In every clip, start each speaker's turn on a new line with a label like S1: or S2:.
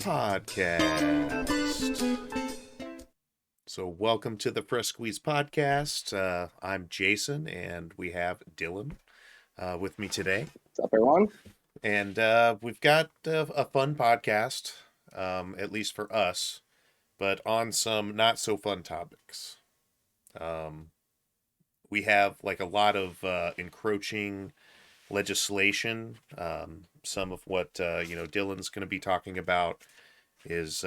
S1: podcast. So, welcome to the Fresh Squeeze podcast. I'm Jason, and we have Dylan with me today.
S2: What's up, everyone?
S1: And we've got a fun podcast, at least for us, but on some not so fun topics. We have like a lot of encroaching legislation. Some of what Dylan's going to be talking about is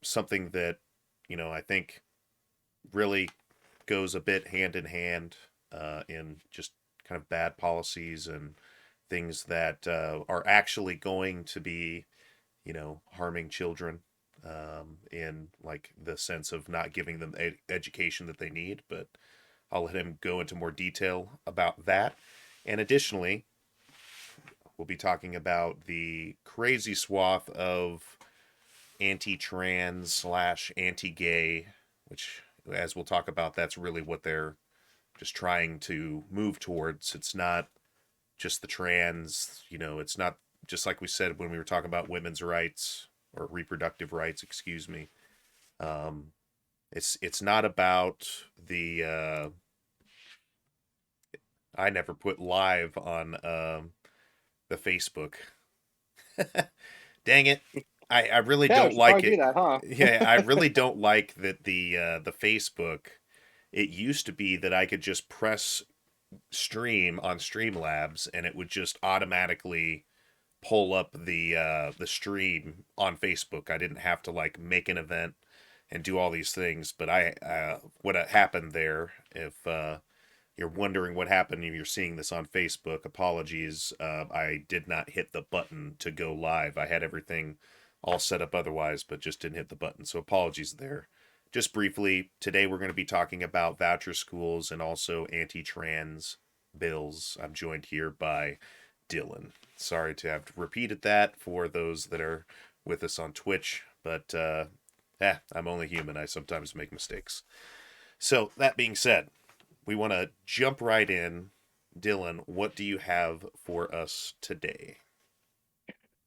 S1: something that I think really goes a bit hand in hand in just kind of bad policies and things that are actually going to be harming children in like the sense of not giving them the education that they need. But I'll let him go into more detail about that. And additionally, we'll be talking about the crazy swath of anti-trans slash anti-gay, which, as we'll talk about, that's really what they're just trying to move towards. It's not just the trans, it's not just like we said when we were talking about women's rights or reproductive rights, excuse me. It's not about the I never put live on the Facebook. Dang it. I really
S2: Yeah, we
S1: don't
S2: should
S1: like
S2: probably do
S1: it.
S2: that, huh?
S1: Yeah, I really don't like that the Facebook. It used to be that I could just press stream on Streamlabs and it would just automatically pull up the stream on Facebook. I didn't have to like make an event and do all these things. But what happened there, if you're wondering what happened if you're seeing this on Facebook, apologies. I did not hit the button to go live. I had everything all set up otherwise, but just didn't hit the button. So apologies there. Just briefly, today we're going to be talking about voucher schools and also anti-trans bills. I'm joined here by Dylan. Sorry to have repeated that for those that are with us on Twitch, but I'm only human. I sometimes make mistakes. So that being said, we want to jump right in. Dylan, what do you have for us today?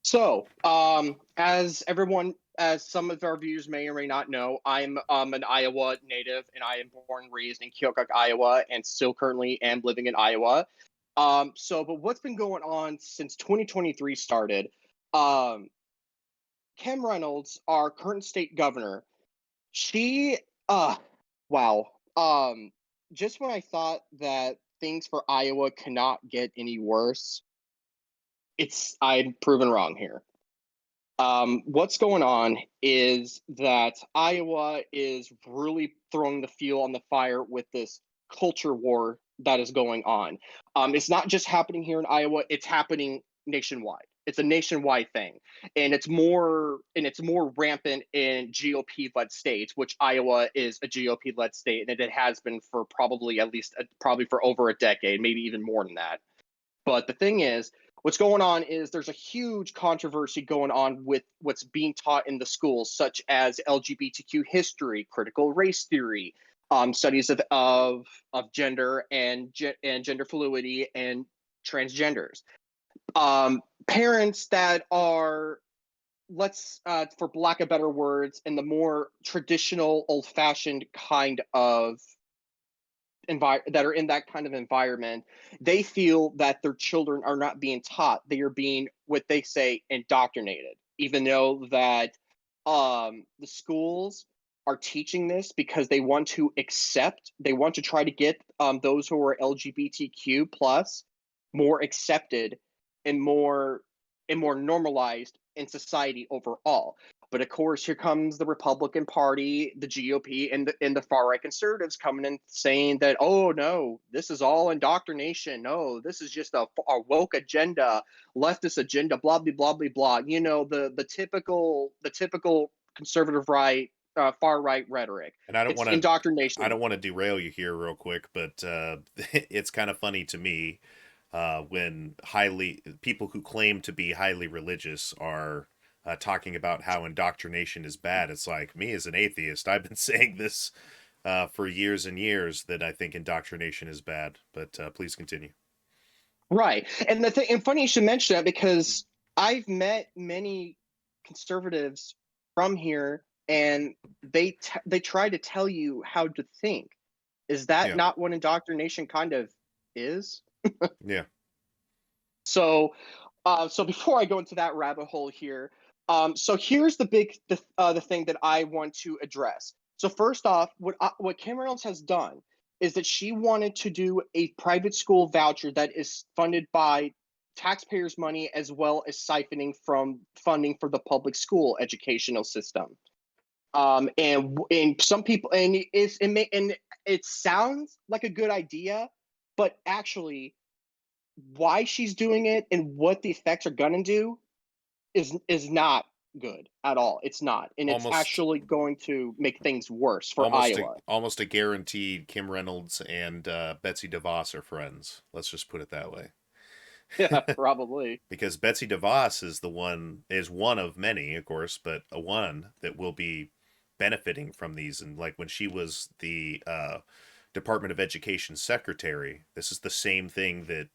S2: So, as some of our viewers may or may not know, I'm an Iowa native, and I am born and raised in Keokuk, Iowa, and still currently am living in Iowa. But what's been going on since 2023 started? Kim Reynolds, our current state governor, she, wow. Just when I thought that things for Iowa cannot get any worse, I'm proven wrong here. What's going on is that Iowa is really throwing the fuel on the fire with this culture war that is going on. It's not just happening here in Iowa; it's happening nationwide. It's a nationwide thing, and it's more rampant in GOP-led states, which Iowa is a GOP-led state, and it has been for probably for over a decade, maybe even more than that. But the thing is, what's going on is there's a huge controversy going on with what's being taught in the schools, such as LGBTQ history, critical race theory, studies of gender and gender fluidity and transgenders. Parents that are, for lack of better words, in the more traditional, old-fashioned kind of that are in that kind of environment, they feel that their children are not being taught; they are being, what they say, indoctrinated. Even though that the schools are teaching this because they want to try to get those who are LGBTQ plus more accepted and more normalized in society overall. But of course, here comes the Republican Party, the GOP, and the far right conservatives coming in saying that, oh no, this is all indoctrination. No, this is just a woke agenda, leftist agenda, blah blah blah blah blah. The typical conservative right, far right rhetoric.
S1: And I don't
S2: It's
S1: want to I
S2: indoctrination.
S1: don't want to derail you here real quick, but it's kind of funny to me when people who claim to be highly religious are talking about how indoctrination is bad. It's like, me as an atheist, I've been saying this for years and years, that I think indoctrination is bad. But please continue.
S2: Right. And funny you should mention that, because I've met many conservatives from here, and they try to tell you how to think. Is that
S1: Yeah.
S2: not what indoctrination kind of is?
S1: Yeah.
S2: So before I go into that rabbit hole here, so here's the thing that I want to address. So first off, what Kim Reynolds has done is that she wanted to do a private school voucher that is funded by taxpayers' money, as well as siphoning from funding for the public school educational system. And some people, and it sounds like a good idea, but actually why she's doing it and what the effects are gonna do is not good at all. It's not, and it's
S1: Almost
S2: actually going to make things worse for Iowa.
S1: almost a guaranteed Kim Reynolds and Betsy DeVos are friends. Let's just put it that way.
S2: Yeah, probably.
S1: Because Betsy DeVos is one of many, of course, but a one that will be benefiting from these. And like when she was the Department of Education secretary, this is the same thing that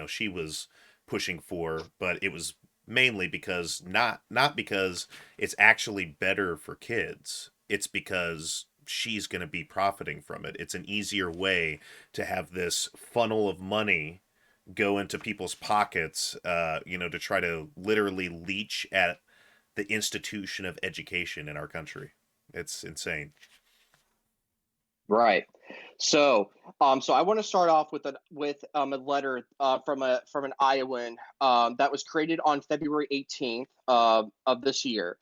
S1: she was pushing for, but it was mainly because not because it's actually better for kids. It's because she's going to be profiting from it. It's an easier way to have this funnel of money go into people's pockets, to try to literally leech at the institution of education in our country. It's insane.
S2: Right. So I want to start off with a letter from an Iowan that was created on February 18th of this year.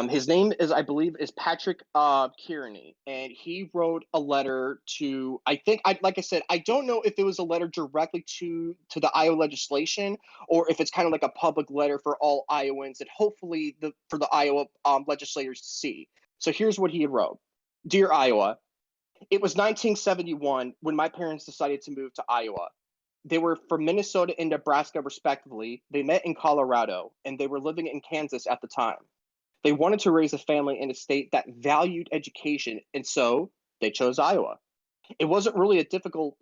S2: His name is, I believe, is Patrick Kearney, and he wrote a letter to. Like I said, I don't know if it was a letter directly to the Iowa legislation, or if it's kind of like a public letter for all Iowans, and hopefully for the Iowa legislators to see. So here's what he wrote: Dear Iowa. It was 1971 when my parents decided to move to Iowa. They were from Minnesota and Nebraska, respectively. They met in Colorado, and they were living in Kansas at the time. They wanted to raise a family in a state that valued education, and so they chose Iowa. It wasn't really a difficult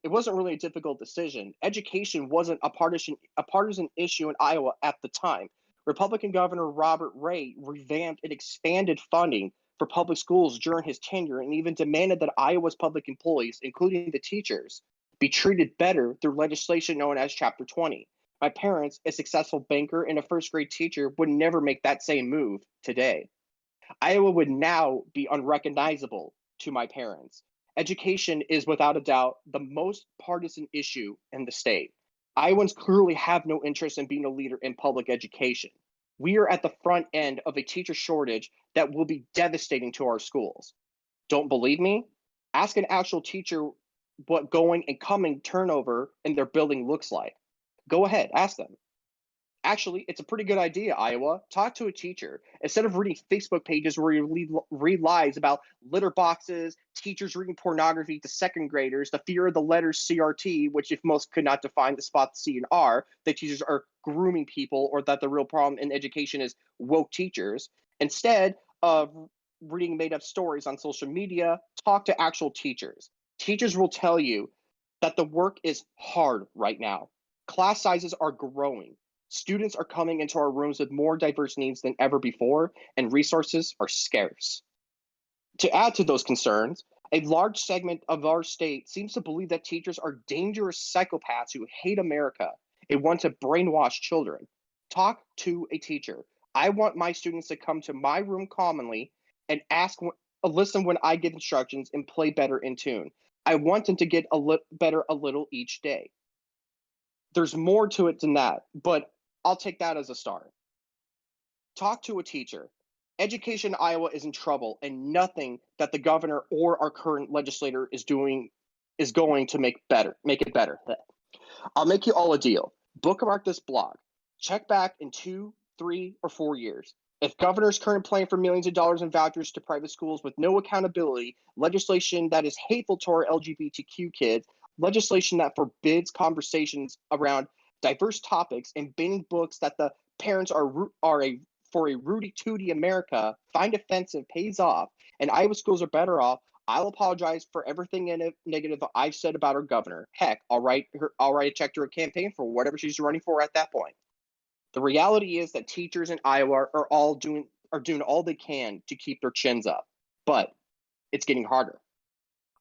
S2: decision. Education wasn't a partisan issue in Iowa at the time. Republican Governor Robert Ray revamped and expanded funding for public schools during his tenure, and even demanded that Iowa's public employees, including the teachers, be treated better through legislation known as Chapter 20. My parents, a successful banker and a first grade teacher, would never make that same move today. Iowa would now be unrecognizable to my parents. Education is without a doubt the most partisan issue in the state. Iowans clearly have no interest in being a leader in public education. We are at the front end of a teacher shortage that will be devastating to our schools. Don't believe me? Ask an actual teacher what going and coming turnover in their building looks like. Go ahead, ask them. Actually, it's a pretty good idea, Iowa. Talk to a teacher. Instead of reading Facebook pages where you read lies about litter boxes, teachers reading pornography to second graders, the fear of the letters CRT, which if most could not define the spot C and R, that teachers are grooming people, or that the real problem in education is woke teachers. Instead of reading made up stories on social media, talk to actual teachers. Teachers will tell you that the work is hard right now. Class sizes are growing. Students are coming into our rooms with more diverse needs than ever before, and resources are scarce. To add to those concerns, a large segment of our state seems to believe that teachers are dangerous psychopaths who hate America and want to brainwash children. Talk to a teacher. I want my students to come to my room commonly and listen when I give instructions, and play better in tune. I want them to get better a little each day. There's more to it than that, but I'll take that as a start. Talk to a teacher. Education in Iowa is in trouble, and nothing that the governor or our current legislator is doing is going to make it better. I'll make you all a deal. Bookmark this blog. Check back in 2, 3, or 4 years. If governor's current plan for millions of dollars in vouchers to private schools with no accountability, legislation that is hateful to our LGBTQ kids, legislation that forbids conversations around diverse topics, and banning books that the parents are a for a Rudy Tooty America find offensive pays off, and Iowa schools are better off, I'll apologize for everything negative I've said about our governor. Heck, I'll write a check to her campaign for whatever she's running for at that point. The reality is that teachers in Iowa are doing all they can to keep their chins up, but it's getting harder.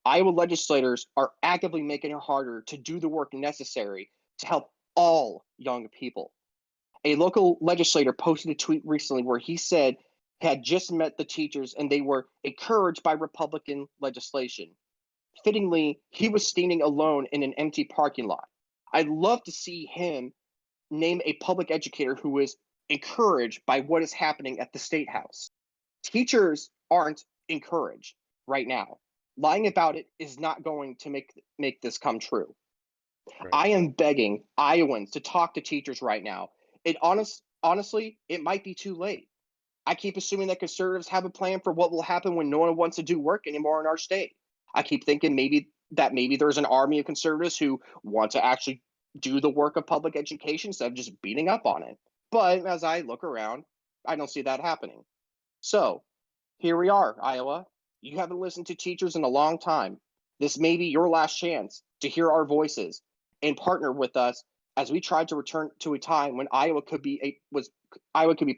S2: Iowa legislators are actively making it harder to do the work necessary to help all young people. A local legislator posted a tweet recently where he said he had just met the teachers and they were encouraged by Republican legislation. Fittingly, he was standing alone in an empty parking lot. I'd love to see him name a public educator who is encouraged by what is happening at the state house. Teachers aren't encouraged right now. Lying about it is not going to make this come true.
S1: Right.
S2: I am begging Iowans to talk to teachers right now. Honestly, it might be too late. I keep assuming that conservatives have a plan for what will happen when no one wants to do work anymore in our state. I keep thinking maybe there's an army of conservatives who want to actually do the work of public education instead of just beating up on it. But as I look around, I don't see that happening. So here we are, Iowa. You haven't listened to teachers in a long time. This may be your last chance to hear our voices and partner with us as we try to return to a time when Iowa could be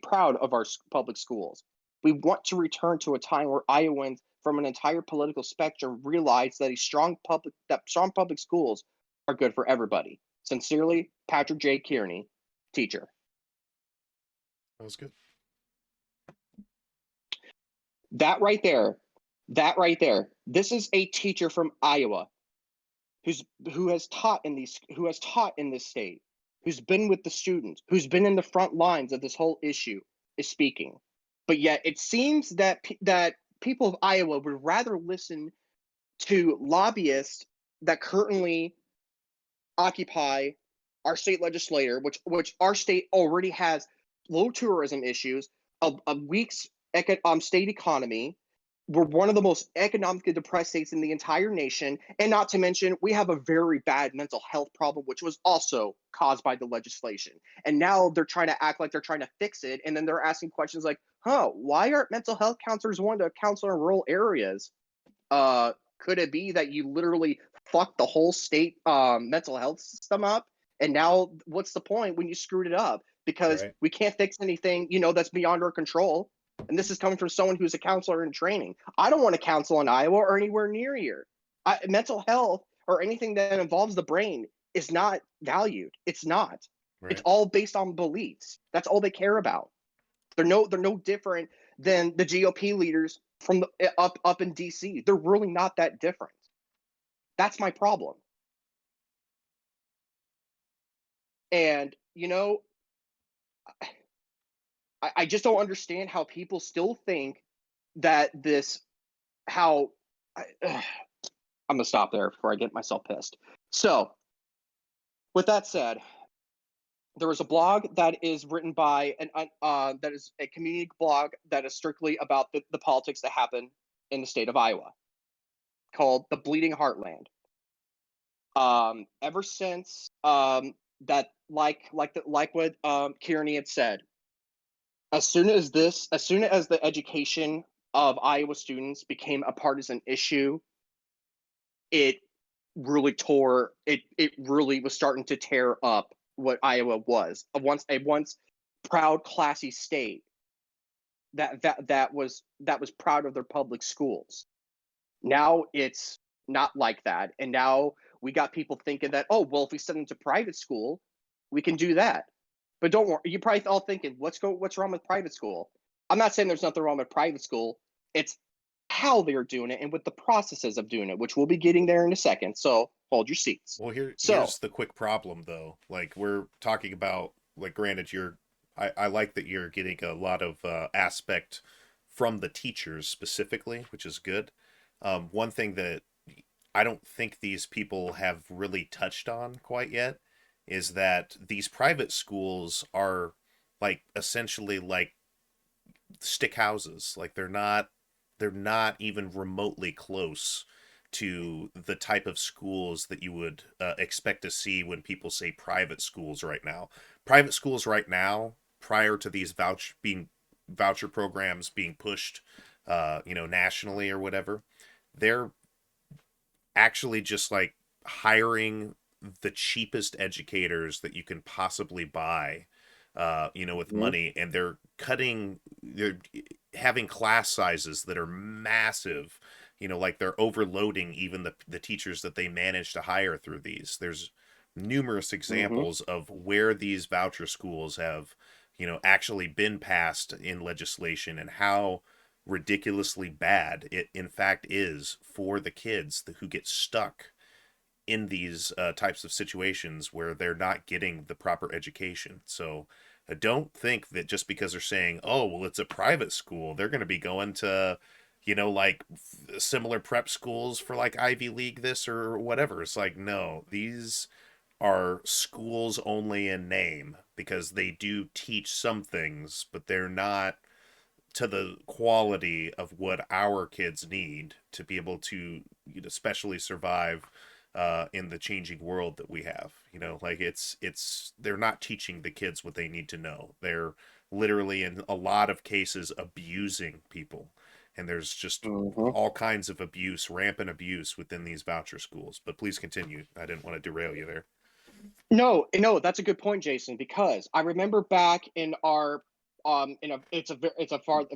S2: proud of our public schools. We want to return to a time where Iowans from an entire political spectrum realize that strong public schools are good for everybody. Sincerely, Patrick J. Kearney, teacher.
S1: That was good.
S2: That right there, that right there. This is a teacher from Iowa who has taught in this state, who's been with the students, who's been in the front lines of this whole issue is speaking. But yet it seems that people of Iowa would rather listen to lobbyists that currently occupy our state legislature, which our state already has low tourism issues, a weak state economy. We're one of the most economically depressed states in the entire nation, and not to mention we have a very bad mental health problem, which was also caused by the legislation. And now they're trying to act like they're trying to fix it, and then they're asking questions like, "Huh, why aren't mental health counselors wanting to counsel in rural areas? Could it be that you literally fucked the whole state mental health system up? And now what's the point when you screwed it up? Because
S1: Right.
S2: we can't fix anything, that's beyond our control." And this is coming from someone who's a counselor in training. I don't want to counsel in Iowa or anywhere near here. Mental health or anything that involves the brain is not valued. It's not. It's
S1: Right.
S2: all based on beliefs. That's all they care about. They're no different than the GOP leaders from up in DC. They're really not that different. That's my problem. And I just don't understand how people still think that this how I'm gonna stop there before I get myself pissed. So with that said, there is a blog that is written by that is a community blog that is strictly about the politics that happen in the state of Iowa, called the Bleeding Heartland. Ever since that like what Kearney had said, as soon as the education of Iowa students became a partisan issue, it it really was starting to tear up what Iowa was. A once proud, classy state that was proud of their public schools. Now it's not like that. And now we got people thinking that, oh, well, if we send them to private school, we can do that. But don't worry, you're probably all thinking, what's wrong with private school? I'm not saying there's nothing wrong with private school. It's how they're doing it and with the processes of doing it, which we'll be getting there in a second. So hold your seats.
S1: Well,
S2: So
S1: here's the quick problem though. Like we're talking about, like, granted, I like that you're getting a lot of aspect from the teachers specifically, which is good. One thing that I don't think these people have really touched on quite yet is that these private schools are like essentially like stick houses. Like they're not even remotely close to the type of schools that you would expect to see when people say private schools right now. Private schools right now, prior to these voucher programs being pushed, nationally or whatever, they're actually just like hiring the cheapest educators that you can possibly buy with
S2: Mhm.
S1: money, and they're having class sizes that are massive. Like they're overloading even the teachers that they manage to hire through these. There's numerous
S2: Mhm.
S1: examples of where these voucher schools have, actually been passed in legislation, and how ridiculously bad it in fact is for the kids who get stuck in these types of situations where they're not getting the proper education. So I don't think that just because they're saying, oh, well, it's a private school, they're going to be going to, like similar prep schools for like Ivy League this or whatever. It's like, no, these are schools only in name, because they do teach some things, but they're not to the quality of what our kids need to be able to, especially survive in the changing world that we have. Like it's they're not teaching the kids what they need to know. They're literally in a lot of cases abusing people, and there's just
S2: Mhm.
S1: all kinds of abuse, rampant abuse within these voucher schools. But please continue. I didn't want to derail you there.
S2: No, no, that's a good point, Jason, because I remember back in our in a it's a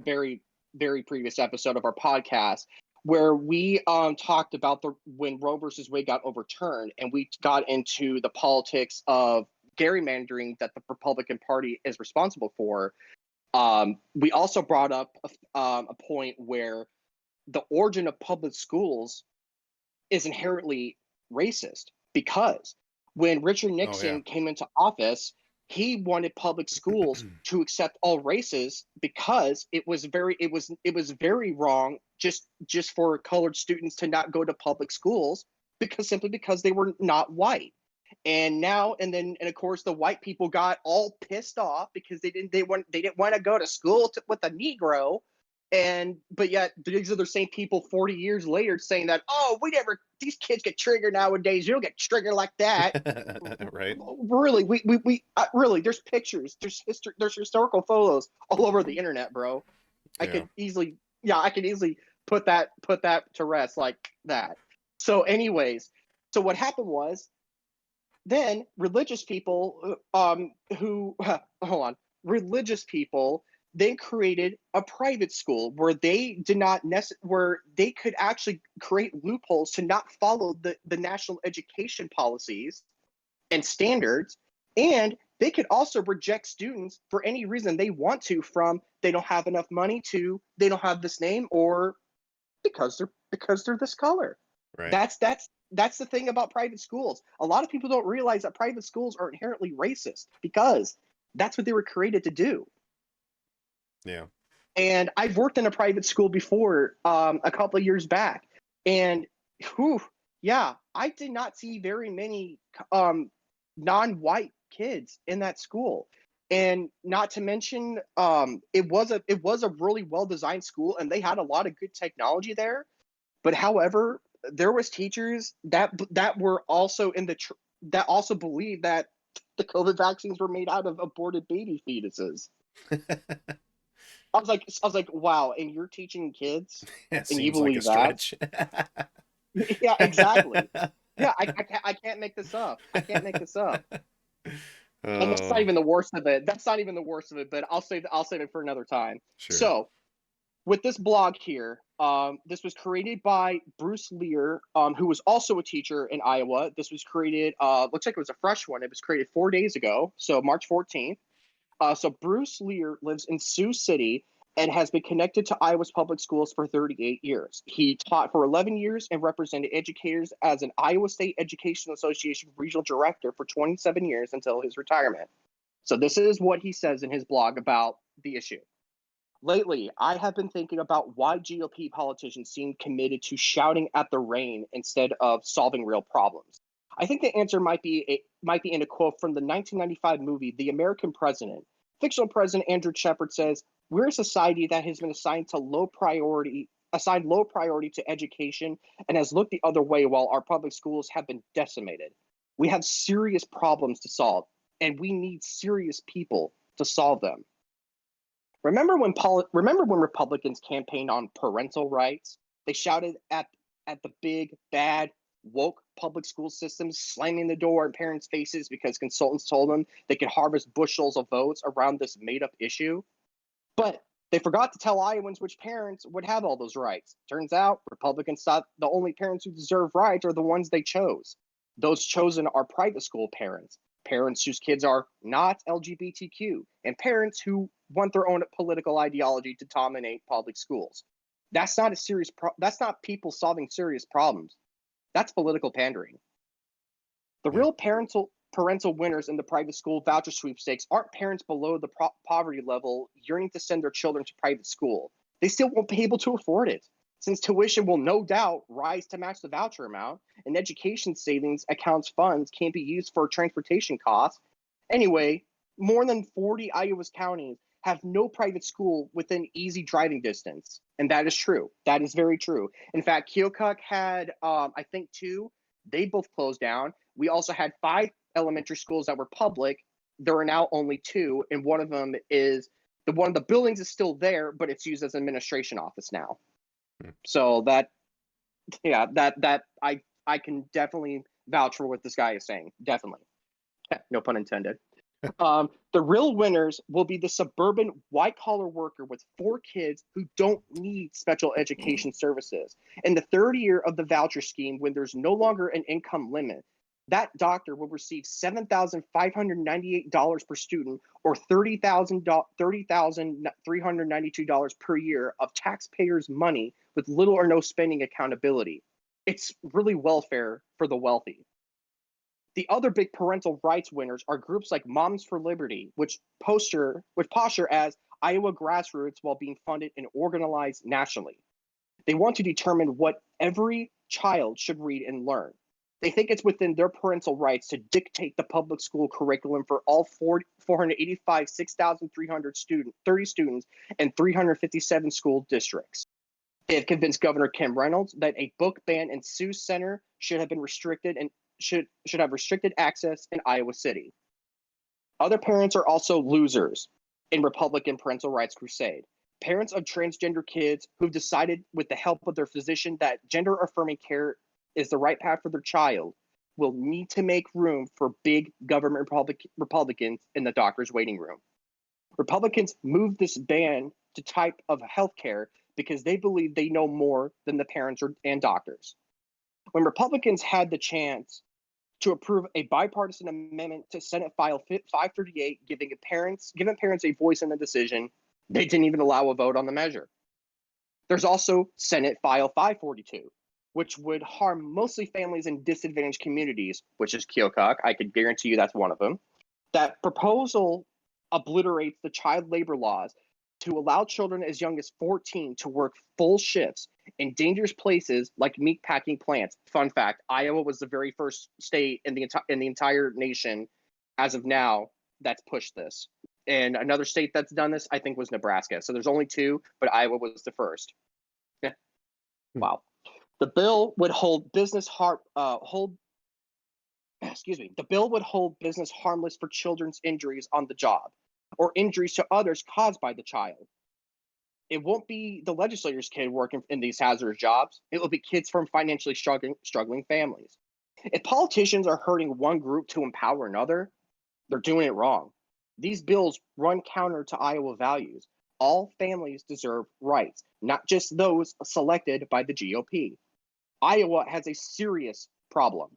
S2: very very previous episode of our podcast where we talked about the when Roe versus Wade got overturned, and we got into the politics of gerrymandering that the Republican Party is responsible for. We also brought up a point where the origin of public schools is inherently racist because when Richard
S1: Oh yeah.
S2: Nixon came into office, he wanted public schools to accept all races because it was very wrong just for colored students to not go to public schools because simply because they were not white. And now and then and of course the white people got all pissed off because they didn't want to go to school with a negro, and but yet these are the same people 40 years later saying that, oh, we never, these kids get triggered nowadays, you don't get triggered like that.
S1: Right.
S2: Really, really, there's pictures, there's history, there's historical photos all over the internet, bro. I
S1: Yeah.
S2: could easily, yeah, I could easily put that to rest like that. So anyways, so what happened was then religious people who hold on, religious people then created a private school where they did not where they could actually create loopholes to not follow the national education policies and standards, and they could also reject students for any reason they want to, from they don't have enough money to they don't have this name, or because they're this color.
S1: Right.
S2: That's the thing about private schools. A lot of people don't realize that private schools are inherently racist because that's what they were created to do.
S1: Yeah.
S2: And I've worked in a private school before, a couple of years back, and whew, yeah, I did not see very many non-white kids in that school. And not to mention, it was a really well designed school, and they had a lot of good technology there. But however, there was teachers that were also that also believed that the COVID vaccines were made out of aborted baby fetuses. I was like, wow, and you're teaching kids,
S1: It
S2: and you
S1: seems like a
S2: believe that?
S1: stretch.
S2: Yeah, exactly. Yeah, I can't make this up. I can't make this up. And that's not
S1: Oh,
S2: even the worst of it. That's not even the worst of it. But I'll save it for another time.
S1: sure.
S2: So with this blog here, this was created by Bruce Lear, who was also a teacher in Iowa. This was created, looks like it was a fresh one. It was created 4 days ago, so March 14th. So Bruce Lear lives in Sioux City and has been connected to Iowa's public schools for 38 years. He taught for 11 years and represented educators as an Iowa State Education Association regional director for 27 years until his retirement. So this is what he says in his blog about the issue. Lately, I have been thinking about why GOP politicians seem committed to shouting at the rain instead of solving real problems. I think the answer might be in a quote from the 1995 movie The American President. Fictional President Andrew Shepard says, "We're a society that has been assigned low priority to education and has looked the other way while our public schools have been decimated. We have serious problems to solve, and we need serious people to solve them." Remember when Republicans campaigned on parental rights? They shouted at the big bad woke public school systems slamming the door in parents' faces because consultants told them they could harvest bushels of votes around this made up issue. But they forgot to tell Iowans which parents would have all those rights. Turns out Republicans thought the only parents who deserve rights are the ones they chose. Those chosen are private school parents, parents whose kids are not LGBTQ, and parents who want their own political ideology to dominate public schools. That's not people solving serious problems. That's political pandering. The
S1: Yeah.
S2: real parental winners in the private school voucher sweepstakes aren't parents below the poverty level yearning to send their children to private school. They still won't be able to afford it, since tuition will no doubt rise to match the voucher amount, and education savings accounts funds can't be used for transportation costs. Anyway, more than 40 Iowa's counties have no private school within easy driving distance. And that is true. That is very true. In fact, Keokuk had, I think, two. They both closed down. We also had 5 elementary schools that were public. There are now only two, and one of them is one of the buildings is still there, but it's used as an administration office now.
S1: Hmm.
S2: So that, yeah, that I can definitely vouch for what this guy is saying. Definitely, no pun intended. The real winners will be the suburban white collar worker with 4 kids who don't need special education services. In the third year of the voucher scheme, when there's no longer an income limit, that doctor will receive $7,598 per student, or $30,392 per year of taxpayers' money with little or no spending accountability. It's really welfare for the wealthy. The other big parental rights winners are groups like Moms for Liberty, which posture as Iowa grassroots while being funded and organized nationally. They want to determine what every child should read and learn. They think it's within their parental rights to dictate the public school curriculum for all 485, 6,300 30 students and 357 school districts. They have convinced Governor Kim Reynolds that a book ban in Sioux Center should have been restricted and should have restricted access in Iowa City. Other parents are also losers in Republican parental rights crusade. Parents of transgender kids who've decided with the help of their physician that gender affirming care is the right path for their child will need to make room for big government Republicans in the doctor's waiting room. Republicans moved this ban to type of healthcare because they believe they know more than the parents and doctors. When Republicans had the chance to approve a bipartisan amendment to Senate File 538, giving parents a voice in the decision, they didn't even allow a vote on the measure. There's also Senate File 542, which would harm mostly families in disadvantaged communities, which is Keokuk. I could guarantee you that's one of them. That proposal obliterates the child labor laws to allow children as young as 14 to work full shifts in dangerous places like meat packing plants. Fun fact: Iowa was the very first state in the entire nation, as of now, that's pushed this. And another state that's done this, I think, was Nebraska. So there's only two, but Iowa was the first. Yeah.
S1: Hmm.
S2: Wow. The bill would hold the bill would hold business harmless for children's injuries on the job or injuries to others caused by the child. It won't be the legislator's kid working in these hazardous jobs. It will be kids from financially struggling families. If politicians are hurting one group to empower another, they're doing it wrong. These bills run counter to Iowa values. All families deserve rights, not just those selected by the GOP. Iowa has a serious problem,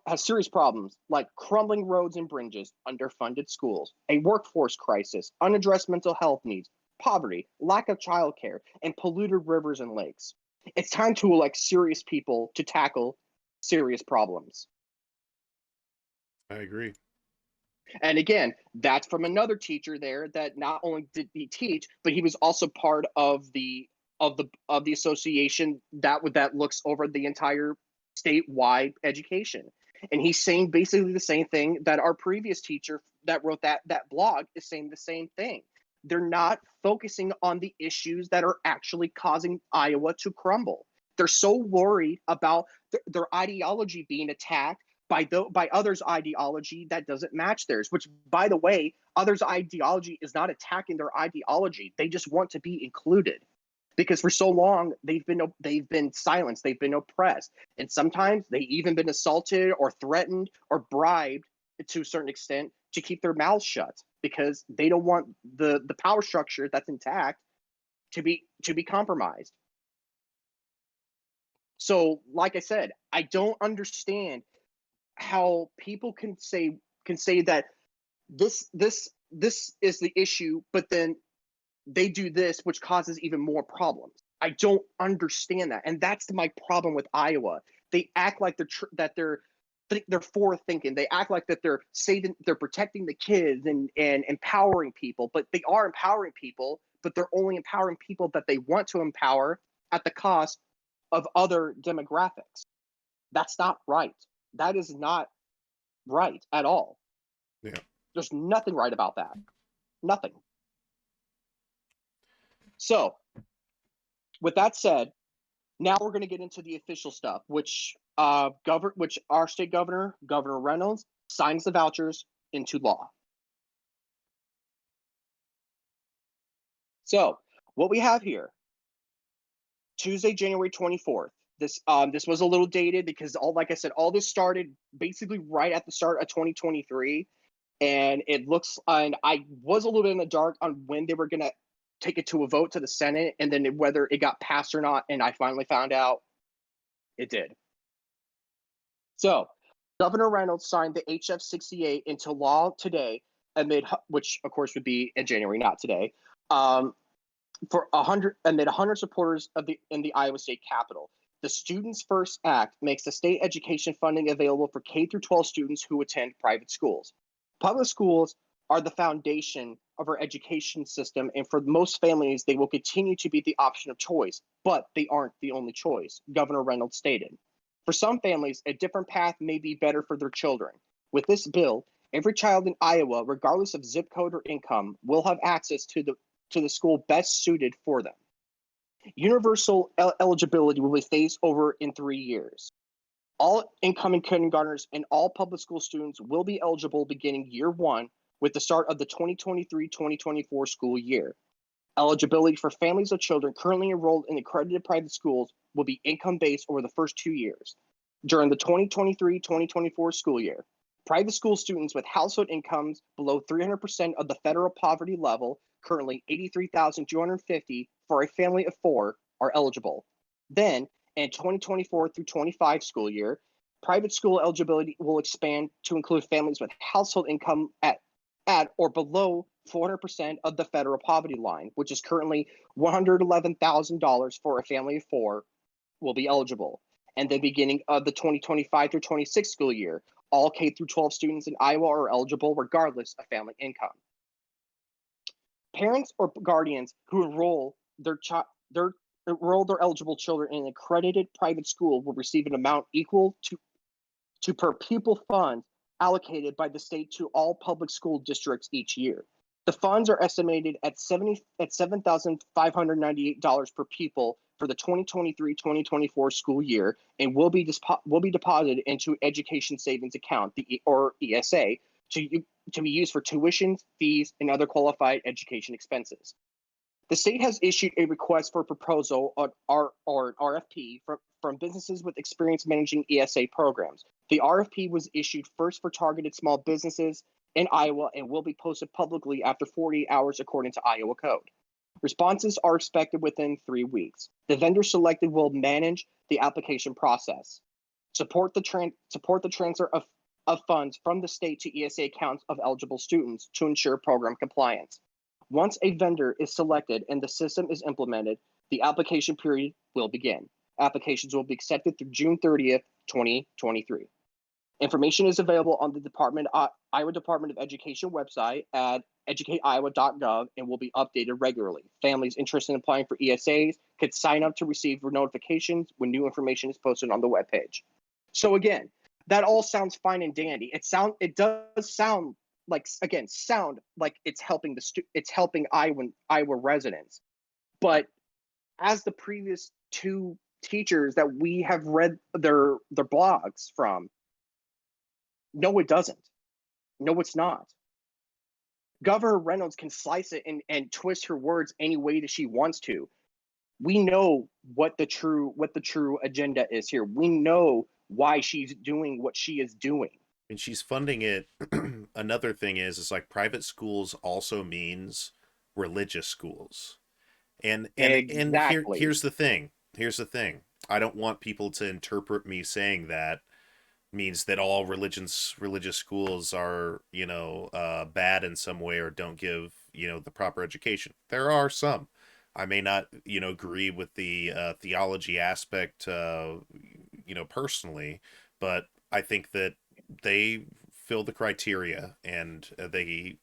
S2: has serious problems like crumbling roads and bridges, underfunded schools, a workforce crisis, unaddressed mental health needs, poverty, lack of childcare, and polluted rivers and lakes. It's time to elect serious people to tackle serious problems.
S1: I agree.
S2: And again, that's from another teacher there that not only did he teach, but he was also part of the association that looks over the entire statewide education. And he's saying basically the same thing that our previous teacher that wrote that blog is saying the same thing. They're not focusing on the issues that are actually causing Iowa to crumble. They're so worried about their ideology being attacked by others' ideology that doesn't match theirs. Which, by the way, others' ideology is not attacking their ideology. They just want to be included. because for so long they've been silenced, they've been oppressed, and sometimes they even been assaulted or threatened or bribed to a certain extent to keep their mouths shut because they don't want the power structure that's intact to be compromised. So, like I said, I don't understand how people can say that this is the issue, but then they do this, which causes even more problems. I don't understand that, and that's my problem with Iowa. They act like they're forward thinking. They act like that they're protecting the kids and empowering people, but they are empowering people, but they're only empowering people that they want to empower at the cost of other demographics. That's not right. That is not right at all.
S1: Yeah.
S2: There's nothing right about that. Nothing. So, with that said, now we're going to get into the official stuff, which our state governor, Governor Reynolds, signs the vouchers into law. So, what we have here, Tuesday, January 24th. This was a little dated because like I said, all this started basically right at the start of 2023, and I was a little bit in the dark on when they were gonna take it to a vote to the Senate, and then whether it got passed or not. And I finally found out it did. So, Governor Reynolds signed the HF 68 into law today, which of course would be in January, not today. Um, for 100 supporters in the Iowa State Capitol. The Students First Act makes the state education funding available for K through 12 students who attend private schools. Public schools are the foundation of our education system, and for most families, they will continue to be the option of choice, but they aren't the only choice, Governor Reynolds stated. For some families, a different path may be better for their children. With this bill, every child in Iowa, regardless of zip code or income, will have access to the school best suited for them. Universal eligibility will be phased over in 3 years. All incoming kindergartners and all public school students will be eligible beginning year one with the start of the 2023-2024 school year. Eligibility for families of children currently enrolled in accredited private schools will be income based over the first 2 years. During the 2023-2024 school year, private school students with household incomes below 300% of the federal poverty level, currently 83,250 for a family of four, are eligible. Then, in 2024 through 25 school year, private school eligibility will expand to include families with household income at or below 400% of the federal poverty line, which is currently $111,000 for a family of four, will be eligible. And the beginning of the 2025 through 26 school year, all K through 12 students in Iowa are eligible regardless of family income. Parents or guardians who enroll their eligible children in an accredited private school will receive an amount equal to per pupil funds allocated by the state to all public school districts each year. The funds are estimated at $7,598 per pupil for the 2023-2024 school year, and will be deposited into Education Savings Account, or ESA, to be used for tuitions, fees, and other qualified education expenses. The state has issued a request for proposal or an RFP from businesses with experience managing ESA programs. The RFP was issued first for targeted small businesses in Iowa and will be posted publicly after 48 hours according to Iowa code. Responses are expected within 3 weeks. The vendor selected will manage the application process, support the transfer of funds from the state to ESA accounts of eligible students to ensure program compliance. Once a vendor is selected and the system is implemented, the application period will begin. Applications will be accepted through June 30th, 2023. Information is available on the Iowa Department of Education website at educateiowa.gov and will be updated regularly. Families interested in applying for ESAs could sign up to receive notifications when new information is posted on the webpage. So again, that all sounds fine and dandy. It does sound like it's helping Iowa residents. But as the previous two teachers that we have read their blogs from, no, it doesn't. No, it's not. Governor Reynolds can slice it and twist her words any way that she wants to. We know what the true agenda is here. We know why she's doing what she is doing.
S1: And she's funding it. Another thing is like private schools also means religious schools. And
S2: Exactly.
S1: here's the thing. Here's the thing. I don't want people to interpret me saying that means that all religious schools are, bad in some way or don't give, the proper education. There are some. I may not, agree with the theology aspect, personally, but I think that they fill the criteria, and they,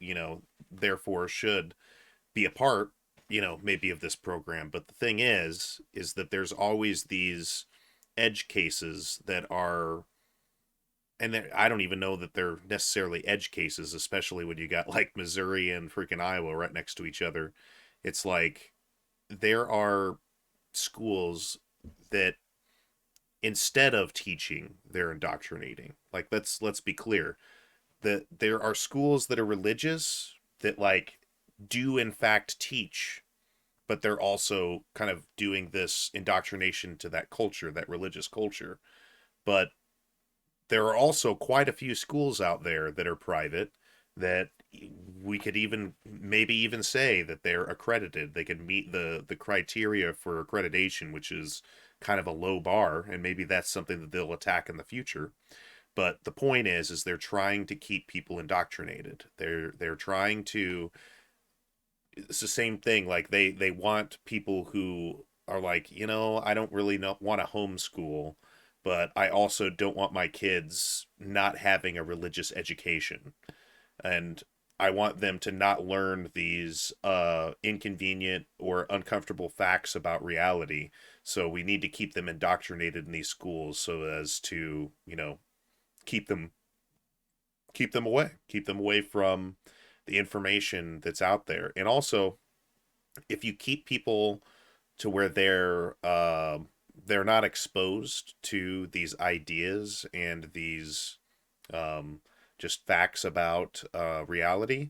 S1: therefore should be a part, maybe of this program. But the thing is that there's always these edge cases that are, and I don't even know that they're necessarily edge cases, especially when you got like Missouri and freaking Iowa right next to each other. It's like there are schools that instead of teaching, they're indoctrinating. Like let's be clear that there are schools that are religious that like do in fact teach, but they're also kind of doing this indoctrination to that culture, that religious culture. But there are also quite a few schools out there that are private that we could even maybe even say that they're accredited. They can meet the criteria for accreditation, which is kind of a low bar, and maybe that's something that they'll attack in the future. But the point is they're trying to keep people indoctrinated. They're trying to, it's the same thing. Like they want people who are like, I don't really not want to homeschool, but I also don't want my kids not having a religious education, and I want them to not learn these inconvenient or uncomfortable facts about reality. So we need to keep them indoctrinated in these schools so as to, keep them keep them away from the information that's out there. And also, if you keep people to where they're not exposed to these ideas and these um, just facts about reality,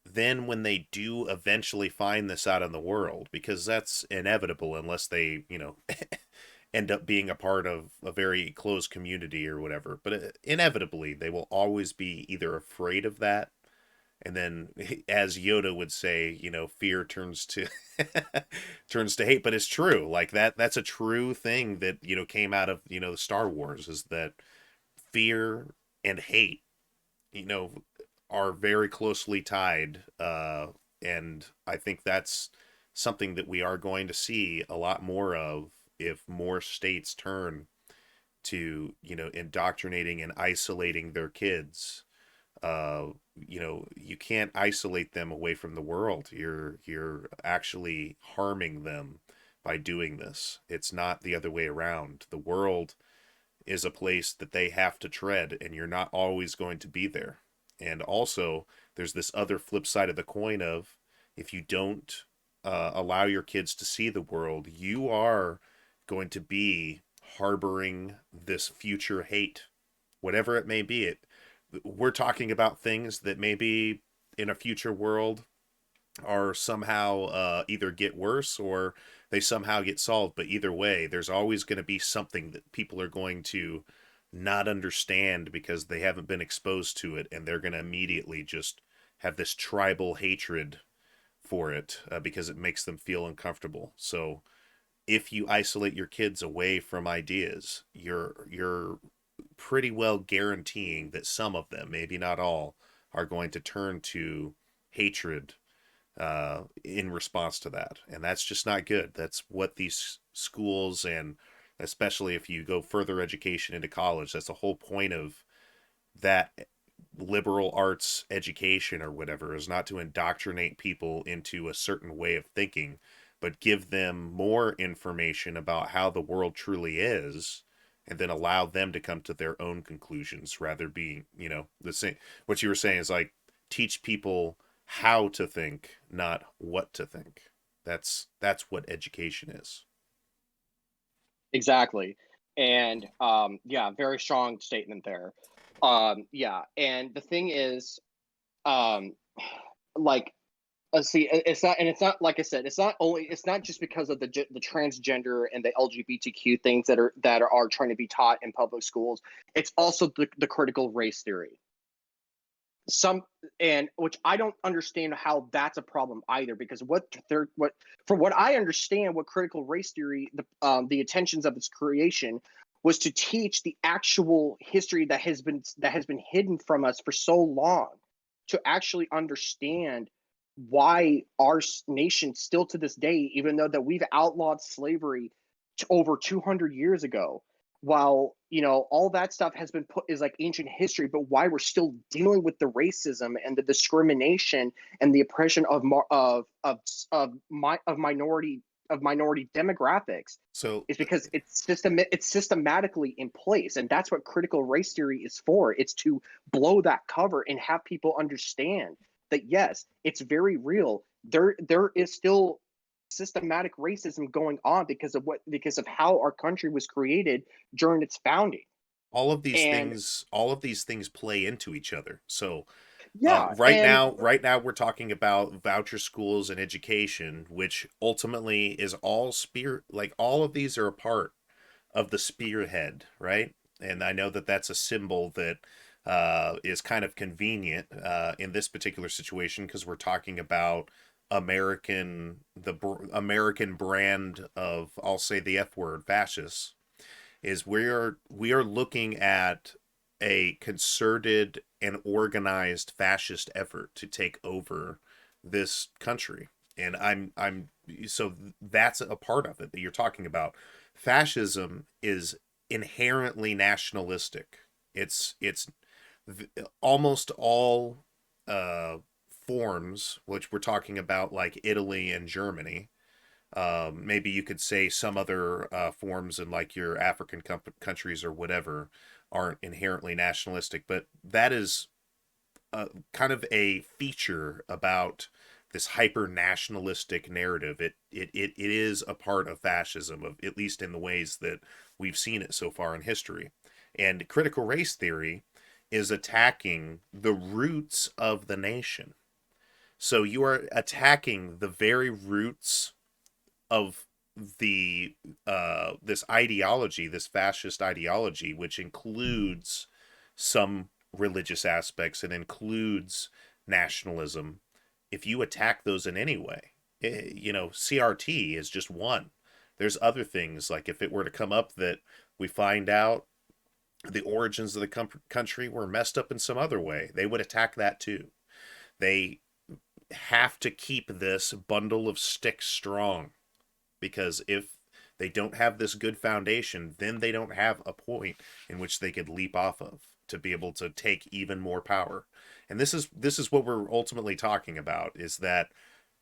S1: then when they do eventually find this out in the world, because that's inevitable unless they, end up being a part of a very close community or whatever. But inevitably, they will always be either afraid of that, and then as Yoda would say, fear turns to turns to hate. But it's true. Like that's a true thing that, came out of, the Star Wars, is that fear and hate, you know, are very closely tied. And I think that's something that we are going to see a lot more of if more states turn to, indoctrinating and isolating their kids. You can't isolate them away from the world. You're actually harming them by doing this. It's not the other way around. The world is a place that they have to tread, and you're not always going to be there. And also, there's this other flip side of the coin of, if you don't allow your kids to see the world, you are going to be harboring this future hate, whatever it may be. We're talking about things that maybe in a future world are somehow either get worse or they somehow get solved. But either way, there's always going to be something that people are going to not understand because they haven't been exposed to it, and they're going to immediately just have this tribal hatred for it because it makes them feel uncomfortable. So if you isolate your kids away from ideas, you're pretty well guaranteeing that some of them, maybe not all, are going to turn to hatred in response to that. And that's just not good. That's what these schools, and especially if you go further education into college, that's the whole point of that liberal arts education or whatever, is not to indoctrinate people into a certain way of thinking, but give them more information about how the world truly is, and then allow them to come to their own conclusions, rather being, the same. What you were saying is like, teach people how to think, not what to think. That's what education is.
S2: Exactly. And yeah, very strong statement there. Yeah, and the thing is, um like See, it's not, and it's not like I said. It's not just because of the transgender and the LGBTQ things that are trying to be taught in public schools. It's also the critical race theory. Some and which I don't understand how that's a problem either, because what from what I understand, what critical race theory, the intentions of its creation was to teach the actual history that has been hidden from us for so long, to actually understand why our nation still to this day, even though that we've outlawed slavery to over 200 years ago, while all that stuff has been put is like ancient history, but why we're still dealing with the racism and the discrimination and the oppression of minority demographics
S1: So
S2: is because it's systematically in place, and that's what critical race theory is for. It's to blow that cover and have people understand that yes, it's very real. There is still systematic racism going on because of how our country was created during its founding. And
S1: all of these things play into each other. So
S2: yeah,
S1: right now we're talking about voucher schools and education, which ultimately is all spear. Like all of these are a part of the spearhead, right? And I know that that's a symbol that is kind of convenient in this particular situation because we're talking about American brand of, I'll say the F word, fascists. Is we are looking at a concerted and organized fascist effort to take over this country. And I'm so that's a part of it that you're talking about. Fascism is inherently nationalistic. It's almost all uh, forms, which we're talking about, like Italy and Germany. Maybe you could say some other forms in like your African countries or whatever aren't inherently nationalistic, but that is kind of a feature about this hyper nationalistic narrative. It is a part of fascism, of at least in the ways that we've seen it so far in history. And critical race theory is attacking the roots of the nation. So you are attacking the very roots of the this ideology, this fascist ideology, which includes some religious aspects and includes nationalism. If you attack those in any way, CRT is just one. There's other things, like if it were to come up that we find out the origins of the country were messed up in some other way, they would attack that too. They have to keep this bundle of sticks strong, because if they don't have this good foundation, then they don't have a point in which they could leap off of to be able to take even more power. And this is what we're ultimately talking about, is that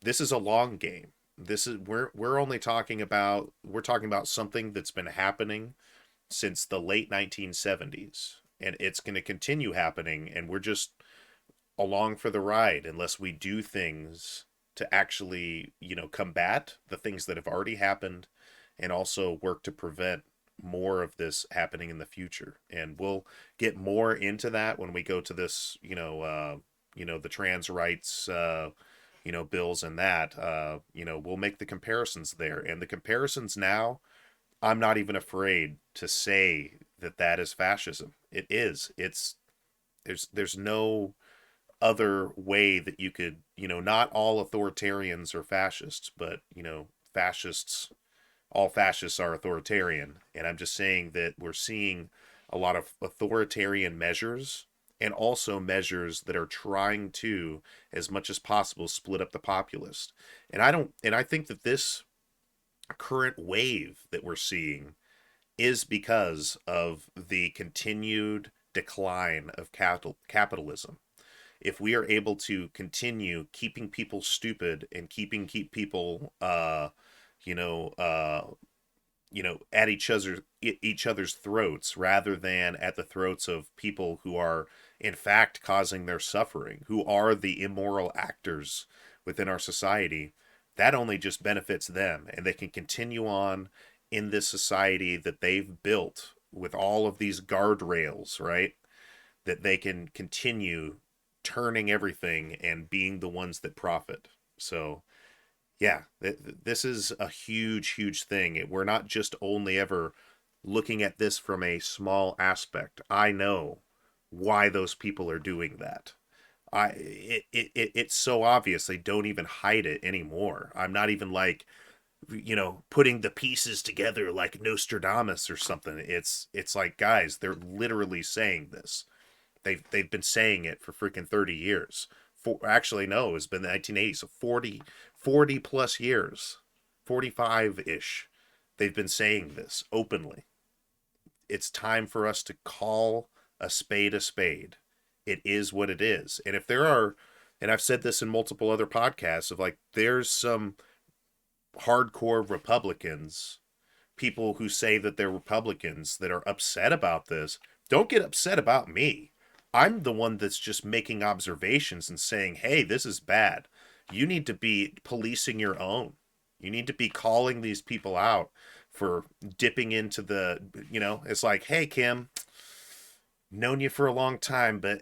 S1: this is a long game. This is we're only talking about we're talking about something that's been happening since the late 1970s, and it's going to continue happening, and we're just along for the ride unless we do things to actually, combat the things that have already happened and also work to prevent more of this happening in the future. And we'll get more into that when we go to this, the trans rights, bills and that, we'll make the comparisons there. And the comparisons now, I'm not even afraid to say that that is fascism. It is. There's no other way that you could, not all authoritarians are fascists, but, fascists, all fascists are authoritarian. And I'm just saying that we're seeing a lot of authoritarian measures and also measures that are trying to, as much as possible, split up the populace. And I think that this current wave that we're seeing is because of the continued decline of capitalism. If we are able to continue keeping people stupid and keep people you know uh at each other's throats rather than at the throats of people who are in fact causing their suffering, who are the immoral actors within our society, that only just benefits them, and they can continue on in this society that they've built with all of these guardrails, right? That they can continue turning everything and being the ones that profit. So yeah, this is a huge thing. We're not just only ever looking at this from a small aspect. I know why those people are doing that. It's so obvious they don't even hide it anymore. I'm not even like, putting the pieces together like Nostradamus or something. It's like, guys, they're literally saying this. They've been saying it for freaking 30 years. Actually, no, it's been the 1980s, so 40 plus years, 45-ish. They've been saying this openly. It's time for us to call a spade a spade. It is what it is. And if there are, and I've said this in multiple other podcasts, of like, there's some hardcore Republicans, people who say that they're Republicans, that are upset about this. Don't get upset about me. I'm the one that's just making observations and saying, hey, this is bad. You need to be policing your own. You need to be calling these people out for dipping into it's like, hey, Kim, known you for a long time, but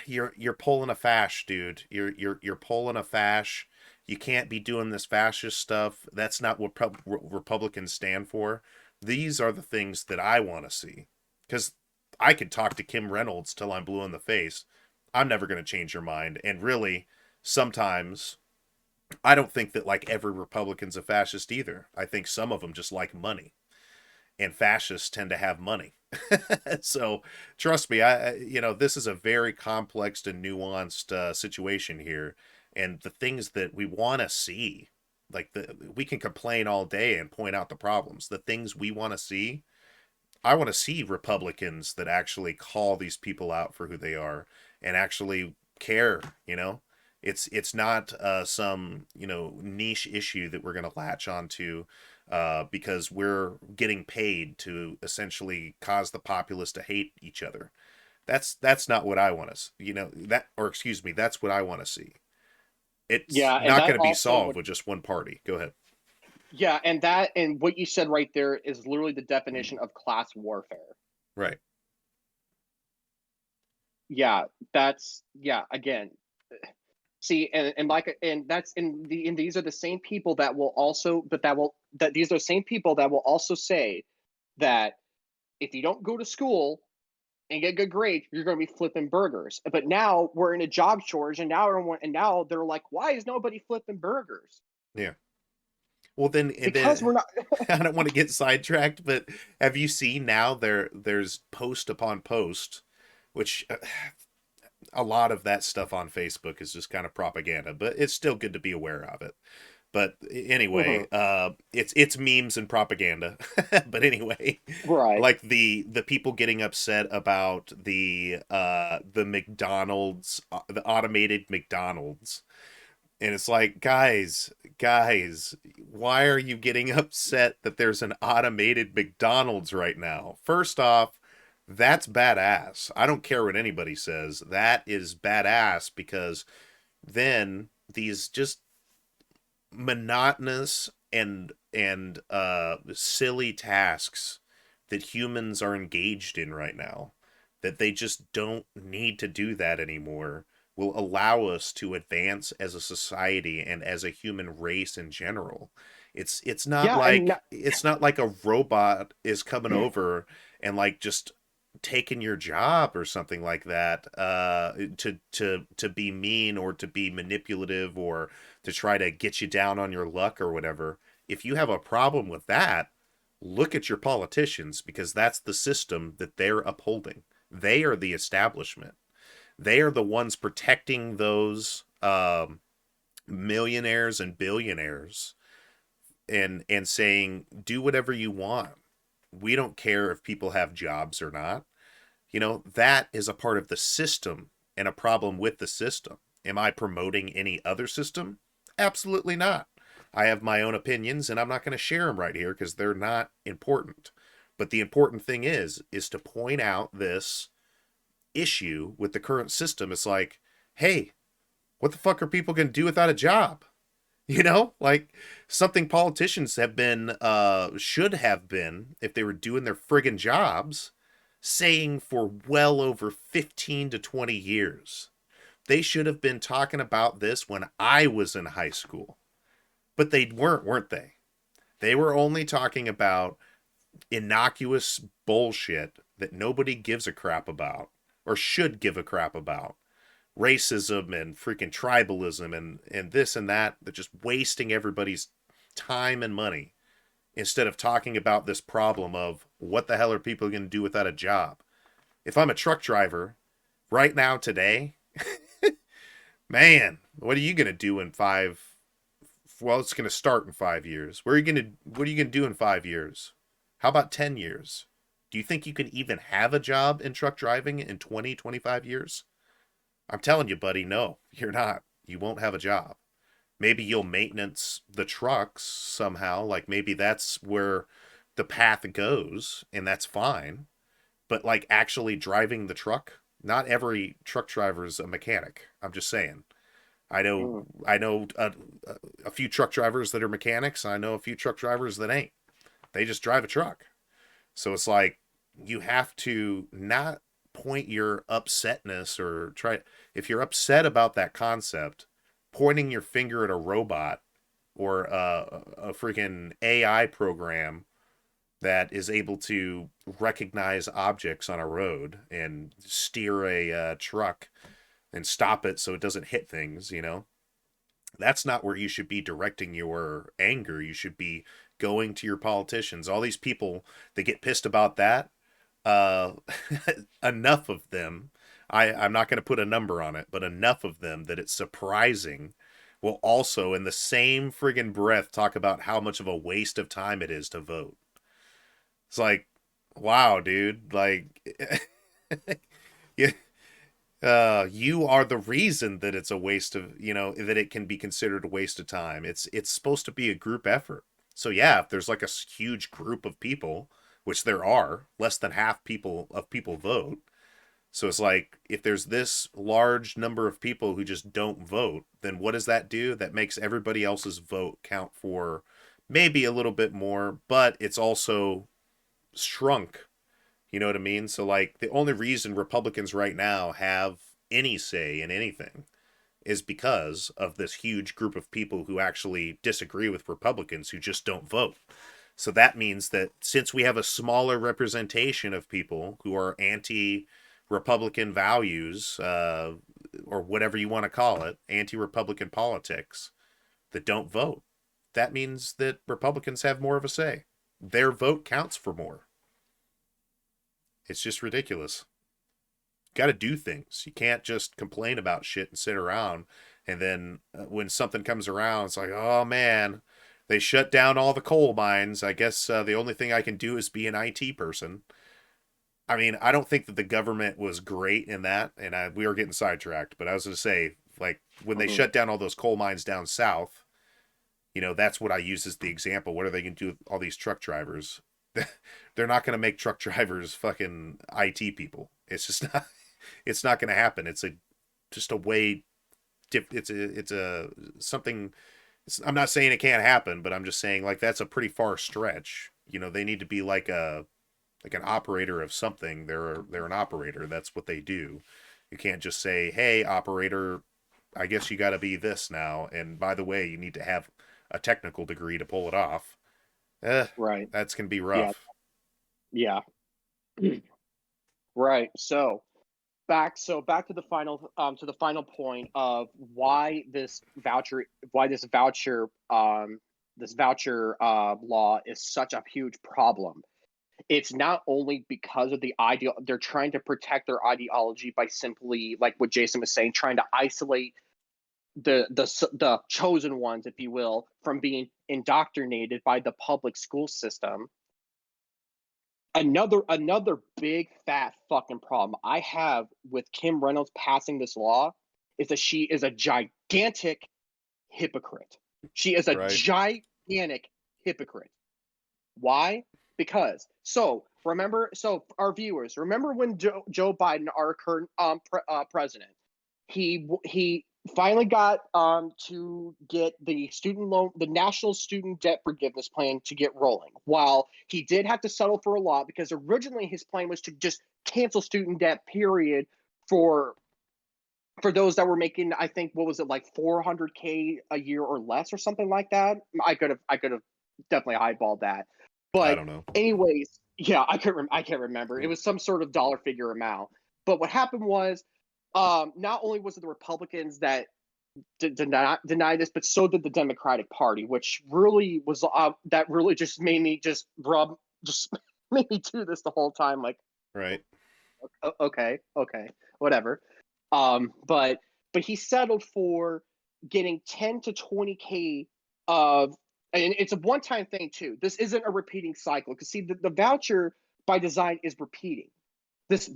S1: you're pulling a fash, dude. You're pulling a fash. You can't be doing this fascist stuff. That's not what Republicans stand for. These are the things that I want to see. Because I could talk to Kim Reynolds till I'm blue in the face. I'm never going to change your mind. And really, sometimes I don't think that like every Republican's a fascist either. I think some of them just like money, and fascists tend to have money. So trust me, this is a very complex and nuanced situation here, and the things that we want to see, like we can complain all day and point out the problems. The things we want to see, I want to see Republicans that actually call these people out for who they are and actually care. It's not some niche issue that we're going to latch onto because we're getting paid to essentially cause the populace to hate each other. That's not what I want to, that, or excuse me, that's what I want to see. It's
S2: Yeah, and
S1: not
S2: that
S1: going to be
S2: also
S1: solved
S2: would.
S1: with just one party. Go ahead.
S2: Yeah, and what you said right there is literally the definition of class warfare.
S1: Right.
S2: Yeah, again. See, and that's and these are the same people that will also, that these are the same people that will also say that if you don't go to school and get good grades, you're going to be flipping burgers. But now we're in a job shortage, and now they're like, why is nobody flipping burgers?
S1: Yeah. Well, then, and
S2: Because
S1: then
S2: we're not.
S1: I don't want to get sidetracked, but have you seen now there's post upon post, which a lot of that stuff on Facebook is just kind of propaganda, but it's still good to be aware of it. But anyway,
S2: Mhm.
S1: it's memes and propaganda. But anyway,
S2: Right.
S1: like the people getting upset about the McDonald's, the automated McDonald's, and it's like, guys, why are you getting upset that there's an automated McDonald's right now? First off, that's badass. I don't care what anybody says. That is badass because then these just monotonous and silly tasks that humans are engaged in right now, that they just don't need to do that anymore, will allow us to advance as a society and as a human race in general. It's not
S2: Yeah, and
S1: like it's not like a robot is coming over and like just taking your job or something like that, to be mean or to be manipulative or to try to get you down on your luck or whatever. If you have a problem with that, look at your politicians, because that's the system that they're upholding. They are the establishment. They are the ones protecting those millionaires and billionaires, and saying, do whatever you want. We don't care if people have jobs or not. That is a part of the system and a problem with the system. Am I promoting any other system? Absolutely not. I have my own opinions and I'm not going to share them right here because they're not important. But the important thing is to point out this issue with the current system. It's like, hey, what the fuck are people going to do without a job? Like something politicians have been, should have been, if they were doing their friggin' jobs, saying for well over 15 to 20 years. They should have been talking about this when I was in high school. But they weren't they? They were only talking about innocuous bullshit that nobody gives a crap about or should give a crap about. Racism and freaking tribalism and this and that. They're just wasting everybody's time and money instead of talking about this problem of what the hell are people going to do without a job. If I'm a truck driver right now today, man, what are you going to do in five? Well, it's going to start in 5 years. What are you going to do in 5 years? How about 10 years? Do you think you can even have a job in truck driving in 20, 25 years? I'm telling you, buddy, no, you're not. You won't have a job. Maybe you'll maintenance the trucks somehow. Like maybe that's where the path goes, and that's fine. But like actually driving the truck, not every truck driver is a mechanic. I'm just saying. I know
S2: Mm.
S1: I know a few truck drivers that are mechanics. I know a few truck drivers that ain't. They just drive a truck. So it's like you have to not point your upsetness or try if you're upset about that concept, pointing your finger at a robot or a freaking AI program that is able to recognize objects on a road and steer a truck and stop it so it doesn't hit things, that's not where you should be directing your anger. You should be going to your politicians. All these people that get pissed about that, uh, enough of them. I'm not going to put a number on it, but enough of them that it's surprising will also, in the same friggin' breath, talk about how much of a waste of time it is to vote. It's like, wow, dude. Like, yeah, you are the reason that it's a waste of that it can be considered a waste of time. It's supposed to be a group effort. So yeah, if there's like a huge group of people, which there are, less than half people vote. So it's like if there's this large number of people who just don't vote, then what does that do? That makes everybody else's vote count for maybe a little bit more, but it's also shrunk. You know what I mean? So like the only reason Republicans right now have any say in anything is because of this huge group of people who actually disagree with Republicans who just don't vote. So that means that since we have a smaller representation of people who are anti Republican values, or whatever you want to call it, anti Republican politics, that don't vote, that means that Republicans have more of a say. Their vote counts for more. It's just ridiculous. Got to do things. You can't just complain about shit and sit around. And then when something comes around, it's like, oh man, they shut down all the coal mines. I guess the only thing I can do is be an IT person. I mean, I don't think that the government was great in that, and we were getting sidetracked. But I was going to say, like, when they
S2: Mhm.
S1: shut down all those coal mines down south, that's what I use as the example. What are they going to do with all these truck drivers? They're not going to make truck drivers fucking IT people. It's just not. It's not going to happen. It's a just a way. It's a something. I'm not saying it can't happen, but I'm just saying like that's a pretty far stretch. They need to be like an operator of something. They're an operator. That's what they do. You can't just say, "Hey, operator, I guess you got to be this now." And by the way, you need to have a technical degree to pull it off. Eh,
S2: Right.
S1: that's gonna be
S2: Yeah.
S1: rough.
S2: Yeah. Right. So back to the final point of why this voucher law is such a huge problem. It's not only because of the ideal they're trying to protect their ideology by simply like what Jason was saying, trying to isolate the chosen ones, if you will, from being indoctrinated by the public school system. Another big fat fucking problem I have with Kim Reynolds passing this law is that she is a gigantic hypocrite. She is a
S1: Right.
S2: gigantic hypocrite. Why? Because our viewers remember when Joe Biden, our current president, he finally got to get the national student debt forgiveness plan to get rolling. While he did have to settle for a lot because originally his plan was to just cancel student debt period for for those that were making, I think, what was it, like 400K a year or less or something like that. I could have definitely eyeballed that.
S1: I
S2: But
S1: don't know.
S2: anyways, yeah, I can't remember. It was some sort of dollar figure amount. But what happened was, not only was it the Republicans that deny this, but so did the Democratic Party, which really was that really just made me just made me do this the whole time. Like,
S1: Right.
S2: okay, okay, whatever. But he settled for getting 10 to 20K of, and it's a one-time thing too. This isn't a repeating cycle because see, the voucher by design is repeating. This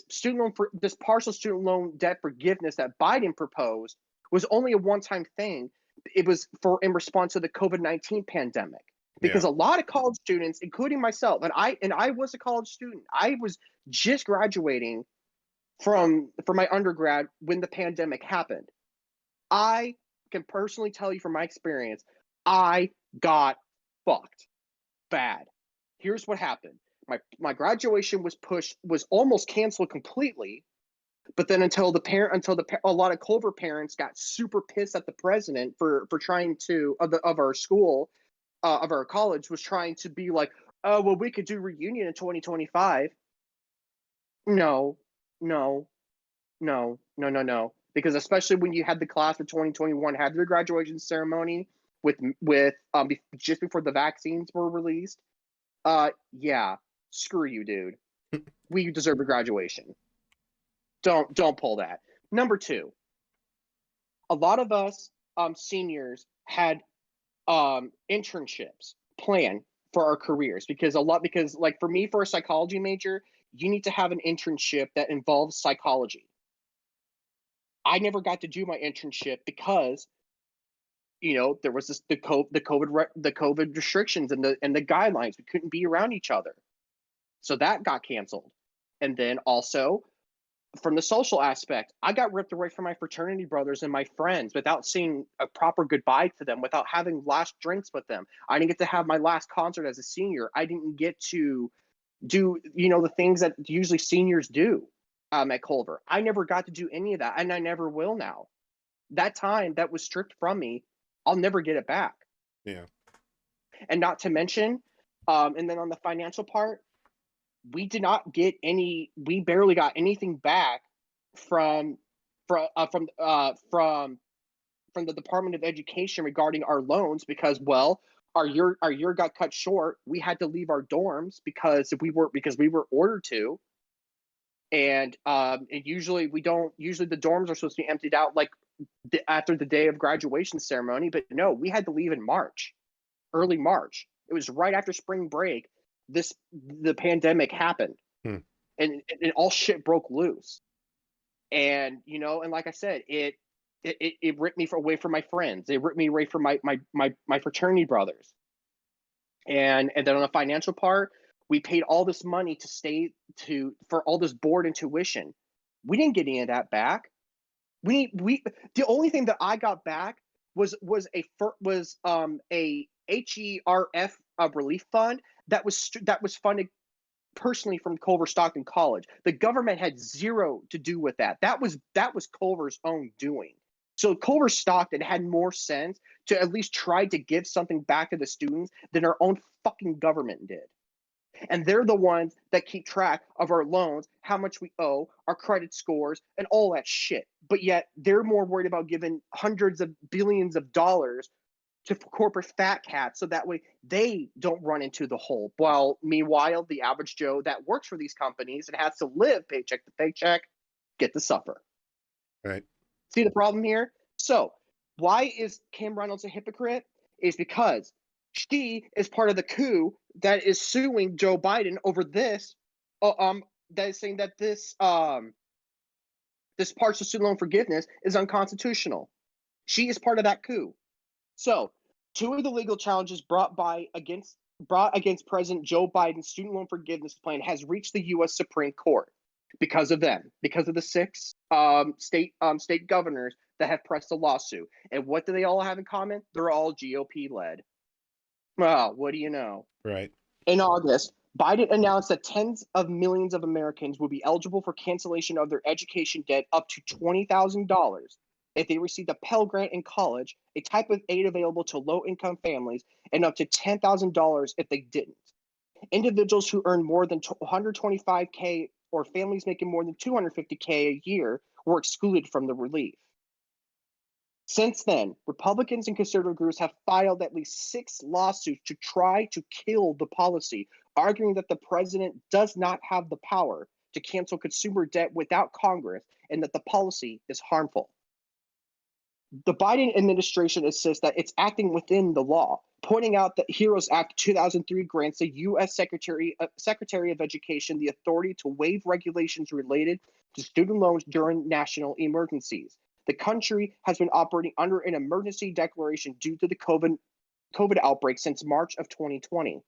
S2: student loan for this partial student loan debt forgiveness that Biden proposed was only a one-time thing. It was for in response to the COVID-19 pandemic because
S1: Yeah.
S2: a lot of college students, including myself, and I was a college student. I was just graduating from my undergrad when the pandemic happened. I can personally tell you from my experience, I got fucked bad. Here's what happened. My graduation was almost canceled completely, but then a lot of Culver parents got super pissed at the president for trying to of our school of our college was trying to be like, oh well, we could do reunion in 2025. No, no, no, no, no, no. Because especially when you had the class of 2021 have their graduation ceremony just before the vaccines were released. Yeah, screw you, dude. We deserve a graduation. Don't pull that. Number two, a lot of us seniors had internships planned for our careers because like for me for a psychology major, you need to have an internship that involves psychology. I never got to do my internship because there was the COVID restrictions and the guidelines. We couldn't be around each other, so that got canceled. And then also from the social aspect, I got ripped away from my fraternity brothers and my friends without saying a proper goodbye to them, without having last drinks with them. I didn't get to have my last concert as a senior. I didn't get to do the things that usually seniors do at Culver. I never got to do any of that, and I never will now. That time that was stripped from me, I'll never get it back.
S1: Yeah.
S2: And not to mention, and then on the financial part, we barely got anything back from from the Department of Education regarding our loans because, well, our year got cut short. We had to leave our dorms because we were ordered to. And usually we don't. Usually the dorms are supposed to be emptied out like after the day of graduation ceremony, but no, we had to leave in March, early March. It was right after spring break. The pandemic happened,
S1: Hmm.
S2: and all shit broke loose. And and like I said, it ripped me away from my friends. It ripped me away from my fraternity brothers. And then on the financial part, we paid all this money for all this board and tuition. We didn't get any of that back. We the only thing that I got back was a HERF relief fund that was funded personally from Culver Stockton College. The government had zero to do with that. That was Culver's own doing. So Culver Stockton had more sense to at least try to give something back to the students than our own fucking government did. And they're the ones that keep track of our loans, how much we owe, our credit scores, and all that shit. But yet they're more worried about giving hundreds of billions of dollars to corporate fat cats so that way they don't run into the hole. While meanwhile, the average Joe that works for these companies and has to live paycheck to paycheck get to suffer.
S1: Right.
S2: See the problem here? So, why is Kim Reynolds a hypocrite? Is because she is part of the coup that is suing Joe Biden over this. That is saying that this partial student loan forgiveness is unconstitutional. She is part of that coup. So, two of the legal challenges brought against President Joe Biden's student loan forgiveness plan has reached the U.S. Supreme Court because of them, because of the six state governors that have pressed the lawsuit. And what do they all have in common? They're all GOP led. Well, what do you know?
S1: Right.
S2: In August, Biden announced that tens of millions of Americans will be eligible for cancellation of their education debt up to $20,000 if they received a Pell Grant in college, a type of aid available to low income families, and up to $10,000 if they didn't. Individuals who earn more than 125K or families making more than 250K a year were excluded from the relief. Since then, Republicans and conservative groups have filed at least 6 lawsuits to try to kill the policy, arguing that the president does not have the power to cancel consumer debt without Congress and that the policy is harmful. The Biden administration insists that it's acting within the law, pointing out that HEROES Act 2003 grants the U.S. Secretary of Education the authority to waive regulations related to student loans during national emergencies. The country has been operating under an emergency declaration due to the COVID outbreak since March of 2020.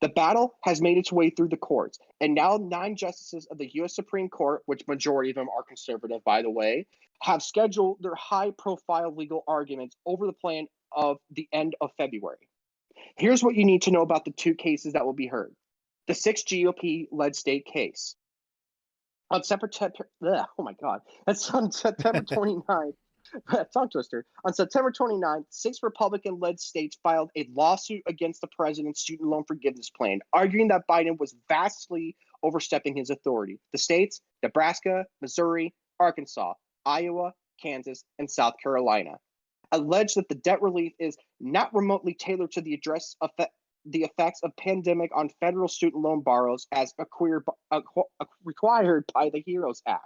S2: The battle has made its way through the courts, and now 9 justices of the U.S. Supreme Court, which majority of them are conservative, by the way, have scheduled their high-profile legal arguments over the plan of the end of February. Here's what you need to know about the 2 cases that will be heard. The 6th GOP-led state case. On September 29th, tongue twister. On September 29th, 6 Republican-led states filed a lawsuit against the president's student loan forgiveness plan, arguing that Biden was vastly overstepping his authority. The states: Nebraska, Missouri, Arkansas, Iowa, Kansas, and South Carolina allege that the debt relief is not remotely tailored to the the effects of pandemic on federal student loan borrowers as required by the HEROES Act.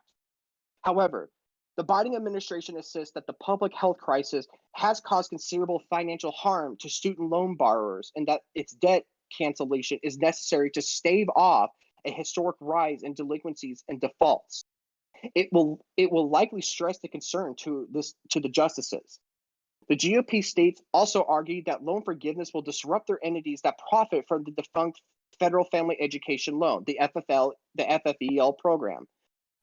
S2: However, the Biden administration insists that the public health crisis has caused considerable financial harm to student loan borrowers and that its debt cancellation is necessary to stave off a historic rise in delinquencies and defaults. It will likely stress the concern to the justices. The GOP states also argued that loan forgiveness will disrupt their entities that profit from the defunct Federal Family Education Loan, the FFEL program.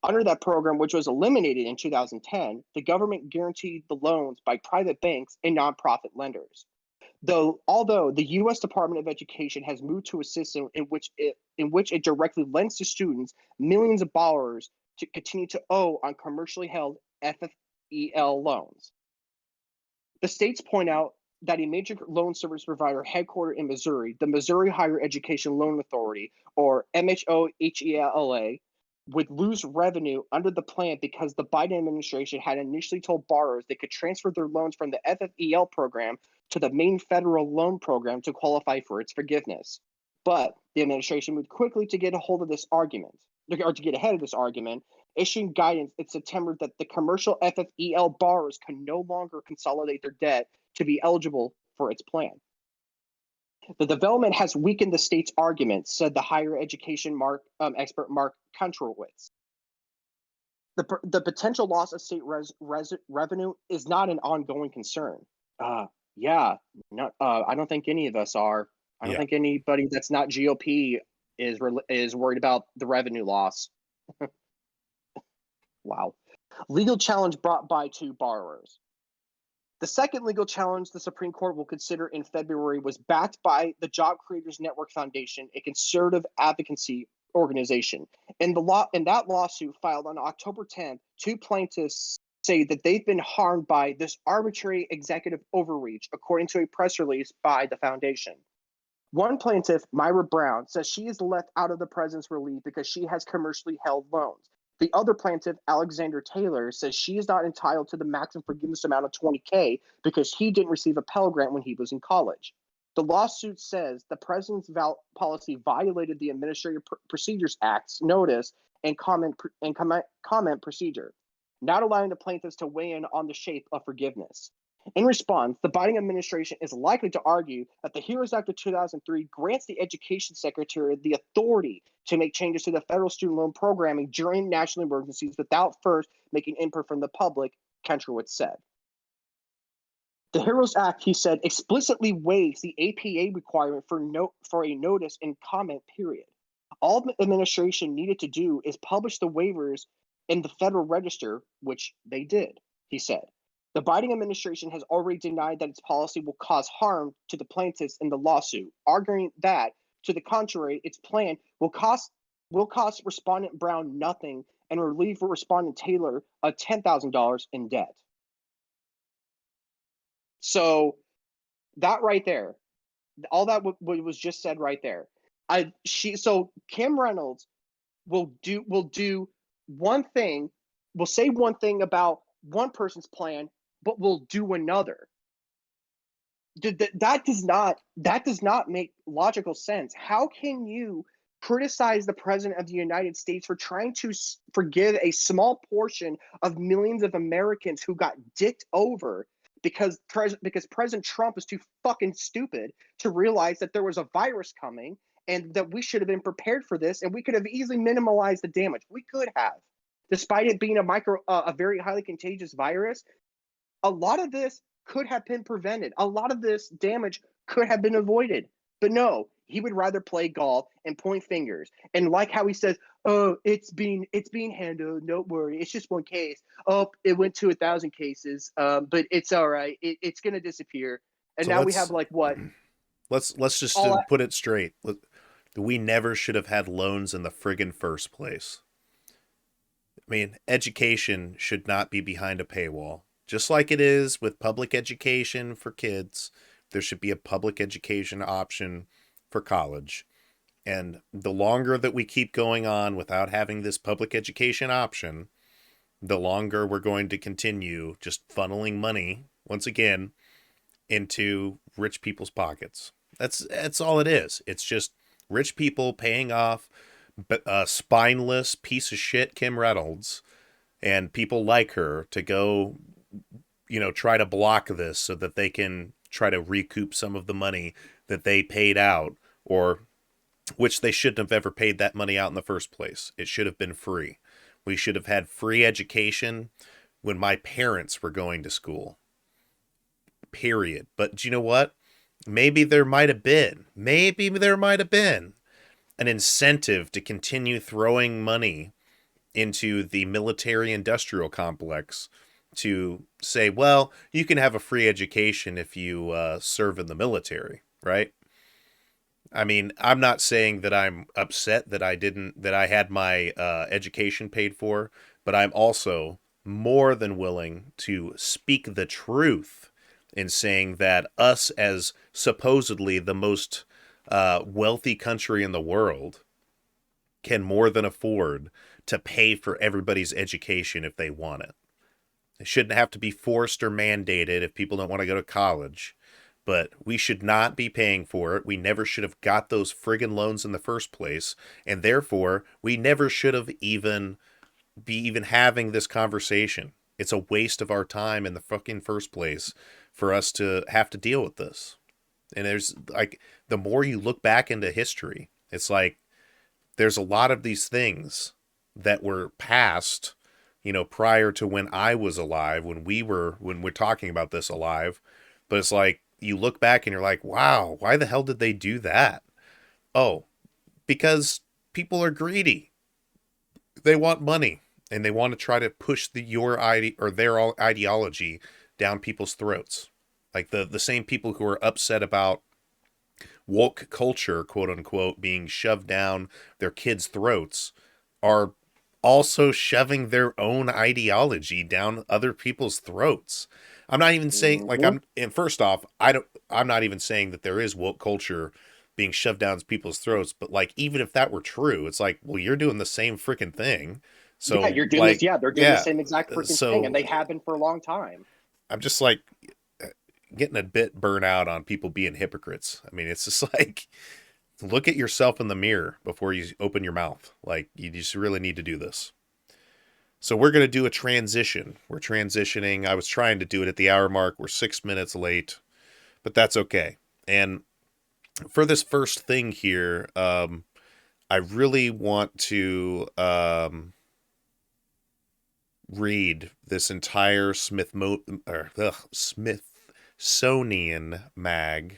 S2: Under that program, which was eliminated in 2010, the government guaranteed the loans by private banks and nonprofit lenders. Although the U.S. Department of Education has moved to a system in which it directly lends to students, millions of borrowers to continue to owe on commercially held FFEL loans. The states point out that a major loan service provider headquartered in Missouri, the Missouri Higher Education Loan Authority, or MHOEHELA, would lose revenue under the plan because the Biden administration had initially told borrowers they could transfer their loans from the FFEL program to the main federal loan program to qualify for its forgiveness. But the administration moved quickly to get a hold of this argument, or to get ahead of this argument, issuing guidance in September that the commercial FFEL borrowers can no longer consolidate their debt to be eligible for its plan. The development has weakened the state's argument, said the higher education expert Mark Kontrowitz. The potential loss of state revenue is not an ongoing concern. I don't think any of us are. I don't think anybody that's not GOP is worried about the revenue loss. Wow. Legal challenge brought by 2 borrowers. The second legal challenge the Supreme Court will consider in February was backed by the Job Creators Network Foundation, a conservative advocacy organization. In that lawsuit filed on October 10th, 2 plaintiffs say that they've been harmed by this arbitrary executive overreach, according to a press release by the foundation. One plaintiff, Myra Brown, says she is left out of the president's relief because she has commercially held loans. The other plaintiff, Alexander Taylor, says she is not entitled to the maximum forgiveness amount of $20K because he didn't receive a Pell Grant when he was in college. The lawsuit says the president's policy violated the Administrative Procedures Act's notice and comment procedure, not allowing the plaintiffs to weigh in on the shape of forgiveness. In response, the Biden administration is likely to argue that the HEROES Act of 2003 grants the Education Secretary the authority to make changes to the federal student loan programming during national emergencies without first making input from the public, Kontrowitz said. The HEROES Act, he said, explicitly waives the APA requirement for a notice and comment period. All the administration needed to do is publish the waivers in the Federal Register, which they did, he said. The Biden administration has already denied that its policy will cause harm to the plaintiffs in the lawsuit, arguing that To the contrary, its plan will cost respondent Brown nothing and relieve respondent Taylor of $10,000 in debt. So that right there, all that was just said right there. Kim Reynolds will do one thing, will say one thing about one person's plan, but will do another. That does not make logical sense. How can you criticize the president of the United States for trying to forgive a small portion of millions of Americans who got dicked over because President Trump is too fucking stupid to realize that there was a virus coming and that we should have been prepared for this and we could have easily minimalized the damage. We could have, despite it being a very highly contagious virus. A lot of this could have been prevented. A lot of this damage could have been avoided. But no, he would rather play golf and point fingers. And like how he says, "Oh, it's being handled. Don't worry. It's just one case. Oh, it went to 1,000 cases. But it's all right. It's gonna disappear." And
S1: So
S2: now we have like what
S1: let's just
S2: all
S1: put it straight. We never should have had loans in the friggin' first place. I mean, education should not be behind a paywall. Just like it is with public education for kids, there should be a public education option for college. And the longer that we keep going on without having this public education option, the longer we're going to continue just funneling money, once again, into rich people's pockets. That's all it is. It's just rich people paying off a spineless piece of shit Kim Reynolds and people like her to go, try to block this so that they can try to recoup some of the money that they paid out, or which they shouldn't have ever paid that money out in the first place. It should have been free. We should have had free education when my parents were going to school. Period. But do you know what? Maybe there might have been an incentive to continue throwing money into the military industrial complex to say, well, you can have a free education if you serve in the military, right? I mean, I'm not saying that I'm upset that I had my education paid for, but I'm also more than willing to speak the truth in saying that us, as supposedly the most wealthy country in the world, can more than afford to pay for everybody's education if they want it. It shouldn't have to be forced or mandated if people don't want to go to college, but we should not be paying for it. We never should have got those friggin' loans in the first place, and therefore we never should have even having this conversation. It's a waste of our time in the fucking first place for us to have to deal with this. And there's like, the more you look back into history, it's like there's a lot of these things that were passed, prior to when I was alive, when we're talking about this alive. But it's like, you look back and you're like, wow, why the hell did they do that? Oh, because people are greedy. They want money and they want to try to push their ideology down people's throats. Like the same people who are upset about woke culture, quote unquote, being shoved down their kids' throats are also shoving their own ideology down other people's throats. I'm not even saying like
S2: Mhm.
S1: and first off, I'm not even saying that there is woke culture being shoved down people's throats, but like even if that were true, it's like, well, you're doing the same freaking thing.
S2: Yeah,
S1: So
S2: you're doing this.
S1: like,
S2: Yeah, they're doing the
S1: yeah.
S2: same exact freaking thing, and
S1: So
S2: they have been for a long time.
S1: I'm just like getting a bit burnt out on people being hypocrites. I mean, it's just like, look at yourself in the mirror before you open your mouth. Like, you just really need to do this. So we're going to do a transition. We're transitioning. I was trying to do it at the hour mark. We're 6 minutes late, but that's okay. And for this first thing here, I really want to read this entire Smithsonian Mag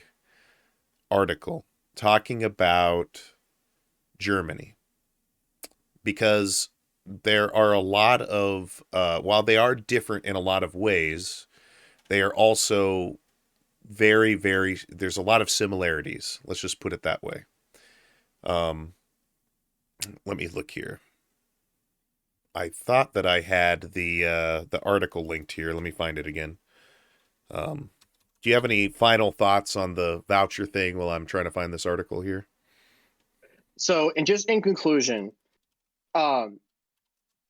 S1: article talking about Germany, because there are a lot of while they are different in a lot of ways, they are also very, very, there's a lot of similarities. Let's just put it that way. Um, Let me look here. I thought that I had the article linked here. Let me find it again. Um, do you have any final thoughts on the voucher thing while I'm trying to find this article here?
S2: So, and just in conclusion, um,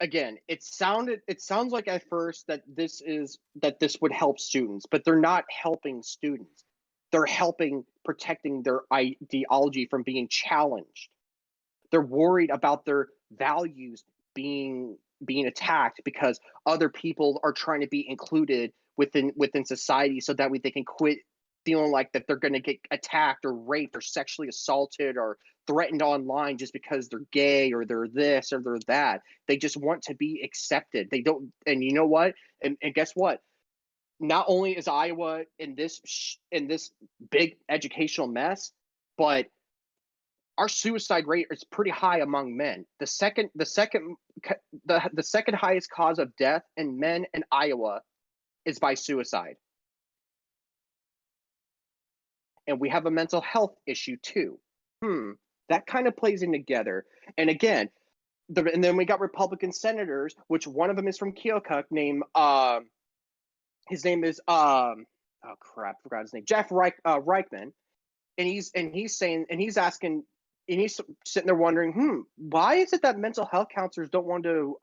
S2: again, it sounds like at first that this would help students, but they're not helping students. They're helping protecting their ideology from being challenged. They're worried about their values being attacked because other people are trying to be included within society so that way they can quit feeling like that they're going to get attacked or raped or sexually assaulted or threatened online just because they're gay or they're this or they're that. They just want to be accepted. They don't, and you know what? And guess what? Not only is Iowa in this big educational mess, but our suicide rate is pretty high among men. The second highest cause of death in men in Iowa is by suicide, and we have a mental health issue too. That kind of plays in together. And again, and then we got Republican senators, which one of them is from Keokuk, named his name is oh crap, forgot his name, Jeff Reichman, and he's saying and he's asking and he's sitting there wondering, why is it that mental health counselors don't want to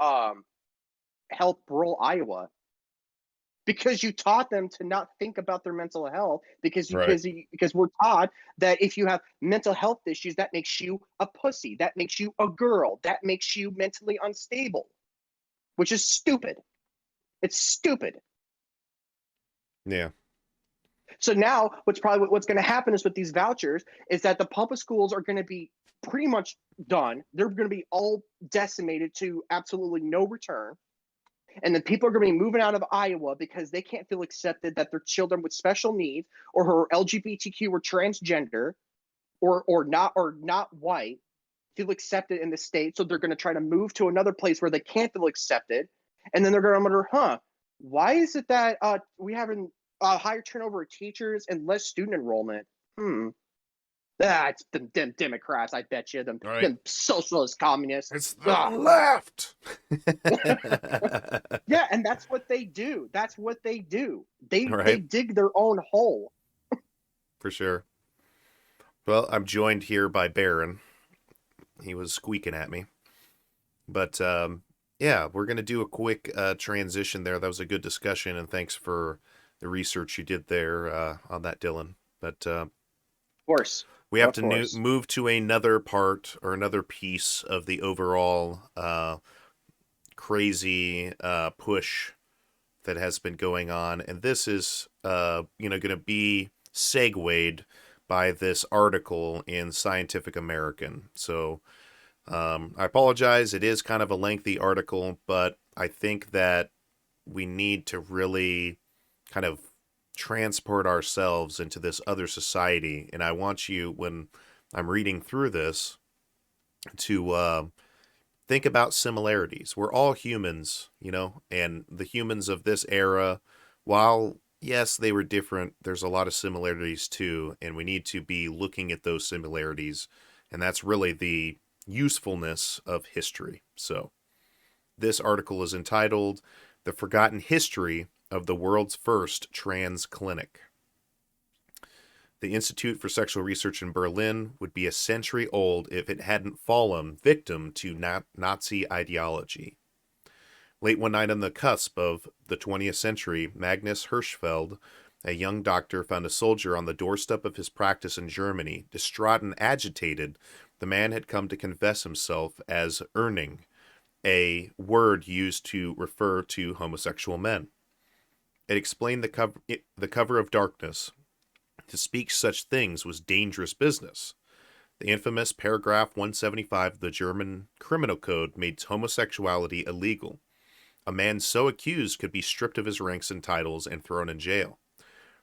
S2: help rural Iowa? Because you taught them to not think about their mental health
S1: Right.
S2: because we're taught that if you have mental health issues, that makes you a pussy, that makes you a girl, that makes you mentally unstable, which is stupid. It's stupid.
S1: Yeah.
S2: So now what's going to happen is with these vouchers is that the public schools are going to be pretty much done. They're going to be all decimated to absolutely no return. And then people are going to be moving out of Iowa because they can't feel accepted that their children with special needs or who are LGBTQ or transgender or not white feel accepted in the state. So they're going to try to move to another place where they can't feel accepted. And then they're going to wonder, why is it that we having a higher turnover of teachers and less student enrollment? It's them Democrats, I bet you,
S1: Right.
S2: them socialist communists.
S1: It's the
S2: Ah.
S1: left.
S2: Yeah, and that's what they do. That's what they do. They
S1: Right.
S2: dig their own hole.
S1: For sure. Well, I'm joined here by Baron. He was squeaking at me. But yeah, we're going to do a quick transition there. That was a good discussion, and thanks for the research you did there on that, Dylan. But
S2: Of course.
S1: we have
S2: Of
S1: to
S2: course.
S1: move to another part or another piece of the overall crazy push that has been going on, and this is going to be segued by this article in Scientific American. So I apologize. It is kind of a lengthy article, but I think that we need to really kind of transport ourselves into this other society. And I want you, when I'm reading through this, to think about similarities. We're all humans, and the humans of this era, while yes, they were different, there's a lot of similarities too, and we need to be looking at those similarities. And that's really the usefulness of history. So, this article is entitled The Forgotten History of the World's First Trans Clinic. The Institute for Sexual Research in Berlin would be a century old if it hadn't fallen victim to Nazi ideology. Late one night on the cusp of the 20th century, Magnus Hirschfeld, a young doctor, found a soldier on the doorstep of his practice in Germany. Distraught and agitated, the man had come to confess himself as Erning, a word used to refer to homosexual men. It explained the cover of darkness. To speak such things was dangerous business. The infamous paragraph 175 of the German Criminal Code made homosexuality illegal. A man so accused could be stripped of his ranks and titles and thrown in jail.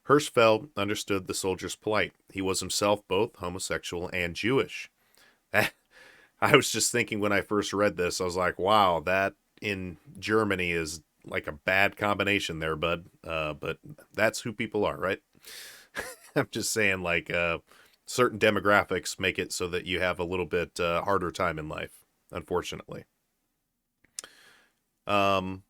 S1: Hirschfeld understood the soldier's plight. He was himself both homosexual and Jewish. I was just thinking when I first read this, I was like, wow, that in Germany is like a bad combination there, bud. But that's who people are, right? I'm just saying, like, certain demographics make it so that you have a little bit harder time in life, unfortunately. Um,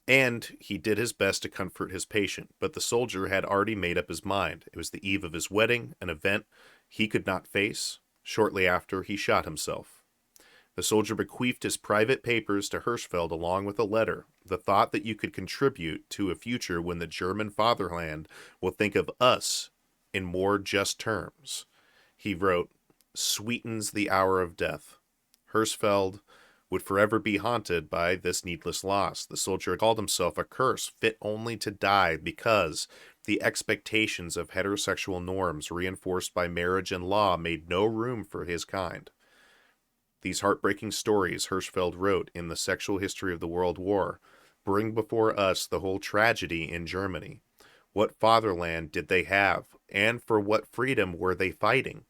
S1: and he did his best to comfort his patient, but the soldier had already made up his mind. It was the eve of his wedding, an event he could not face. Shortly after, he shot himself. The soldier bequeathed his private papers to Hirschfeld along with a letter. The thought that you could contribute to a future when the German fatherland will think of us in more just terms, he wrote, sweetens the hour of death. Hirschfeld would forever be haunted by this needless loss. The soldier called himself a curse fit only to die because the expectations of heterosexual norms reinforced by marriage and law made no room for his kind. These heartbreaking stories, Hirschfeld wrote in The Sexual History of the World War, bring before us the whole tragedy in Germany. What fatherland did they have, and for what freedom were they fighting?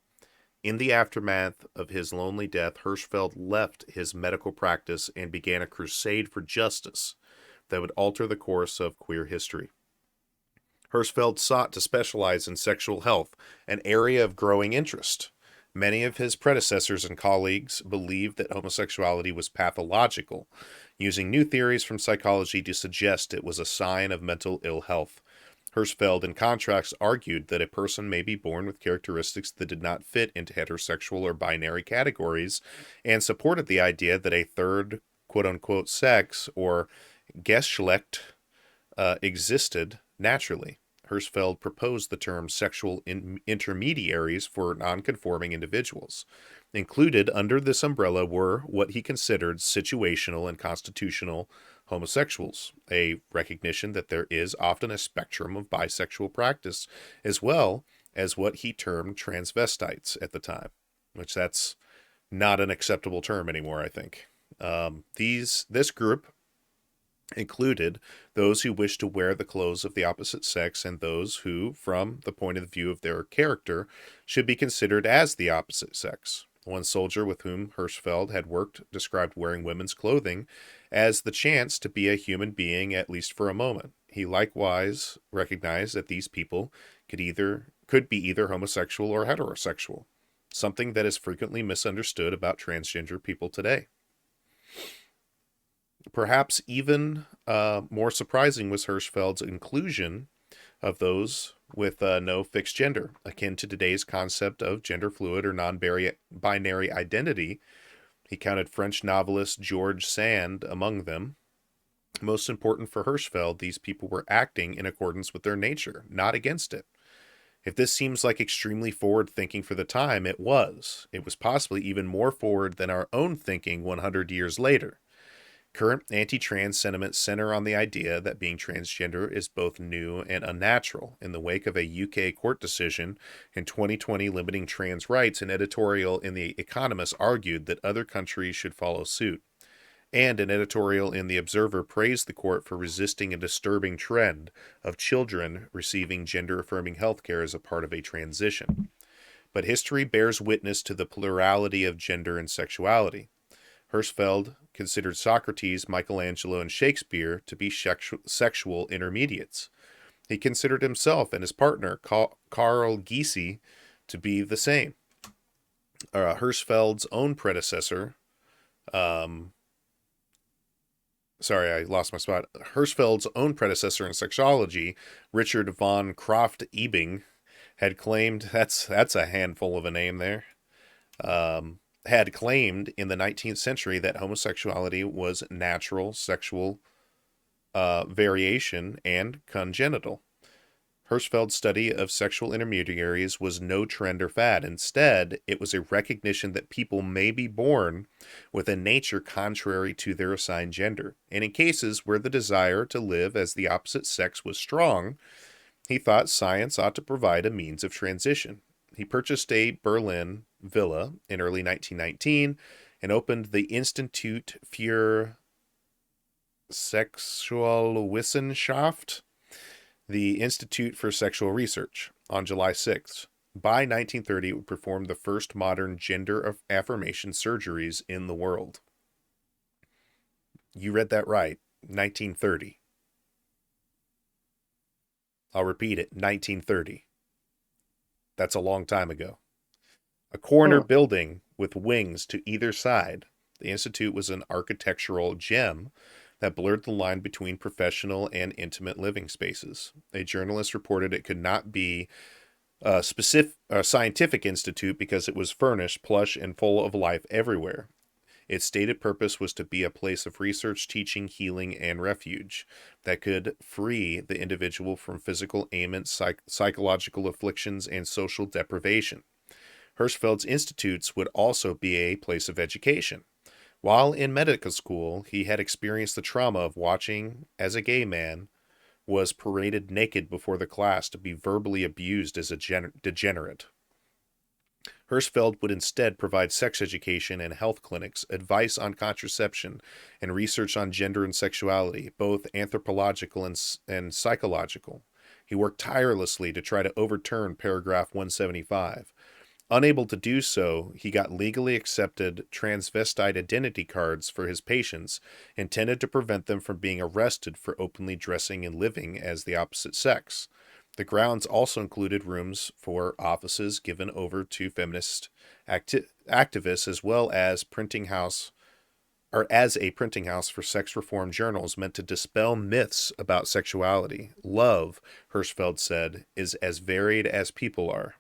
S1: In the aftermath of his lonely death, Hirschfeld left his medical practice and began a crusade for justice that would alter the course of queer history. Hirschfeld sought to specialize in sexual health, an area of growing interest. Many of his predecessors and colleagues believed that homosexuality was pathological, using new theories from psychology to suggest it was a sign of mental ill health. Hirschfeld, in contrast, argued that a person may be born with characteristics that did not fit into heterosexual or binary categories, and supported the idea that a third quote-unquote sex, or Geschlecht, existed naturally. Hirschfeld proposed the term sexual intermediaries for nonconforming individuals. Included under this umbrella were what he considered situational and constitutional homosexuals, a recognition that there is often a spectrum of bisexual practice, as well as what he termed transvestites at the time, which that's not an acceptable term anymore, I think. This group included those who wished to wear the clothes of the opposite sex and those who, from the point of view of their character, should be considered as the opposite sex. One soldier with whom Hirschfeld had worked described wearing women's clothing as the chance to be a human being at least for a moment. He likewise recognized that these people could be either homosexual or heterosexual, something that is frequently misunderstood about transgender people today. Perhaps even more surprising was Hirschfeld's inclusion of those with no fixed gender, akin to today's concept of gender fluid or non-binary identity. He counted French novelist George Sand among them. Most important for Hirschfeld, these people were acting in accordance with their nature, not against it. If this seems like extremely forward thinking for the time, it was. It was possibly even more forward than our own thinking 100 years later. Current anti-trans sentiments center on the idea that being transgender is both new and unnatural. In the wake of a UK court decision in 2020 limiting trans rights, an editorial in The Economist argued that other countries should follow suit. And an editorial in The Observer praised the court for resisting a disturbing trend of children receiving gender-affirming healthcare as a part of a transition. But history bears witness to the plurality of gender and sexuality. Hirschfeld considered Socrates, Michelangelo, and Shakespeare to be sexual intermediates. He considered himself and his partner, Carl Gysi, to be the same. Hirschfeld's own predecessor, sorry, I lost my spot. Hirschfeld's own predecessor in sexology, Richard von Krafft-Ebing, had claimed, that's a handful of a name there, had claimed in the 19th century that homosexuality was natural sexual variation and congenital. Hirschfeld's study of sexual intermediaries was no trend or fad. Instead, it was a recognition that people may be born with a nature contrary to their assigned gender. And in cases where the desire to live as the opposite sex was strong, he thought science ought to provide a means of transition. He purchased a Berlin villa in early 1919 and opened the Institut für Sexualwissenschaft, the Institute for Sexual Research, on July 6th. By 1930, it would perform the first modern gender affirmation surgeries in the world. You read that right, 1930. I'll repeat it, 1930. That's a long time ago. A corner
S2: Hmm.
S1: building with wings to either side, the Institute was an architectural gem that blurred the line between professional and intimate living spaces. A journalist reported it could not be a scientific institute because it was furnished, plush, and full of life everywhere. Its stated purpose was to be a place of research, teaching, healing, and refuge that could free the individual from physical ailments, psychological afflictions, and social deprivation. Hirschfeld's institutes would also be a place of education. While in medical school, he had experienced the trauma of watching, as a gay man, was paraded naked before the class to be verbally abused as a degenerate. Hirschfeld would instead provide sex education and health clinics, advice on contraception, and research on gender and sexuality, both anthropological and psychological. He worked tirelessly to try to overturn paragraph 175. Unable to do so, he got legally accepted transvestite identity cards for his patients, intended to prevent them from being arrested for openly dressing and living as the opposite sex. The grounds also included rooms for offices given over to feminist activists, as well as printing house or as a printing house for sex reform journals meant to dispel myths about sexuality. Love, Hirschfeld said, is as varied as people are.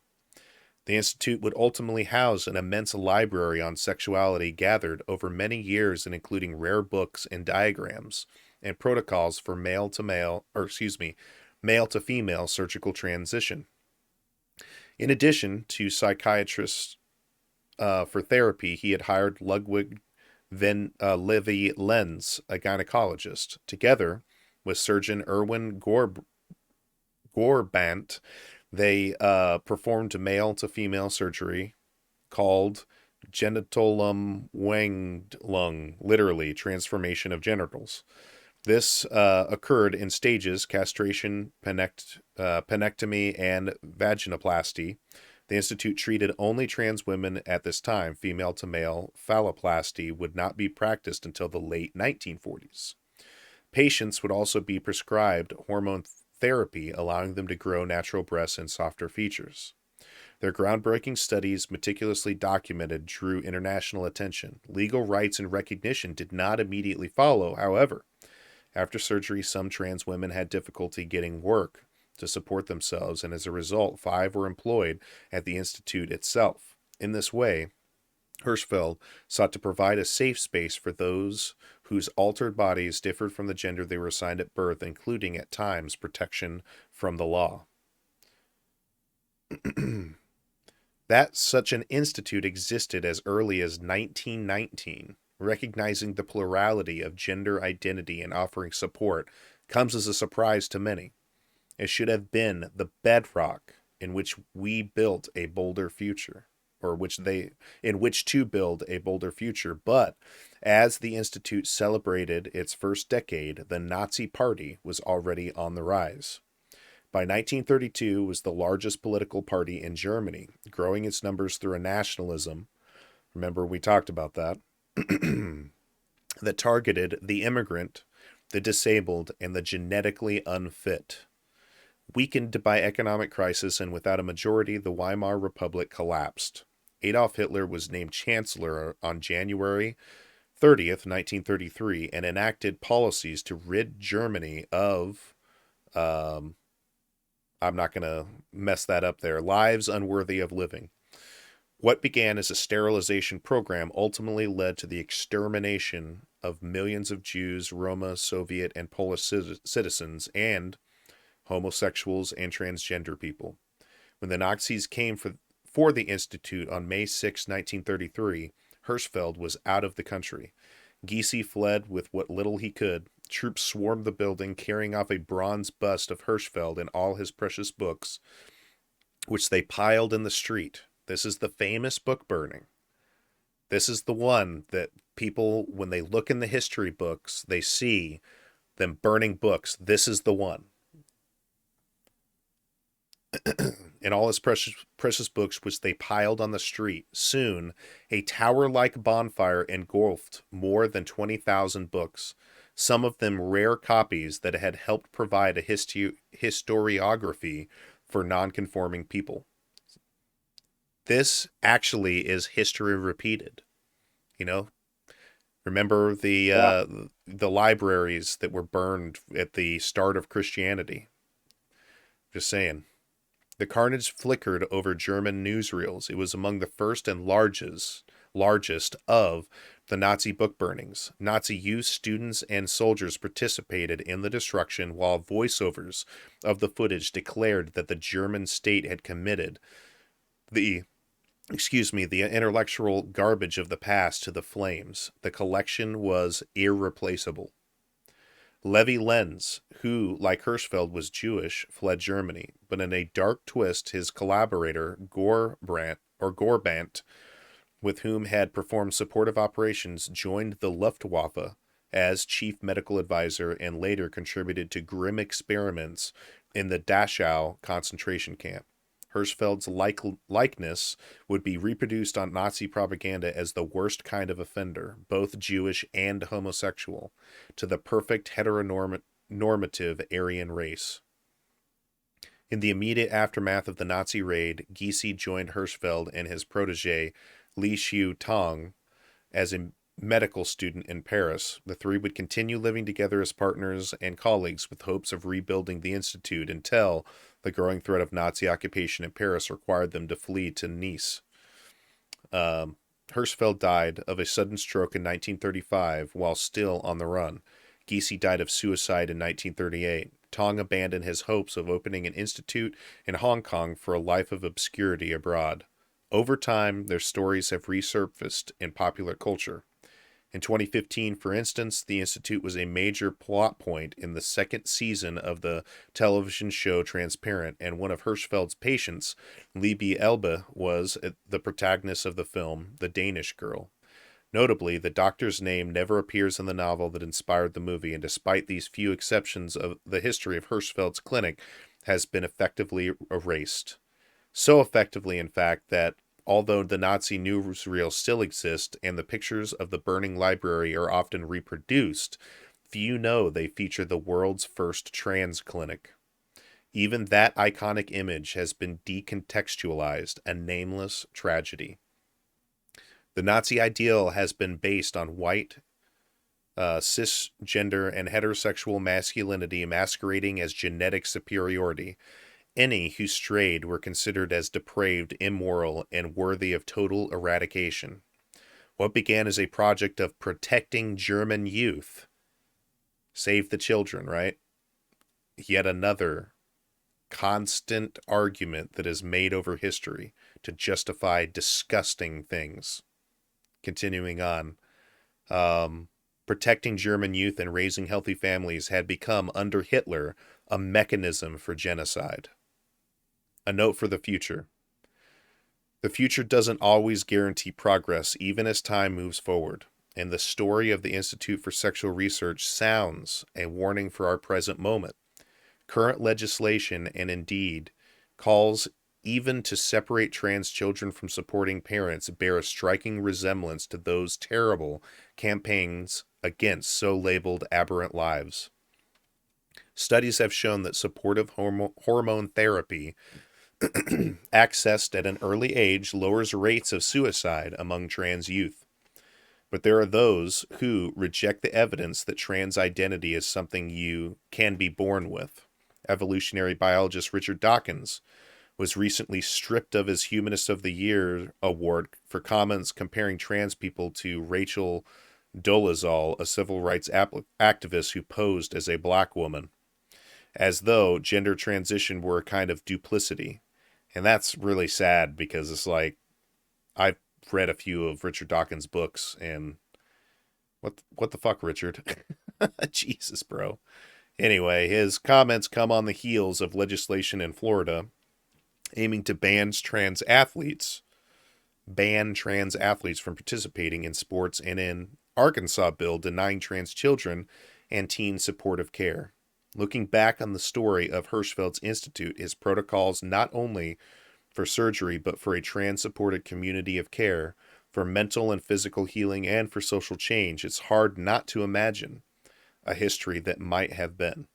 S1: The Institute would ultimately house an immense library on sexuality gathered over many years and including rare books and diagrams and protocols for male to female surgical transition. In addition to psychiatrists for therapy, he had hired Ludwig Levy Lenz, a gynecologist. Together with surgeon Erwin Gorbant, they performed male to female surgery called Genitolumwandlung, literally transformation of genitals. This occurred in stages: castration, penectomy, and vaginoplasty. The Institute treated only trans women at this time. Female to male phalloplasty would not be practiced until the late 1940s. Patients would also be prescribed hormone therapy, allowing them to grow natural breasts and softer features. Their groundbreaking studies, meticulously documented, drew international attention. Legal rights and recognition did not immediately follow, however. After surgery, some trans women had difficulty getting work to support themselves, and as a result, 5 were employed at the Institute itself. In this way, Hirschfeld sought to provide a safe space for those whose altered bodies differed from the gender they were assigned at birth, including, at times, protection from the law. That such an institute existed as early as 1919, recognizing the plurality of gender identity and offering support, comes as a surprise to many. It should have been the bedrock in which we built a bolder future, or in which to build a bolder future. But as the Institute celebrated its first decade, the Nazi Party was already on the rise. By 1932, it was the largest political party in Germany, growing its numbers through a nationalism. Remember, we talked about that. That targeted the immigrant, the disabled, and the genetically unfit. Weakened by economic crisis and without a majority, the Weimar Republic collapsed. Adolf Hitler was named Chancellor on January 30th, 1933, and enacted policies to rid Germany of, I'm not going to mess that up there, lives unworthy of living. What began as a sterilization program ultimately led to the extermination of millions of Jews, Roma, Soviet, and Polish citizens, and homosexuals and transgender people. When the Nazis came for the Institute on May 6, 1933, Hirschfeld was out of the country. Gysi fled with what little he could. Troops swarmed the building, carrying off a bronze bust of Hirschfeld and all his precious books, which they piled in the street. This is the famous book burning. This is the one that people, when they look in the history books, they see them burning books. This is the one. And all his precious books, which they piled on the street. Soon, a tower-like bonfire engulfed more than 20,000 books, some of them rare copies that had helped provide a historiography for nonconforming people. This actually is history repeated. You know, remember
S2: Yeah.
S1: the libraries that were burned at the start of Christianity. Just saying. The carnage flickered over German newsreels. It was among the first and largest of the Nazi book burnings. Nazi youth, students, and soldiers participated in the destruction, while voiceovers of the footage declared that the German state had committed the the intellectual garbage of the past to the flames. The collection was irreplaceable. Levi Lenz, who, like Hirschfeld, was Jewish, fled Germany, but in a dark twist, his collaborator, Gorbant, with whom had performed supportive operations, joined the Luftwaffe as chief medical advisor and later contributed to grim experiments in the Dachau concentration camp. Hirschfeld's likeness would be reproduced on Nazi propaganda as the worst kind of offender, both Jewish and homosexual, to the perfect heteronormative Aryan race. In the immediate aftermath of the Nazi raid, Gysi joined Hirschfeld and his protege, Li Xiu Tong, as a medical student in Paris. The three would continue living together as partners and colleagues with hopes of rebuilding the institute until the growing threat of Nazi occupation in Paris required them to flee to Nice. Hirschfeld died of a sudden stroke in 1935 while still on the run. Gysi died of suicide in 1938. Tong abandoned his hopes of opening an institute in Hong Kong for a life of obscurity abroad. Over time, their stories have resurfaced in popular culture. In 2015, for instance, the Institute was a major plot point in the second season of the television show Transparent, and one of Hirschfeld's patients, Libby Elbe, was the protagonist of the film The Danish Girl. Notably, the doctor's name never appears in the novel that inspired the movie, and despite these few exceptions, of the history of Hirschfeld's clinic has been effectively erased. So effectively, in fact, that although the Nazi newsreel still exists and the pictures of the burning library are often reproduced, few know they feature the world's first trans clinic. Even that iconic image has been decontextualized, a nameless tragedy. The Nazi ideal has been based on white, cisgender, and heterosexual masculinity masquerading as genetic superiority. Any who strayed were considered as depraved, immoral, and worthy of total eradication. What began as a project of protecting German youth, save the children, right? Yet another constant argument that is made over history to justify disgusting things. Continuing on, protecting German youth and raising healthy families had become, under Hitler, a mechanism for genocide. A note for the future. The future doesn't always guarantee progress, even as time moves forward, and the story of the Institute for Sexual Research sounds a warning for our present moment. Current legislation, and indeed calls even to separate trans children from supporting parents, bear a striking resemblance to those terrible campaigns against so labeled aberrant lives. Studies have shown that supportive hormone therapy accessed at an early age lowers rates of suicide among trans youth. But there are those who reject the evidence that trans identity is something you can be born with. Evolutionary biologist Richard Dawkins was recently stripped of his Humanist of the Year award for comments comparing trans people to Rachel Dolezal, a civil rights activist who posed as a black woman, as though gender transition were a kind of duplicity. And that's really sad because it's like, I've read a few of Richard Dawkins' books, and what the fuck, Richard? Jesus, bro. Anyway, his comments come on the heels of legislation in Florida aiming to ban trans athletes from participating in sports, and in Arkansas bill denying trans children and teen supportive care. Looking back on the story of Hirschfeld's Institute, his protocols not only for surgery but for a trans-supported community of care, for mental and physical healing, and for social change, it's hard not to imagine a history that might have been.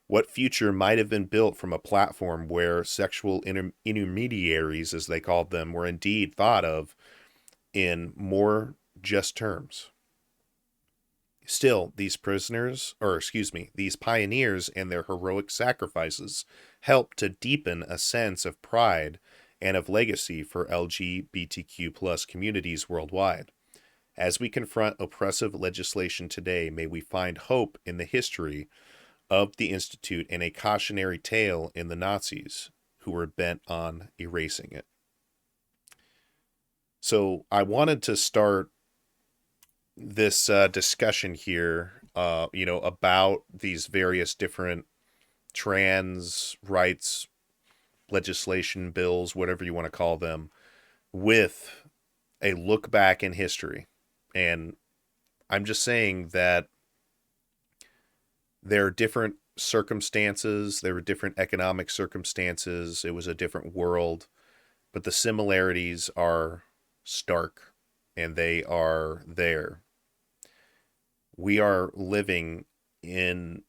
S1: What future might have been built from a platform where sexual intermediaries, as they called them, were indeed thought of in more just terms? Still, these prisoners, or excuse me, these pioneers and their heroic sacrifices help to deepen a sense of pride and of legacy for LGBTQ plus communities worldwide. As we confront oppressive legislation today, may we find hope in the history of the Institute and a cautionary tale in the Nazis who were bent on erasing it. So I wanted to start this discussion here, about these various different trans rights legislation bills, whatever you want to call them, with a look back in history. And I'm just saying that there are different circumstances, there were different economic circumstances, it was a different world, but the similarities are stark and they are there. We are living in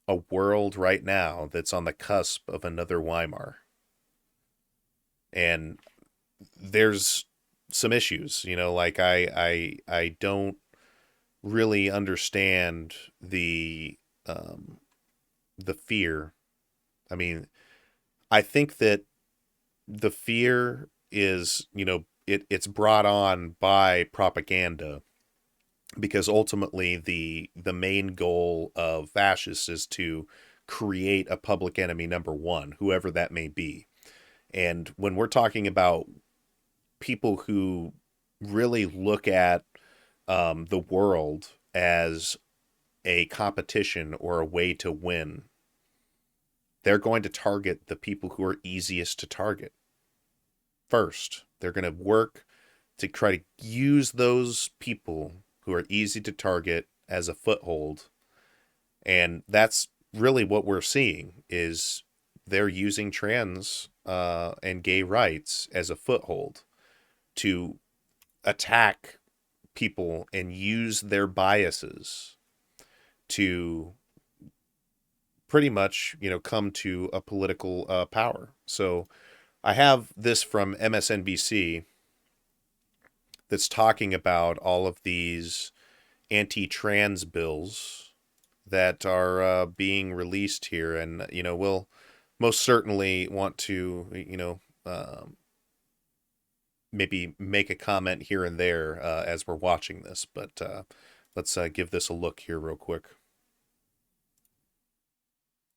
S1: a world right now that's on the cusp of another Weimar. And there's some issues, like I don't really understand the fear. I mean, I think that the fear is, it's brought on by propaganda, because ultimately the main goal of fascists is to create a public enemy number one, whoever that may be. And when we're talking about people who really look at the world as a competition or a way to win, they're going to target the people who are easiest to target first. They're going to work to try to use those people who are easy to target as a foothold. And that's really what we're seeing, is they're using trans and gay rights as a foothold to attack people and use their biases to pretty much, come to a political power. So I have this from MSNBC that's talking about all of these anti-trans bills that are being released here, and we'll most certainly want to maybe make a comment here and there as we're watching this, but let's give this a look here real quick.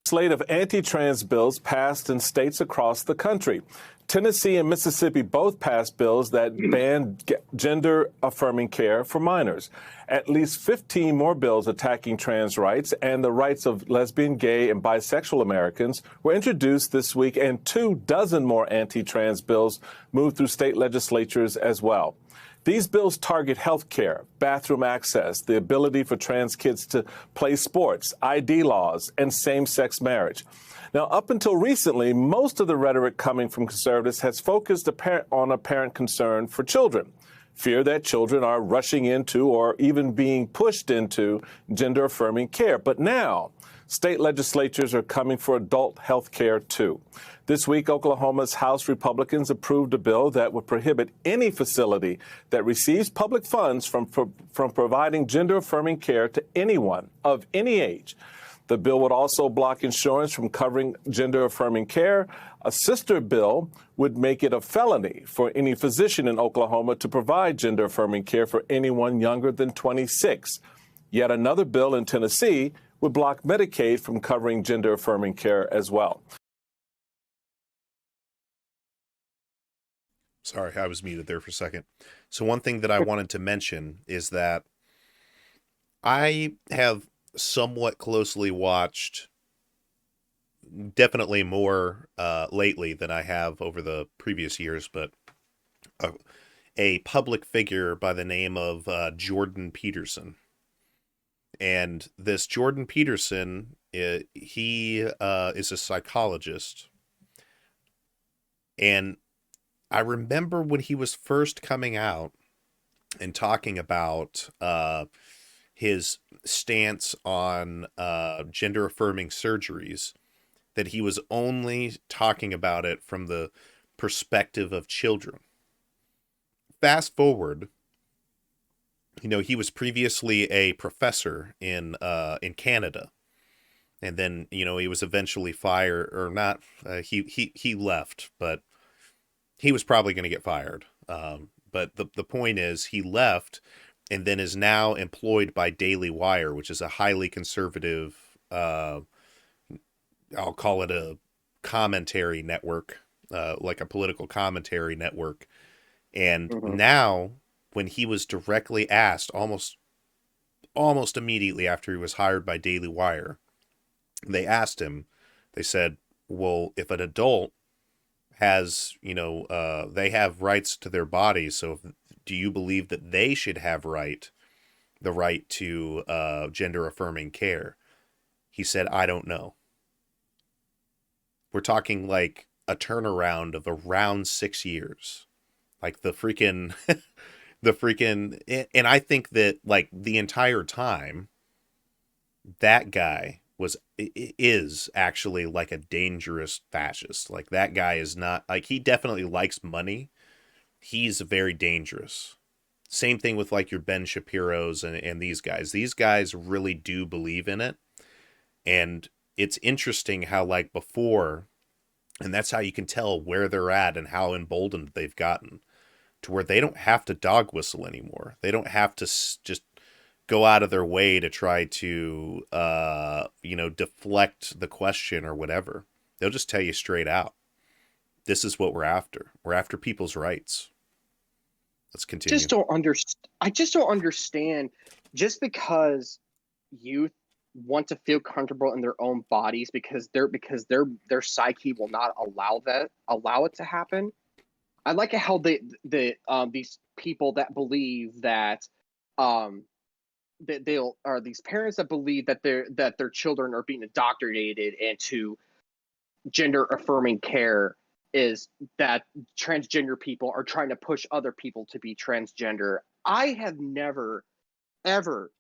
S3: Slate of anti-trans bills passed in states across the country. Tennessee and Mississippi both passed bills that ban gender-affirming care for minors. At least 15 more bills attacking trans rights and the rights of lesbian, gay, and bisexual Americans were introduced this week, and 24 more anti-trans bills moved through state legislatures as well. These bills target health care, bathroom access, the ability for trans kids to play sports, ID laws, and same-sex marriage. Now, up until recently, most of the rhetoric coming from conservatives has focused on apparent concern for children, fear that children are rushing into or even being pushed into gender-affirming care. But now, state legislatures are coming for adult health care, too. This week, Oklahoma's House Republicans approved a bill that would prohibit any facility that receives public funds from providing gender-affirming care to anyone of any age. The bill would also block insurance from covering gender-affirming care. A sister bill would make it a felony for any physician in Oklahoma to provide gender-affirming care for anyone younger than 26. Yet another bill in Tennessee would block Medicaid from covering gender-affirming care as well.
S1: Sorry, I was muted there for a second. So one thing that I wanted to mention is that I have somewhat closely watched, definitely more lately than I have over the previous years, but a public figure by the name of Jordan Peterson. And this Jordan Peterson, he is a psychologist. And I remember when he was first coming out and talking about his stance on gender affirming surgeries, that he was only talking about it from the perspective of children. Fast forward, he was previously a professor in Canada, and then he was eventually fired, or not. He left, but he was probably going to get fired. But the point is, he left, and then is now employed by Daily Wire, which is a highly conservative, I'll call it a commentary network, like a political commentary network. And now, when he was directly asked, almost immediately after he was hired by Daily Wire, they asked him, they said, well, if an adult has, they have rights to their bodies, so do you believe that they should have the right to gender affirming care? He said, I don't know. We're talking like a turnaround of around 6 years. Like the freaking, and I think that like the entire time, that guy is actually like a dangerous fascist. Like that guy is not, like, he definitely likes money. He's very dangerous. Same thing with like your Ben Shapiro's and these guys. These guys really do believe in it. And it's interesting how like before, and that's how you can tell where they're at and how emboldened they've gotten, to where they don't have to dog whistle anymore. They don't have to just go out of their way to try to, deflect the question or whatever. They'll just tell you straight out, this is what we're after. We're after people's rights. Let's continue.
S2: I just don't understand. Just because youth want to feel comfortable in their own bodies because their psyche will not allow it to happen. I like how these people that believe that these parents that believe that their children are being indoctrinated into gender affirming care, is that transgender people are trying to push other people to be transgender. I have never ever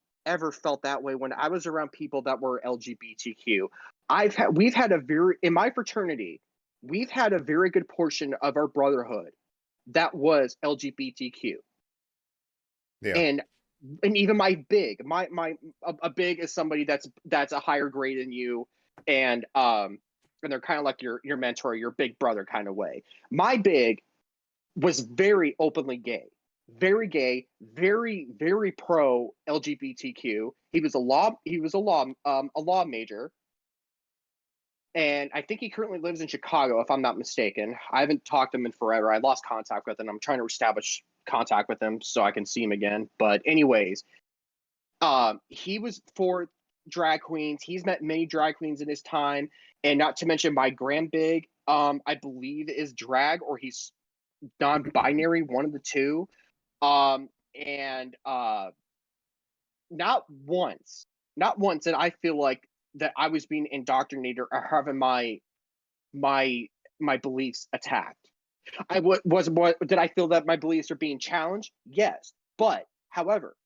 S2: felt that way when I was around people that were LGBTQ. In my fraternity, we've had a very good portion of our brotherhood that was LGBTQ.
S1: Yeah.
S2: And even my big is somebody that's a higher grade than you, and they're kind of like your mentor, your big brother kind of way. My big was very openly gay, very very pro LGBTQ. He was a law major, and I think he currently lives in Chicago, if I'm not mistaken. I haven't talked to him in forever. I lost contact with him. I'm trying to establish contact with him so I can see him again. But anyways, he was for drag queens. He's met many drag queens in his time, and not to mention my grandbig, I believe is drag, or he's non-binary, one of the two. And not once, and I feel like that I was being indoctrinated or having my beliefs attacked. Did I feel that my beliefs are being challenged? Yes, but however,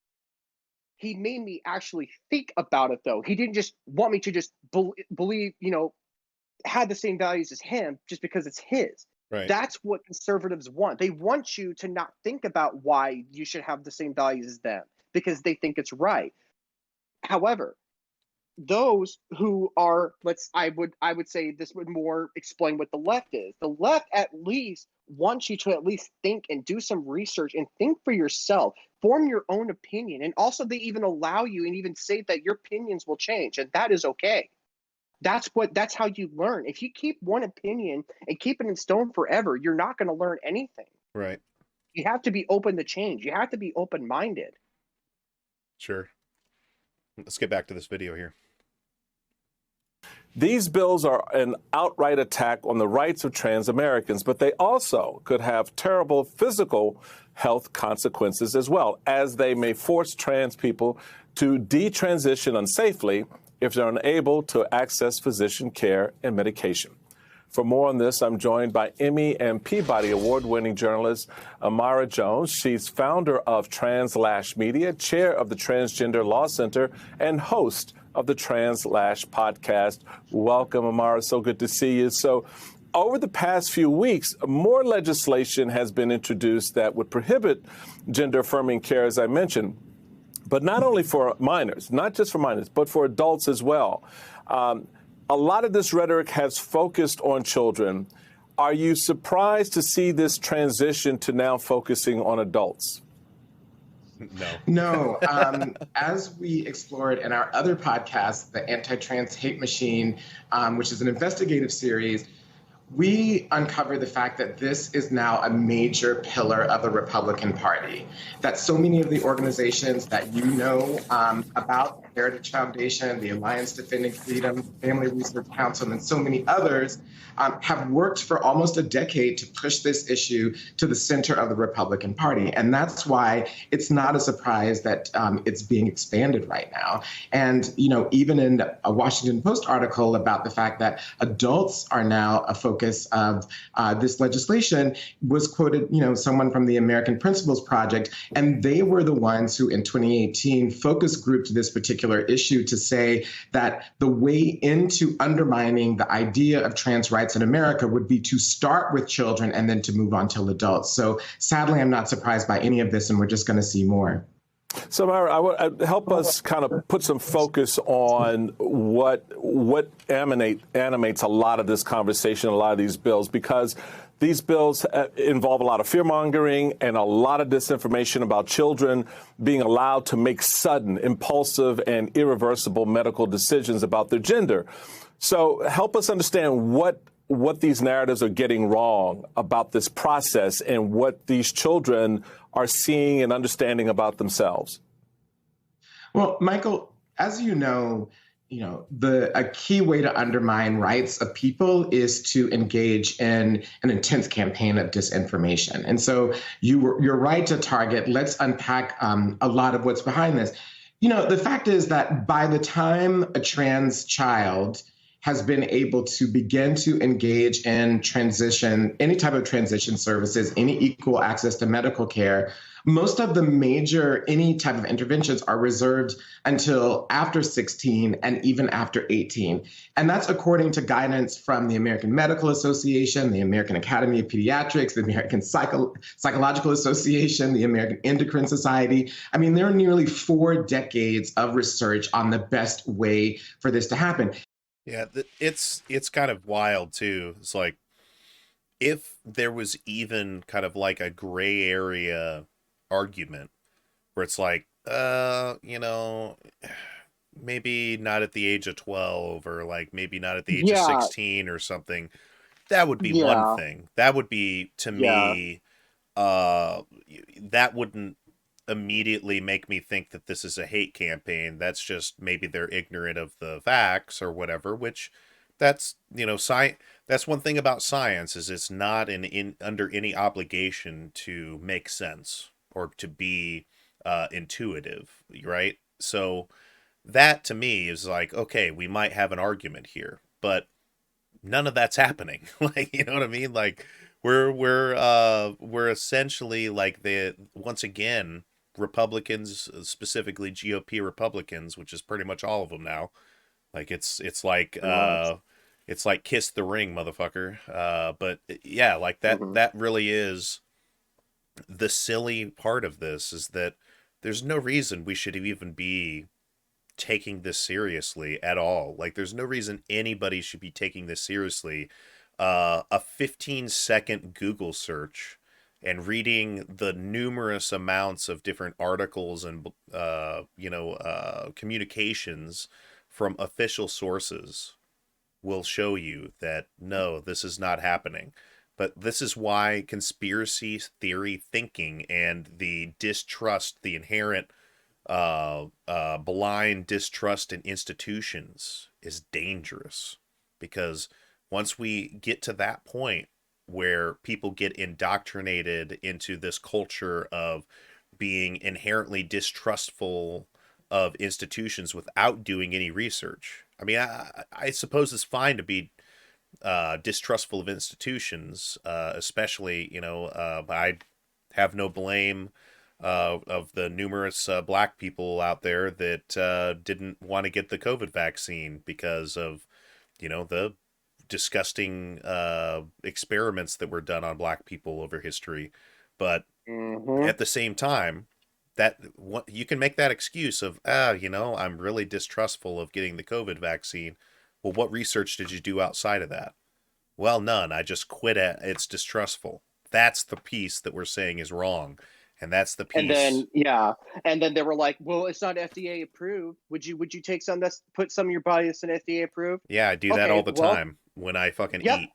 S2: he made me actually think about it. Though he didn't just want me to just believe, had the same values as him just because it's his.
S1: Right.
S2: That's what conservatives want. They want you to not think about why you should have the same values as them because they think it's right. However, those who are, I would say this would more explain what the left is. The left at least wants you to at least think and do some research and think for yourself, form your own opinion. And also they even allow you and even say that your opinions will change, and that is okay. That's how you learn. If you keep one opinion and keep it in stone forever, you're not going to learn anything.
S1: Right.
S2: You have to be open to change. You have to be open-minded.
S1: Sure. Let's get back to this video here.
S3: These bills are an outright attack on the rights of trans Americans, but they also could have terrible physical health consequences as well, as they may force trans people to detransition unsafely if they're unable to access physician care and medication. For more on this, I'm joined by Emmy and Peabody Award-winning journalist Amara Jones. She's founder of Translash Media, chair of the Transgender Law Center, and host of the Translash podcast. Welcome, Amara. So good to see you. So, over the past few weeks, more legislation has been introduced that would prohibit gender-affirming care, as I mentioned, but not only for minors, not just for minors, but for adults as well. A lot of this rhetoric has focused on children. Are you surprised to see this transition to now focusing on adults?
S4: No. As we explored in our other podcast, the Anti-Trans Hate Machine, which is an investigative series, we uncovered the fact that this is now a major pillar of the Republican Party, that so many of the organizations that you know about, Heritage Foundation, the Alliance Defending Freedom, Family Research Council, and so many others have worked for almost a decade to push this issue to the center of the Republican Party. And that's why it's not a surprise that it's being expanded right now. And, you know, even in a Washington Post article about the fact that adults are now a focus of this legislation was quoted, you know, someone from the American Principles Project, and they were the ones who in 2018 focus grouped this particular issue to say that the way into undermining the idea of trans rights in America would be to start with children and then to move on to adults. So sadly, I'm not surprised by any of this, and we're just going to see more.
S3: So, Myra, help us kind of put some focus on what animates a lot of this conversation, a lot of these bills, because these bills involve a lot of fear-mongering and a lot of disinformation about children being allowed to make sudden, impulsive, and irreversible medical decisions about their gender. So help us understand what these narratives are getting wrong about this process and what these children are seeing and understanding about themselves.
S4: Well, Michael, as you know, a key way to undermine rights of people is to engage in an intense campaign of disinformation. And so you're right to target. Let's unpack a lot of what's behind this. You know, the fact is that by the time a trans child has been able to begin to engage in transition, any type of transition services, any equal access to medical care, most of the any type of interventions are reserved until after 16 and even after 18. And that's according to guidance from the American Medical Association, the American Academy of Pediatrics, the American Psychological Association, the American Endocrine Society. I mean, there are nearly 4 decades of research on the best way for this to happen.
S1: Yeah, it's kind of wild, too. It's like, if there was even kind of like a gray area argument where it's like, maybe not at the age of 12 or like maybe not at the age of 16 or something, that would be one thing. That would be, to me, that wouldn't immediately make me think that this is a hate campaign. That's just maybe they're ignorant of the facts or whatever, which that's, that's one thing about science, is it's not under any obligation to make sense or to be intuitive, right? So that to me is like, okay, we might have an argument here, but none of that's happening. Like, you know what I mean? Like we're essentially like once again, Republicans, specifically GOP Republicans, which is pretty much all of them now. Like it's like kiss the ring, motherfucker. But yeah, like that really is the silly part of this, is that there's no reason we should even be taking this seriously at all. Like there's no reason anybody should be taking this seriously. A 15-second Google search and reading the numerous amounts of different articles and communications from official sources will show you that no, this is not happening. But this is why conspiracy theory thinking and the distrust, the inherent blind distrust in institutions is dangerous, because once we get to that point where people get indoctrinated into this culture of being inherently distrustful of institutions without doing any research. I mean, I suppose it's fine to be distrustful of institutions, especially, I have no blame of the numerous black people out there that didn't want to get the COVID vaccine because of, the disgusting experiments that were done on black people over history. But
S2: Mm-hmm.
S1: at the same time, you can make that excuse of, I'm really distrustful of getting the COVID vaccine. Well, what research did you do outside of that? Well, none. I just quit it. It's distrustful. That's the piece that we're saying is wrong. And that's the
S2: And
S1: piece.
S2: then and then they were like, "Well, it's not FDA approved. Would you take some that's put some of your body that's an FDA approved?"
S1: Yeah, I do that
S2: Okay,
S1: all the
S2: well,
S1: time when I fucking
S2: yep,
S1: eat.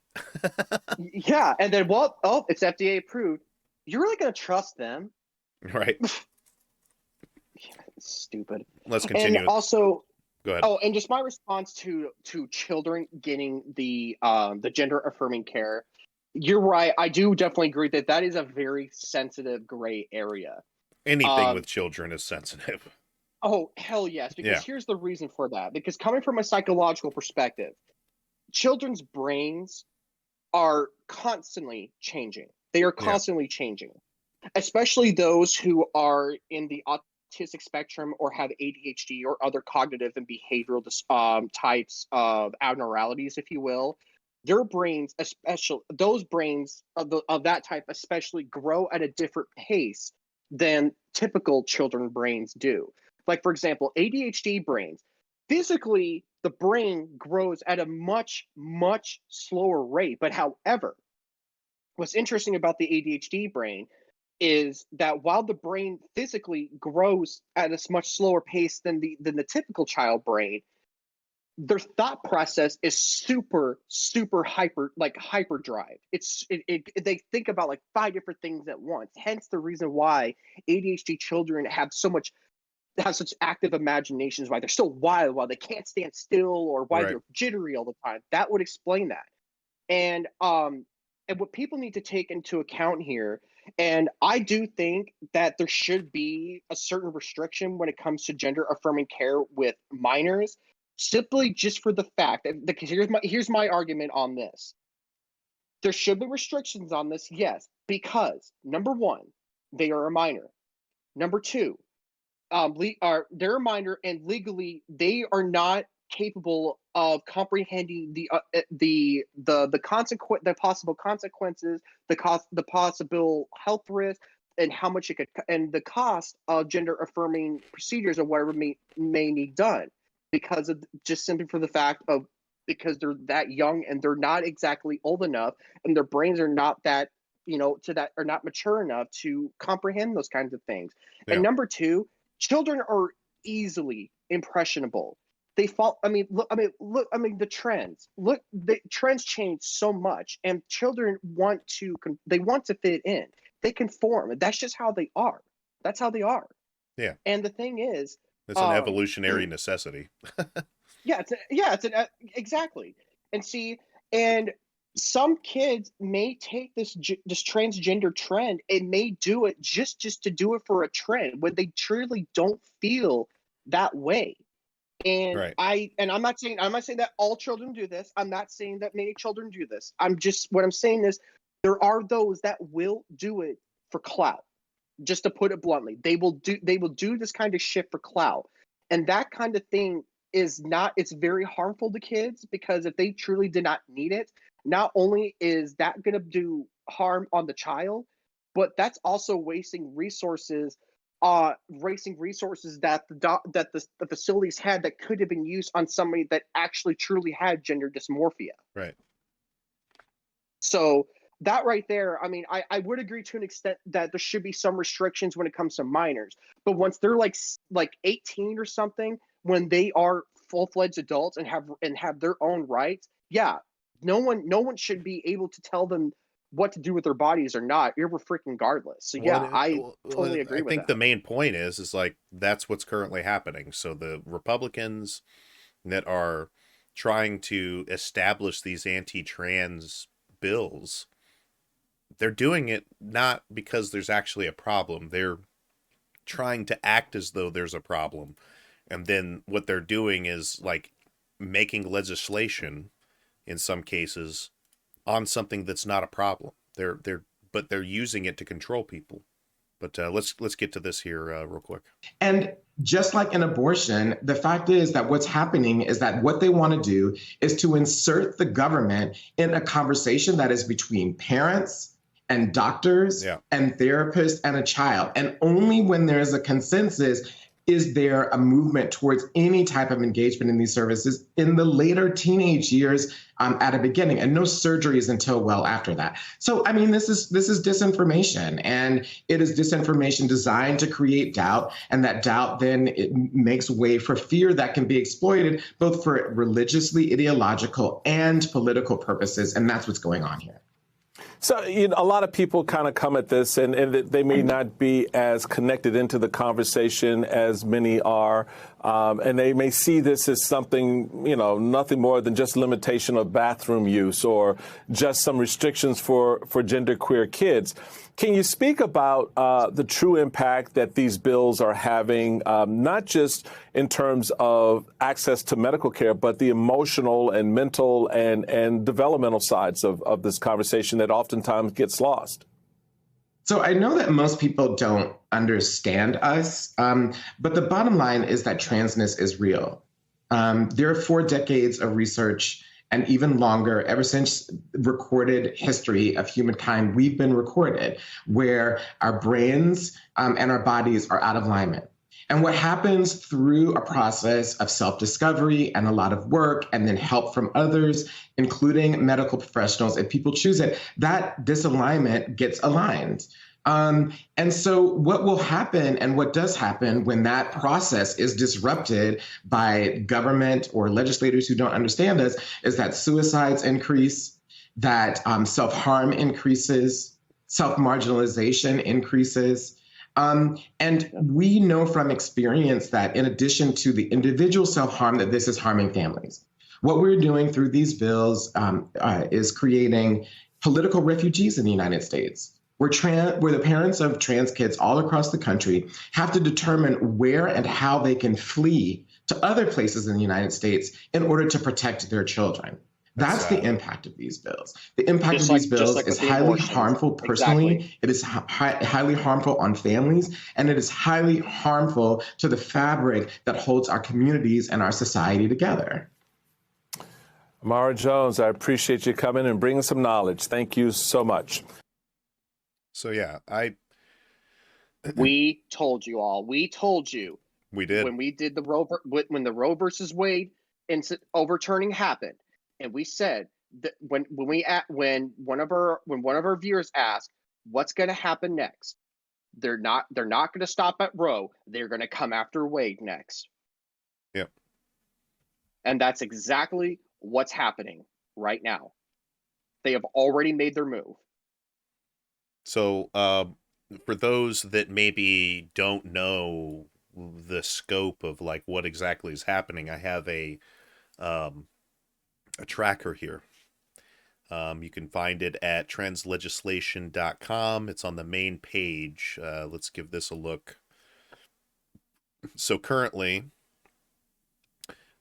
S2: yeah, and then oh, it's FDA approved. You're really gonna trust them?
S1: Right.
S2: Stupid.
S1: Let's
S2: And
S1: continue.
S2: also,
S1: Go ahead.
S2: oh, and just my response to children getting the gender affirming care. You're right. I do definitely agree that that is a very sensitive gray area.
S1: Anything
S2: Um,
S1: with children is sensitive.
S2: oh hell yes, because
S1: Yeah.
S2: here's the reason for that. Because coming from a psychological perspective, children's brains are constantly changing. They are
S1: Yeah.
S2: constantly changing, especially those who are in the autistic spectrum or have ADHD or other cognitive and behavioral types of abnormalities, if you will. Their brains, especially those brains of that type, especially grow at a different pace than typical children brains do. Like for example, ADHD brains, physically the brain grows at a much slower rate. But however, what's interesting about the ADHD brain is that while the brain physically grows at a much slower pace than the typical child brain, their thought process is super hyperdrive. They think about like five different things at once. Hence the reason why ADHD children have such active imaginations, why they're so wild, why they can't stand still, or why
S1: Right.
S2: they're jittery all the time. That would explain that. And what people need to take into account here, and I do think that there should be a certain restriction when it comes to gender affirming care with minors, simply just for the fact that, because here's my argument on this. There should be restrictions on this, yes, because number one, they are a minor. Number two, they're a minor, and legally they are not capable of comprehending the possible consequences, the possible health risk, and how much it could, and the cost of gender affirming procedures or whatever may need done, because of just simply for the fact of, because they're that young and they're not exactly old enough, and their brains are not that, to that, are not mature enough to comprehend those kinds of things. And
S1: Yeah.
S2: number two, children are easily impressionable. They fall. I mean, look. I mean, look. I mean, the trends. Look, the trends change so much, and children want to. They want to fit in. They conform. That's just how they are. That's how they are.
S1: Yeah.
S2: And the thing is,
S1: It's an
S2: um,
S1: evolutionary necessity.
S2: exactly. And see, and some kids may take this transgender trend and may do it just to do it for a trend when they truly don't feel that way. And
S1: Right.
S2: I'm not saying that all children do this. I'm not saying that many children do this. What I'm saying is there are those that will do it for clout. Just to put it bluntly, they will do this kind of shit for clout. And that kind of thing is not it's very harmful to kids, because if they truly did not need it, not only is that going to do harm on the child, but that's also wasting resources that the facilities had that could have been used on somebody that actually truly had gender dysmorphia.
S1: Right.
S2: So that right there, I mean, I would agree to an extent that there should be some restrictions when it comes to minors. But once they're like 18 or something, when they are full-fledged adults and have their own rights, yeah, no one should be able to tell them what to do with their bodies or not, freaking regardless. So
S1: Well,
S2: yeah, I totally
S1: I
S2: agree with
S1: think
S2: that.
S1: the main point is like that's what's currently happening. So the Republicans that are trying to establish these anti-trans bills, they're doing it not because there's actually a problem. They're trying to act as though there's a problem. And then what they're doing is like making legislation in some cases on something that's not a problem. But they're using it to control people. But let's get to this here real quick.
S4: And just like in abortion, the fact is that what's happening is that what they want to do is to insert the government in a conversation that is between parents and doctors and therapists and a child. And only when there's a consensus is there a movement towards any type of engagement in these services in the later teenage years at a beginning, and no surgeries until well after that. So, I mean, this is disinformation, and it is disinformation designed to create doubt, and that doubt then it makes way for fear that can be exploited both for religiously, ideological, and political purposes, and that's what's going on here.
S3: So, a lot of people kind of come at this and they may not be as connected into the conversation as many are. And they may see this as something, nothing more than just limitation of bathroom use or just some restrictions for genderqueer kids. Can you speak about the true impact that these bills are having, not just in terms of access to medical care, but the emotional and mental and developmental sides of this conversation that oftentimes gets lost?
S4: So I know that most people don't understand us, but the bottom line is that transness is real. There are 4 decades of research and even longer, ever since recorded history of humankind, we've been recorded where our brains and our bodies are out of alignment. And what happens through a process of self-discovery and a lot of work and then help from others, including medical professionals, if people choose it, that disalignment gets aligned. And so what will happen and what does happen when that process is disrupted by government or legislators who don't understand us is that suicides increase, that self-harm increases, self-marginalization increases. And we know from experience that in addition to the individual self-harm, that this is harming families. What we're doing through these bills is creating political refugees in the United States, where the parents of trans kids all across the country have to determine where and how they can flee to other places in the United States in order to protect their children. That's the impact of these bills. The impact of these bills is highly harmful personally. Exactly. It is highly harmful on families, and it is highly harmful to the fabric that holds our communities and our society together.
S3: Amara Jones, I appreciate you coming and bringing some knowledge. Thank you so much.
S1: So yeah,
S2: we told you all. We told you.
S1: We did
S2: when we did when the Roe versus Wade overturning happened, and we said that when one of our viewers asked, "What's going to happen next?" They're not going to stop at Roe. They're going to come after Wade next.
S1: Yep.
S2: And that's exactly what's happening right now. They have already made their move.
S1: So, for those that maybe don't know the scope of like what exactly is happening, I have a tracker here. You can find it at translegislation.com. It's on the main page. Let's give this a look. So currently,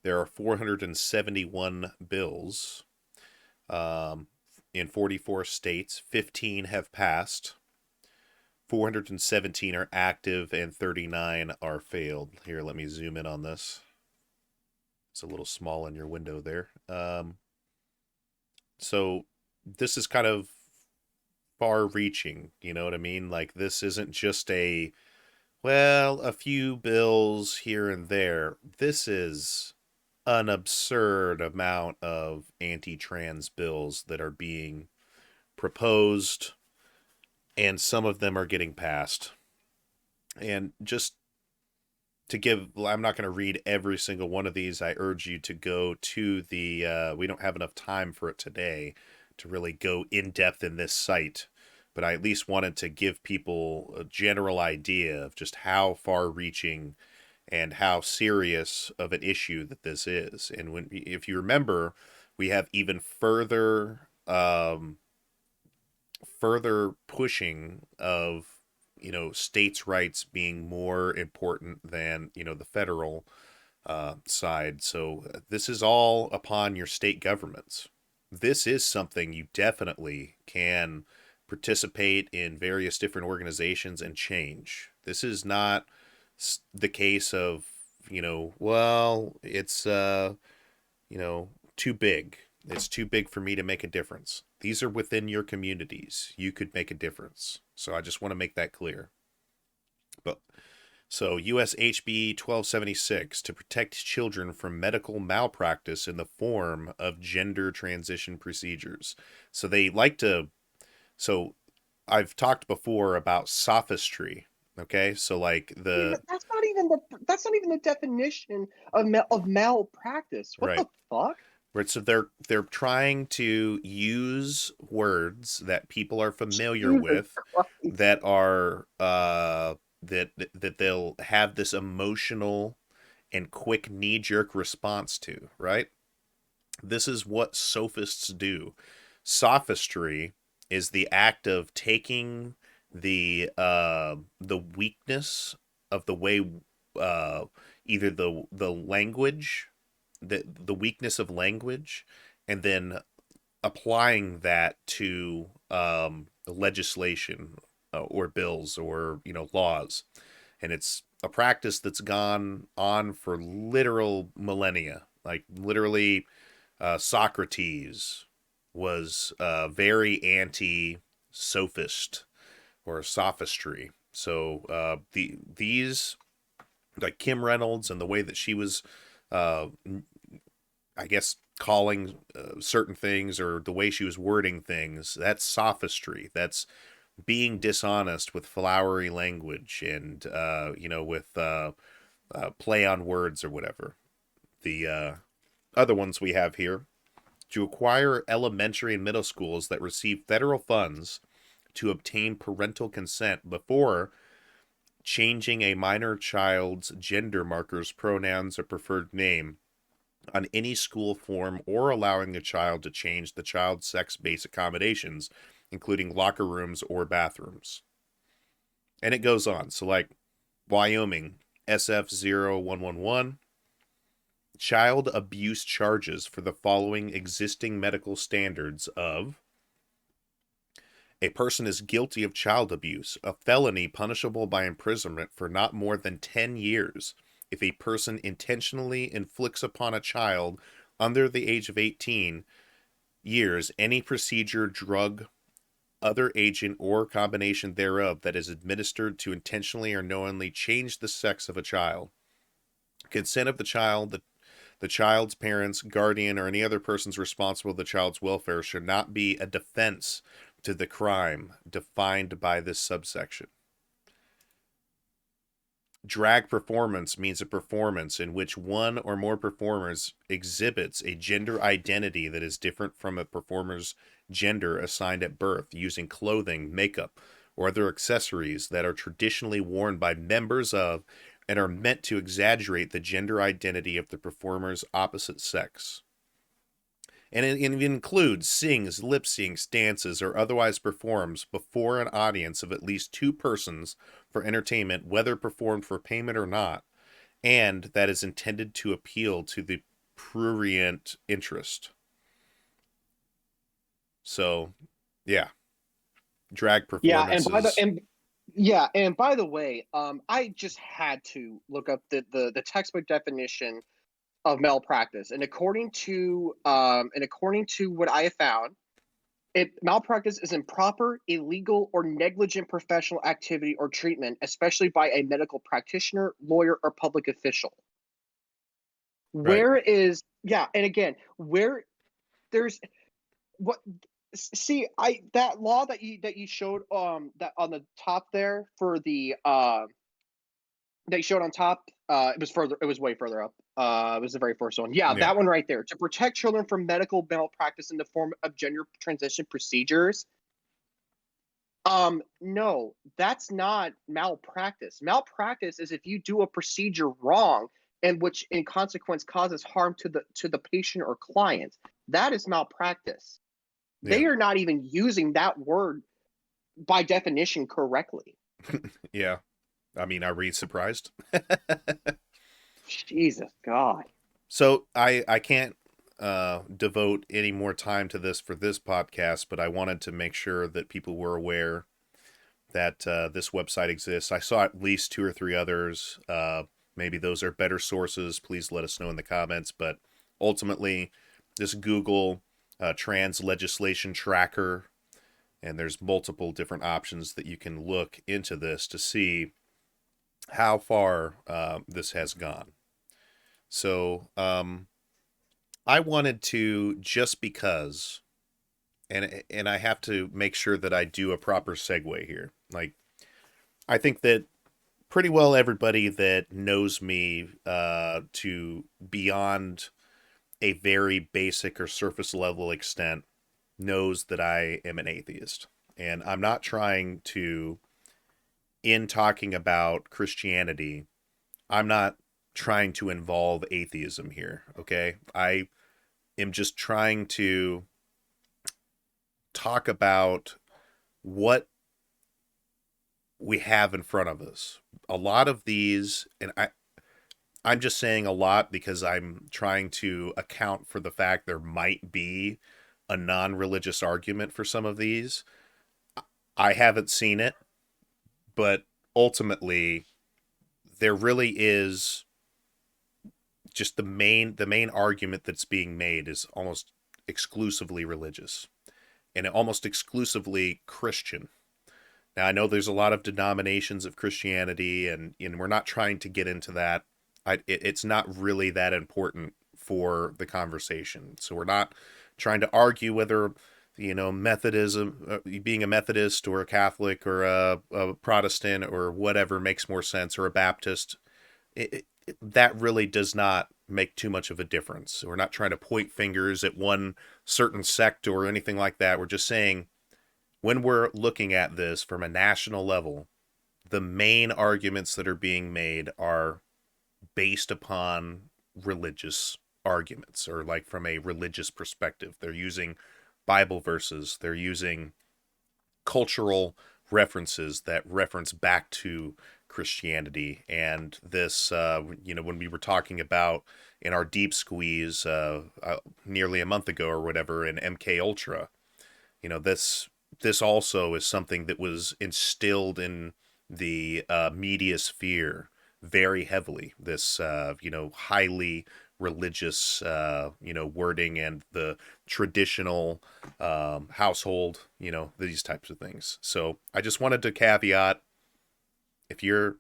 S1: there are 471 bills in 44 states. 15 have passed. 417 are active and 39 are failed. Here, let me zoom in on this. It's a little small in your window there. So this is kind of far-reaching, you know what I mean? Like, this isn't just a few bills here and there. This is an absurd amount of anti-trans bills that are being proposed, and some of them are getting passed. And just to give, I'm not going to read every single one of these. I urge you to go to the, we don't have enough time for it today to really go in depth in this site, but I at least wanted to give people a general idea of just how far reaching and how serious of an issue that this is. And if you remember, we have even further pushing of, states' rights being more important than, the federal side. So this is all upon your state governments. this is something you definitely can participate in various different organizations and change. This is not the case of, well, it's, too big. It's too big for me to make a difference. These are within your communities. You could make a difference. So I just want to make that clear. But so US HB 1276 to protect children from medical malpractice in the form of gender transition procedures. So they like to so I've talked before about sophistry, okay? So like
S2: That's not even the definition of malpractice. What
S1: right.
S2: the fuck?
S1: Right, so they're trying to use words that people are familiar
S2: Jesus
S1: with,
S2: Christ.
S1: that are that they'll have this emotional and quick knee-jerk response to, right? This is what sophists do. Sophistry is the act of taking the weakness of the way, either the language, the weakness of language, and then applying that to legislation, or bills, or laws. And it's a practice that's gone on for literal millennia. Like literally, Socrates was very anti-sophist or sophistry. So these, like Kim Reynolds, and the way that she was, uh, I guess, calling certain things, or the way she was wording things, that's sophistry. That's being dishonest with flowery language, and with play on words or whatever. The other ones we have here: to acquire elementary and middle schools that receive federal funds to obtain parental consent before changing a minor child's gender markers, pronouns, or preferred name on any school form, or allowing a child to change the child's sex-based accommodations, including locker rooms or bathrooms. And it goes on. So like Wyoming, SF0111, child abuse charges for the following existing medical standards of: a person is guilty of child abuse, a felony punishable by imprisonment for not more than 10 years if a person intentionally inflicts upon a child under the age of 18 years any procedure, drug, other agent, or combination thereof that is administered to intentionally or knowingly change the sex of a child. Consent of the child, the child's parents, guardian, or any other persons responsible for the child's welfare should not be a defense to the crime defined by this subsection. Drag performance means a performance in which one or more performers exhibits a gender identity that is different from a performer's gender assigned at birth, using clothing, makeup, or other accessories that are traditionally worn by members of and are meant to exaggerate the gender identity of the performer's opposite sex. And it includes sings, lip syncs, dances, or otherwise performs before an audience of at least 2 persons for entertainment, whether performed for payment or not, and that is intended to appeal to the prurient interest. So, yeah, drag performances.
S2: And by the way, I just had to look up the textbook definition of malpractice, and according to what I have found, malpractice is improper, illegal, or negligent professional activity or treatment, especially by a medical practitioner, lawyer, or public official.
S1: Right.
S2: And again, where there's what see I that law that you showed, that on the top there for the that you showed on top, it was way further up. It was the very first one. Yeah,
S1: Yeah.
S2: that one right there. To protect children from medical malpractice in the form of gender transition procedures. No, that's not malpractice. Malpractice is if you do a procedure wrong, and which in consequence causes harm to the patient or client. That is malpractice. They
S1: Yeah.
S2: are not even using that word by definition correctly.
S1: Yeah. I mean, are we surprised?
S2: Jesus God.
S1: So I can't devote any more time to this for this podcast, but I wanted to make sure that people were aware that this website exists. I saw at least 2 or 3 others. Maybe those are better sources. Please let us know in the comments. But ultimately, just Google trans legislation tracker, and there's multiple different options that you can look into this to see how far this has gone. So I wanted to, just because, and I have to make sure that I do a proper segue here. Like, I think that pretty well everybody that knows me to beyond a very basic or surface level extent knows that I am an atheist. And I'm not trying to, in talking about Christianity, I'm not trying to involve atheism here, okay? I am just trying to talk about what we have in front of us. A lot of these, and I'm just saying a lot because I'm trying to account for the fact there might be a non-religious argument for some of these. I haven't seen it, but ultimately there really is just the main argument that's being made is almost exclusively religious and almost exclusively Christian. Now, I know there's a lot of denominations of Christianity, and we're not trying to get into that. It's not really that important for the conversation. So we're not trying to argue whether, Methodism, being a Methodist or a Catholic or a Protestant or whatever makes more sense, or a Baptist. That really does not make too much of a difference. We're not trying to point fingers at one certain sect or anything like that. We're just saying, when we're looking at this from a national level, the main arguments that are being made are based upon religious arguments, or like from a religious perspective. They're using Bible verses, they're using cultural references that reference back to Christianity. And this, when we were talking about in our deep squeeze nearly a month ago or whatever in MK Ultra, this also is something that was instilled in the media sphere very heavily. This highly religious wording and the traditional household, these types of things. So I just wanted to caveat, if you're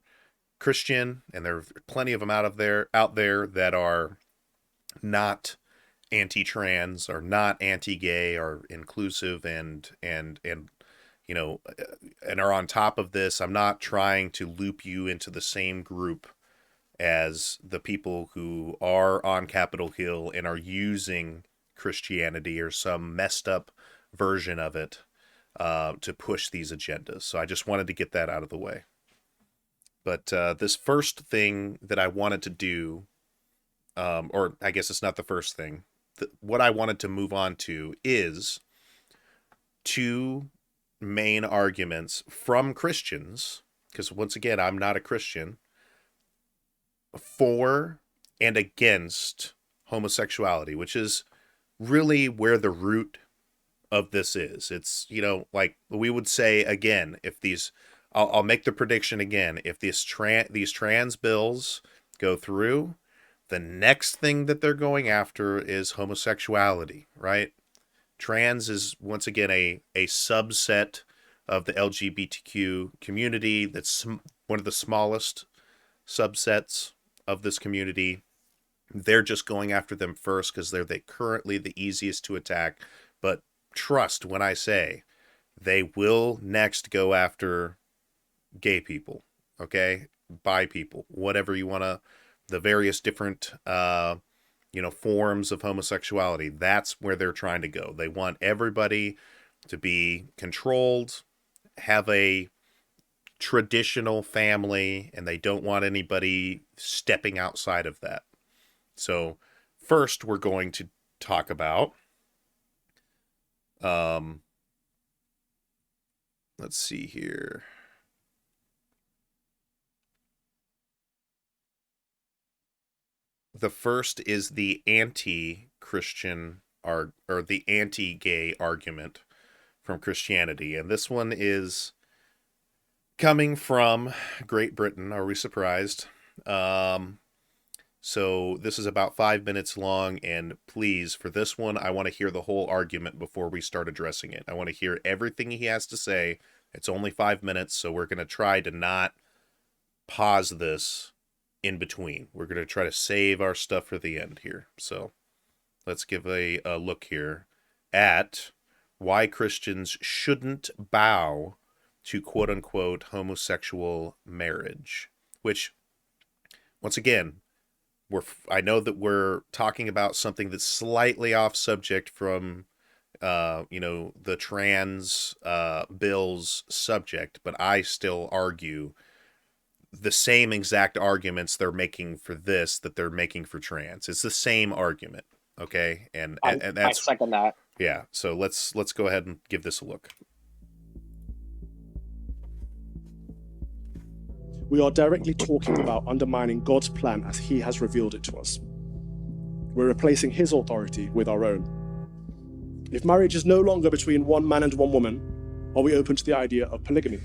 S1: Christian, and there are plenty of them out there that are not anti-trans or not anti-gay or inclusive and are on top of this. I'm not trying to loop you into the same group as the people who are on Capitol Hill and are using Christianity or some messed up version of it to push these agendas. So I just wanted to get that out of the way. But this first thing that I wanted to do, or I guess it's not the first thing, what I wanted to move on to is 2 main arguments from Christians, because once again, I'm not a Christian, for and against homosexuality, which is really where the root of this is. It's, like we would say again, if these, I'll make the prediction again, if these trans bills go through, the next thing that they're going after is homosexuality, right? Trans is, once again, a subset of the LGBTQ community. That's one of the smallest subsets of this community. They're just going after them first because they're currently the easiest to attack. But trust when I say they will next go after gay people, okay? Bi people, whatever you want to, the various different forms of homosexuality. That's where they're trying to go. They want everybody to be controlled, have a traditional family, and they don't want anybody stepping outside of that. So first we're going to talk about let's see here. The first is the anti-Christianity Christian or the anti-gay argument from Christianity, and this one is coming from Great Britain. Are we surprised? So this is about 5 minutes long, and please, for this one, I want to hear the whole argument before we start addressing it. I want to hear everything he has to say. It's only 5 minutes, so we're going to try to not pause this in between. We're going to try to save our stuff for the end here. So let's give a look here at why Christians shouldn't bow to quote-unquote homosexual marriage, which, once again, I know that we're talking about something that's slightly off subject from, the trans bill's subject, but I still argue the same exact arguments they're making for this that they're making for trans. It's the same argument, okay? And that's,
S2: I second that.
S1: Yeah, so let's go ahead and give this a look.
S5: We are directly talking about undermining God's plan as he has revealed it to us. We're replacing his authority with our own. If marriage is no longer between one man and one woman, are we open to the idea of polygamy?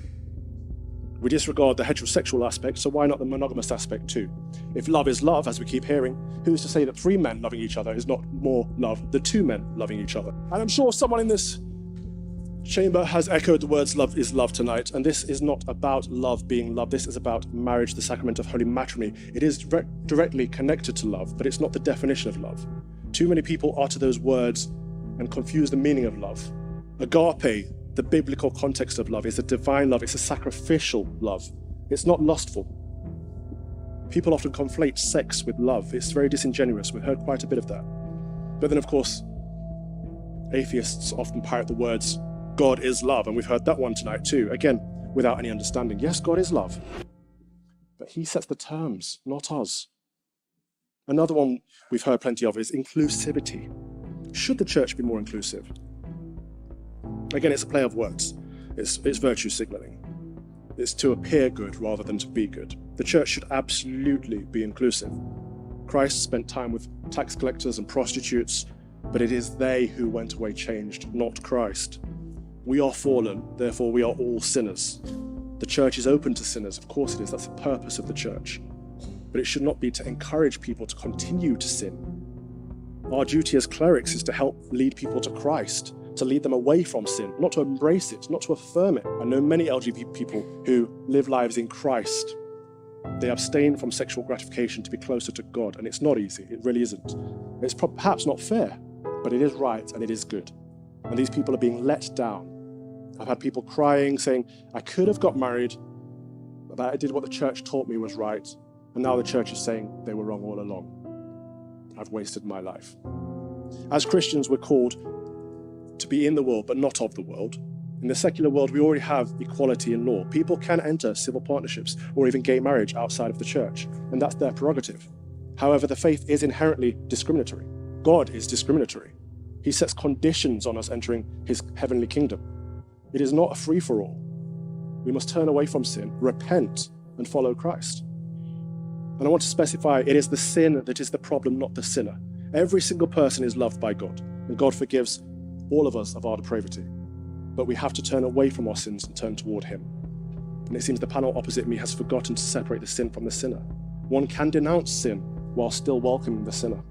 S5: We disregard the heterosexual aspect, so why not the monogamous aspect too? If love is love, as we keep hearing, who's to say that 3 men loving each other is not more love than 2 men loving each other? And I'm sure someone in this chamber has echoed the words love is love tonight, and this is not about love being love. This is about marriage, the sacrament of holy matrimony. It is directly connected to love, but it's not the definition of love. Too many people utter those words and confuse the meaning of love. Agape, the biblical context of love, is a divine love. It's a sacrificial love. It's not lustful. People often conflate sex with love. It's very disingenuous. We've heard quite a bit of that. But then, of course, atheists often parrot the words, God is love, and we've heard that one tonight too, again, without any understanding. Yes, God is love, but he sets the terms, not us. Another one we've heard plenty of is inclusivity. Should the church be more inclusive? Again, it's a play of words. It's virtue signaling. It's to appear good rather than to be good. The church should absolutely be inclusive. Christ spent time with tax collectors and prostitutes, but it is they who went away changed, not Christ. We are fallen, therefore we are all sinners. The church is open to sinners, of course it is, that's the purpose of the church. But it should not be to encourage people to continue to sin. Our duty as clerics is to help lead people to Christ, to lead them away from sin, not to embrace it, not to affirm it. I know many LGBT people who live lives in Christ. They abstain from sexual gratification to be closer to God, and it's not easy, it really isn't. It's perhaps not fair, but it is right and it is good. And these people are being let down. I've had people crying, saying, I could have got married, but I did what the church taught me was right, and now the church is saying they were wrong all along. I've wasted my life. As Christians, we're called to be in the world, but not of the world. In the secular world, we already have equality in law. People can enter civil partnerships or even gay marriage outside of the church, and that's their prerogative. However, the faith is inherently discriminatory. God is discriminatory. He sets conditions on us entering his heavenly kingdom. It is not a free-for-all. We must turn away from sin, repent, and follow Christ. And I want to specify, it is the sin that is the problem, not the sinner. Every single person is loved by God, and God forgives all of us of our depravity. But we have to turn away from our sins and turn toward him. And it seems the panel opposite me has forgotten to separate the sin from the sinner. One can denounce sin while still welcoming the sinner.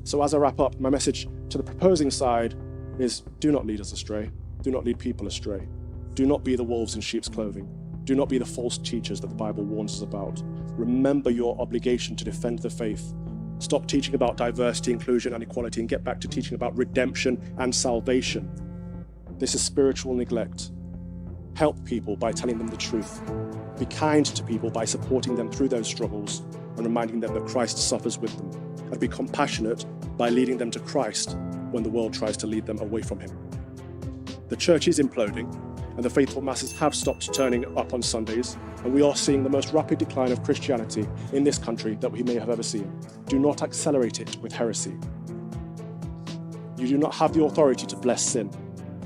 S5: So as I wrap up, my message to the proposing side is, do not lead us astray. Do not lead people astray. Do not be the wolves in sheep's clothing. Do not be the false teachers that the Bible warns us about. Remember your obligation to defend the faith. Stop teaching about diversity, inclusion, and equality and get back to teaching about redemption and salvation. This is spiritual neglect. Help people by telling them the truth. Be kind to people by supporting them through those struggles and reminding them that Christ suffers with them. And be compassionate by leading them to Christ when the world tries to lead them away from him. The church is imploding, and the faithful masses have stopped turning up on Sundays, and we are seeing the most rapid decline of Christianity in this country that we may have ever seen. Do not accelerate it with heresy. You do not have the authority to bless sin.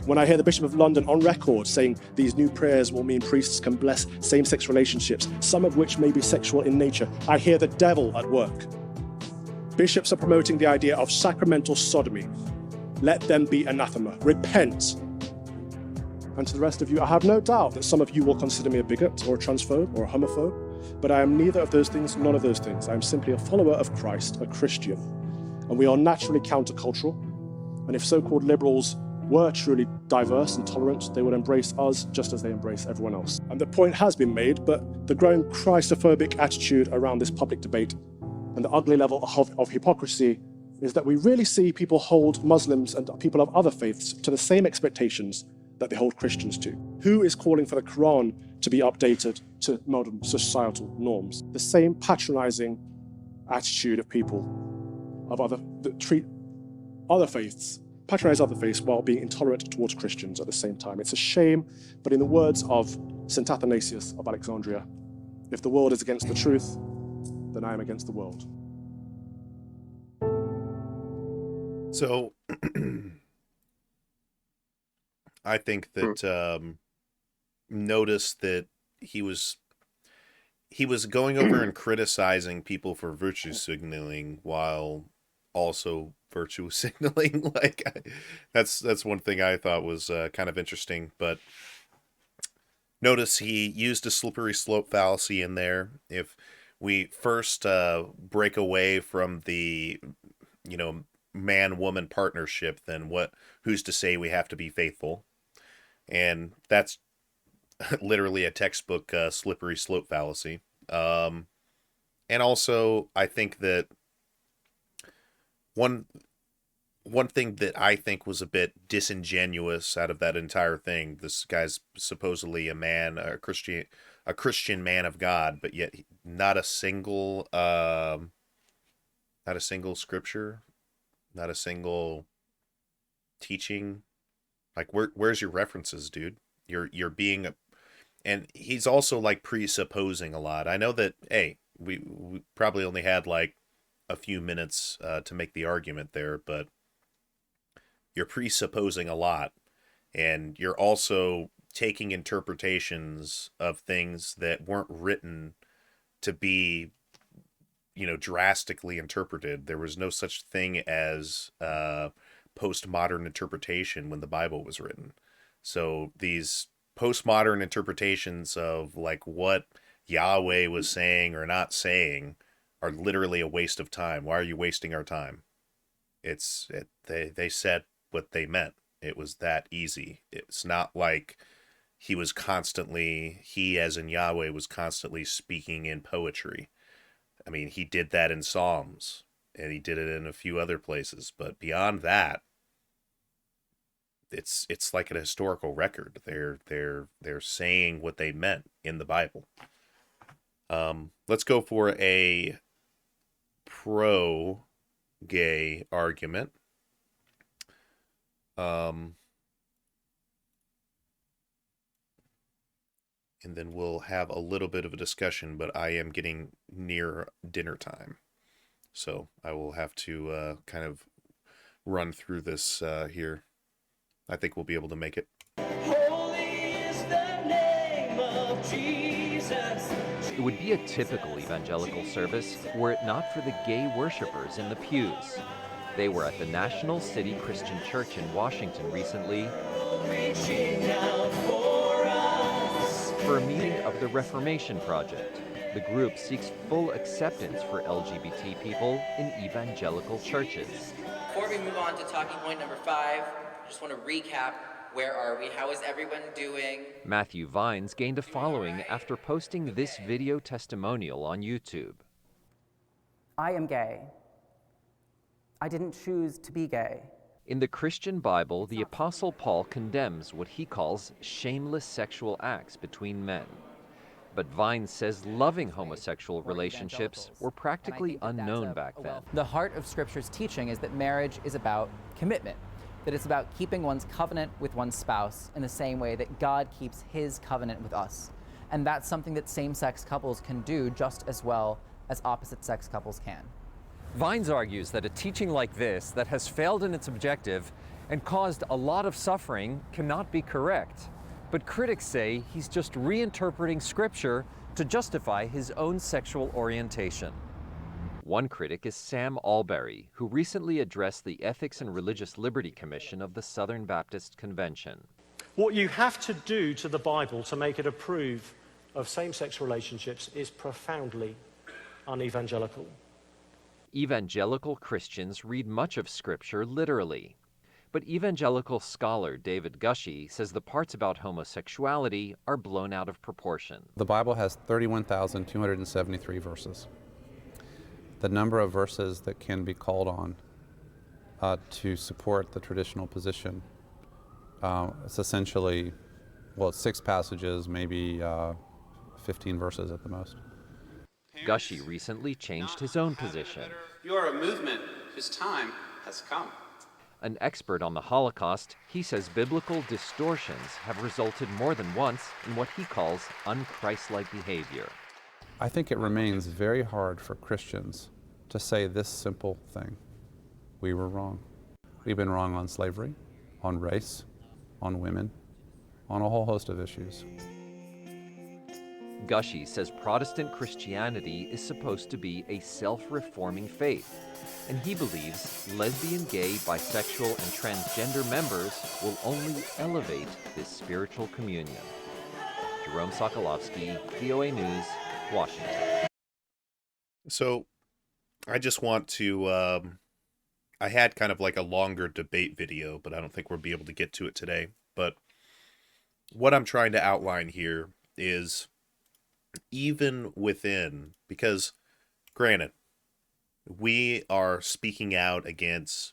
S5: When I hear the Bishop of London on record saying these new prayers will mean priests can bless same-sex relationships, some of which may be sexual in nature, I hear the devil at work. Bishops are promoting the idea of sacramental sodomy. Let them be anathema. Repent. And to the rest of you, I have no doubt that some of you will consider me a bigot or a transphobe or a homophobe, but I am neither of those things, none of those things. I am simply a follower of Christ, a Christian. And we are naturally countercultural. And if so-called liberals were truly diverse and tolerant, they would embrace us just as they embrace everyone else. And the point has been made, but the growing Christophobic attitude around this public debate and the ugly level of hypocrisy is that we really see people hold Muslims and people of other faiths to the same expectations that they hold Christians to. Who is calling for the Quran to be updated to modern societal norms? The same patronizing attitude of people that treat other faiths, patronize other faiths while being intolerant towards Christians at the same time. It's a shame, but in the words of St. Athanasius of Alexandria, if the world is against the truth, then I am against the world.
S1: So I think that notice that he was going over and criticizing people for virtue signaling while also virtue signaling. Like, that's one thing I thought was kind of interesting. But notice he used a slippery slope fallacy in there. If we first break away from the, man-woman partnership, then who's to say we have to be faithful? And that's literally a textbook slippery slope fallacy. And also, I think that one thing that I think was a bit disingenuous out of that entire thing, this guy's supposedly a Christian man of God, but yet not a single scripture, not a single teaching. Like, where's your references, dude? You're being and he's also like presupposing a lot. I know that, hey, we probably only had like a few minutes to make the argument there, but you're presupposing a lot, and you're also taking interpretations of things that weren't written to be, drastically interpreted. There was no such thing as postmodern interpretation when the Bible was written. So these postmodern interpretations of like what Yahweh was saying or not saying are literally a waste of time. Why are you wasting our time? They said what they meant. It was that easy. It's not like he as in Yahweh was constantly speaking in poetry. I mean, he did that in Psalms, and he did it in a few other places, but beyond that, it's like a historical record. They're saying what they meant in the Bible. Let's go for a pro-gay argument. And then we'll have a little bit of a discussion, but I am getting near dinner time. So I will have to kind of run through this here. I think we'll be able to make it.
S6: Holy is the name of Jesus.
S7: It would be a typical evangelical service were it not for the gay worshipers in the pews. They were at the National City Christian Church in Washington recently
S6: Reaching out for us.
S7: for a meeting of the Reformation Project. The group seeks full acceptance for LGBT people in evangelical churches.
S8: Before we move on to talking point number 5, I just want to recap. Where are we? How is everyone doing?
S7: Matthew Vines gained a following after posting this video testimonial on YouTube.
S9: I am gay. I didn't choose to be gay.
S7: In the Christian Bible, the Apostle Paul condemns what he calls shameless sexual acts between men. But Vines says loving homosexual relationships were practically unknown back then.
S9: The heart of Scripture's teaching is that marriage is about commitment, that it's about keeping one's covenant with one's spouse in the same way that God keeps his covenant with us. And that's something that same-sex couples can do just as well as opposite-sex couples can.
S10: Vines argues that a teaching like this that has failed in its objective and caused a lot of suffering cannot be correct. But critics say he's just reinterpreting Scripture to justify his own sexual orientation.
S7: One critic is Sam Alberry, who recently addressed the Ethics and Religious Liberty Commission of the Southern Baptist Convention.
S11: What you have to do to the Bible to make it approve of same-sex relationships is profoundly unevangelical.
S7: Evangelical Christians read much of Scripture literally. But evangelical scholar David Gushee says the parts about homosexuality are blown out of proportion.
S12: The Bible has 31,273 verses. The number of verses that can be called on to support the traditional position, it's essentially, well, it's 6 passages, maybe 15 verses at the most.
S7: Gushee recently changed his own position.
S13: You are a movement whose time has come.
S7: An expert on the Holocaust, he says biblical distortions have resulted more than once in what he calls unchristlike behavior.
S12: I think it remains very hard for Christians to say this simple thing: we were wrong. We've been wrong on slavery, on race, on women, on a whole host of issues.
S7: Gushee says Protestant Christianity is supposed to be a self-reforming faith, and he believes lesbian, gay, bisexual, and transgender members will only elevate this spiritual communion. Jerome Sokolovsky, VOA News, Washington.
S1: So I just want to, I had kind of like a longer debate video, but I don't think we'll be able to get to it today. But what I'm trying to outline here is even within, because granted, we are speaking out against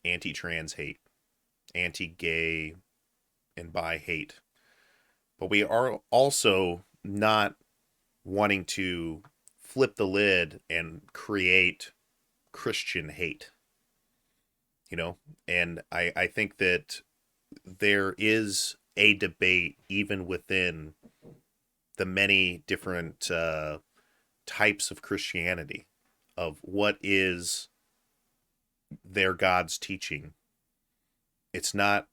S1: anti-trans hate, anti-gay and bi hate, but we are also not wanting to flip the lid and create Christian hate, you know? And I think that there is a debate even within the many different types of Christianity of what is their God's teaching. It's not